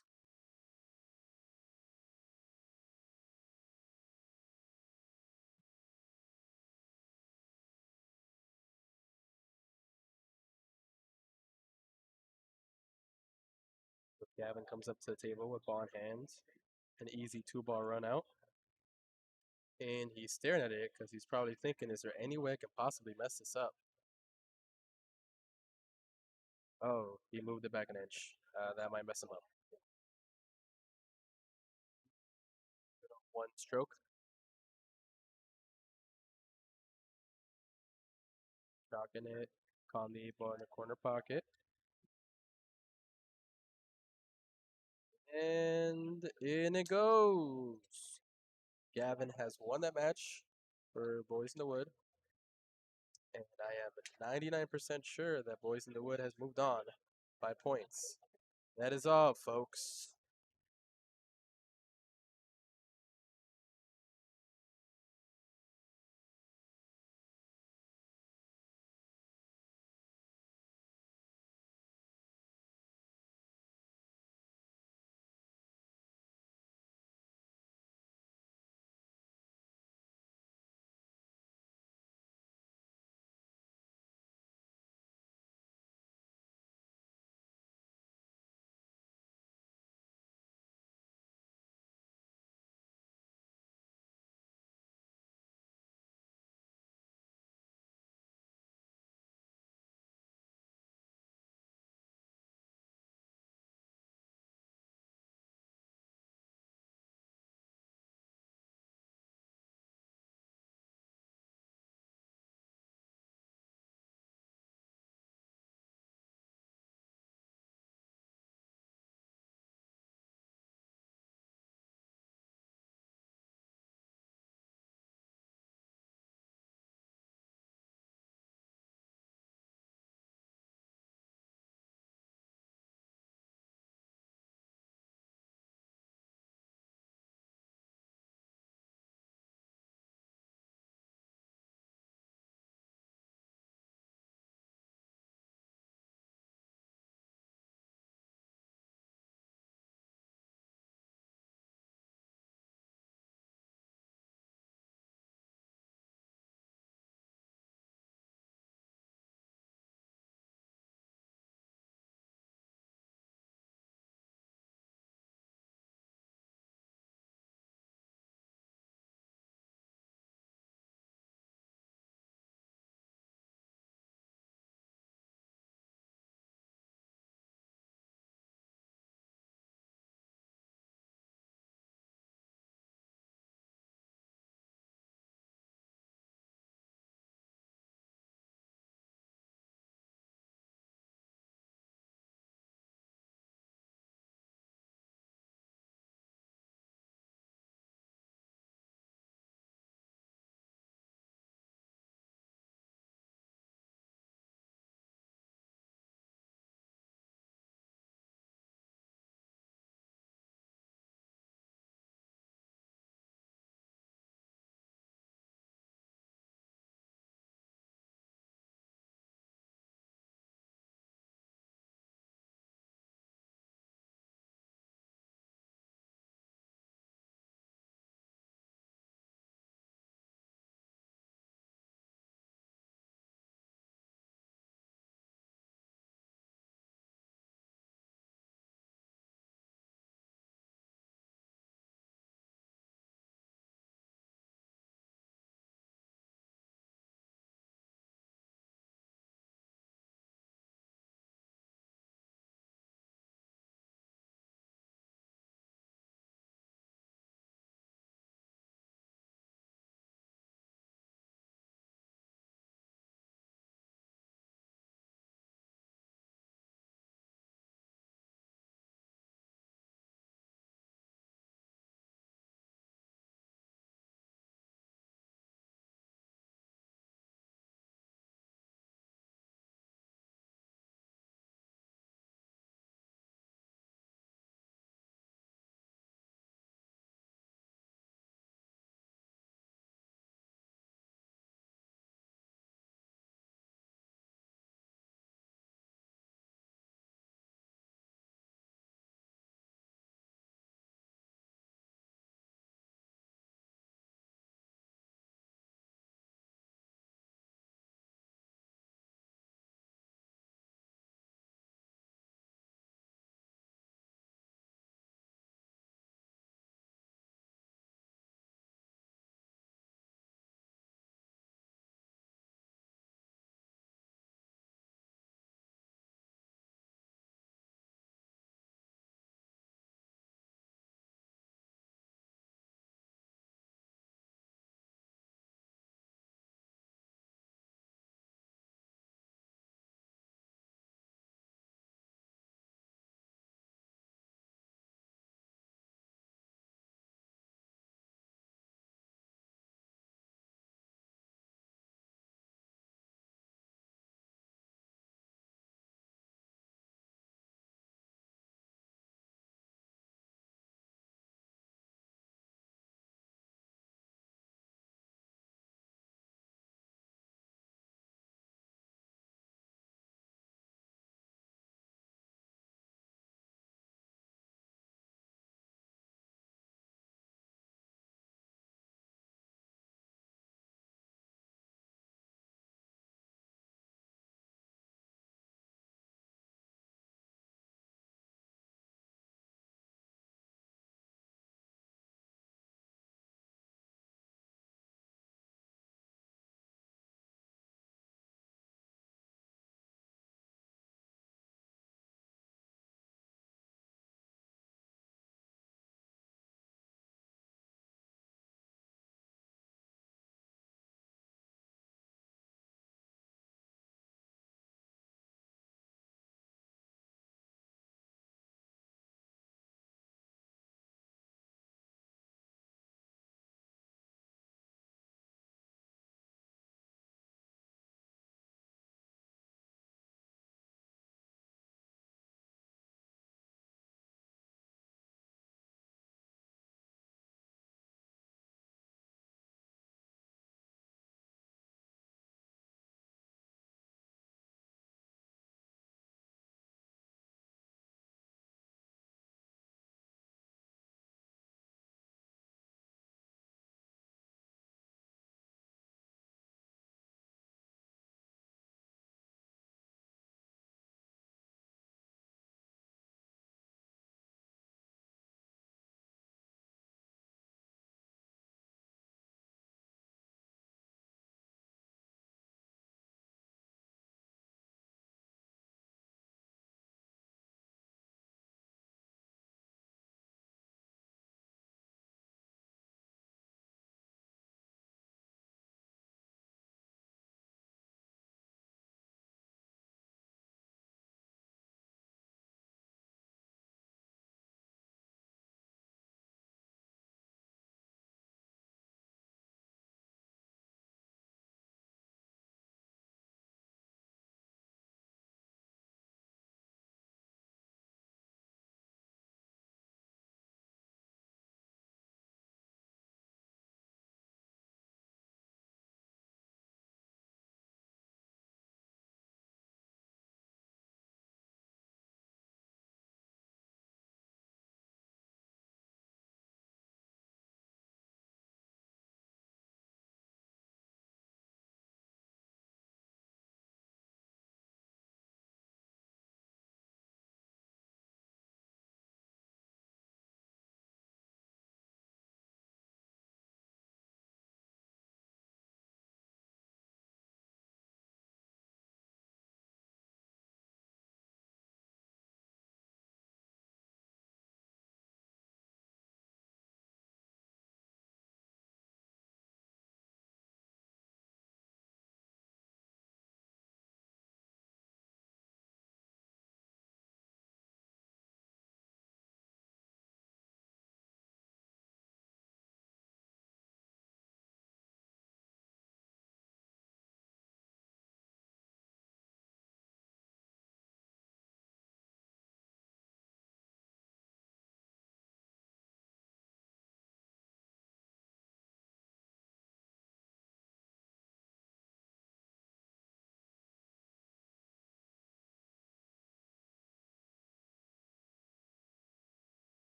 Gavin comes up to the table with ball in hand. An easy 2 ball run out. And he's staring at it because he's probably thinking, is there any way I could possibly mess this up? Oh, he moved it back an inch. That might mess him up. 1 stroke. Knocking it. Calm the 8 ball in the corner pocket. And in it goes. Gavin has won that match for Boys in the Wood. And I am 99% sure that Boys in the Wood has moved on by points. That is all, folks.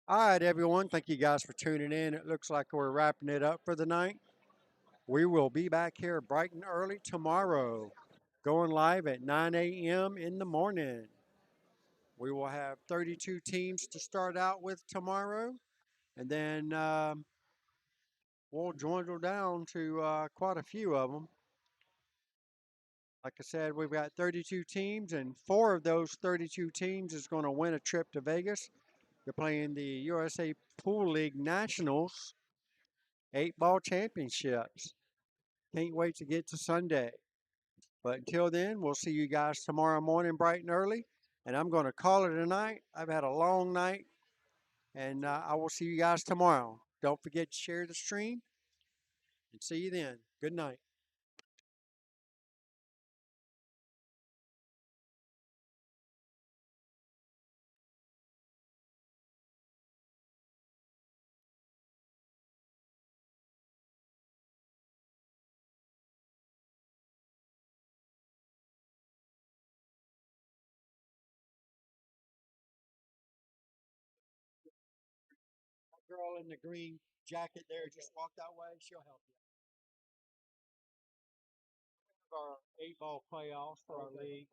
All right, everyone. Thank you guys for tuning in. It looks like we're wrapping it up for the night. We will be back here bright and early tomorrow, going live at 9 a.m. in the morning. We will have 32 teams to start out with tomorrow, and then we'll dwindle down to quite a few of them. Like I said, we've got 32 teams, and 4 of those 32 teams is going to win a trip to Vegas. They're playing the USA Pool League Nationals 8-ball championships. Can't wait to get to Sunday. But until then, we'll see you guys tomorrow morning bright and early. And I'm going to call it a night. I've had a long night, and I will see you guys tomorrow. Don't forget to share the stream, and see you then. Good night. That girl in the green jacket there just walked that way. She'll help you. Our 8-ball playoffs for our league.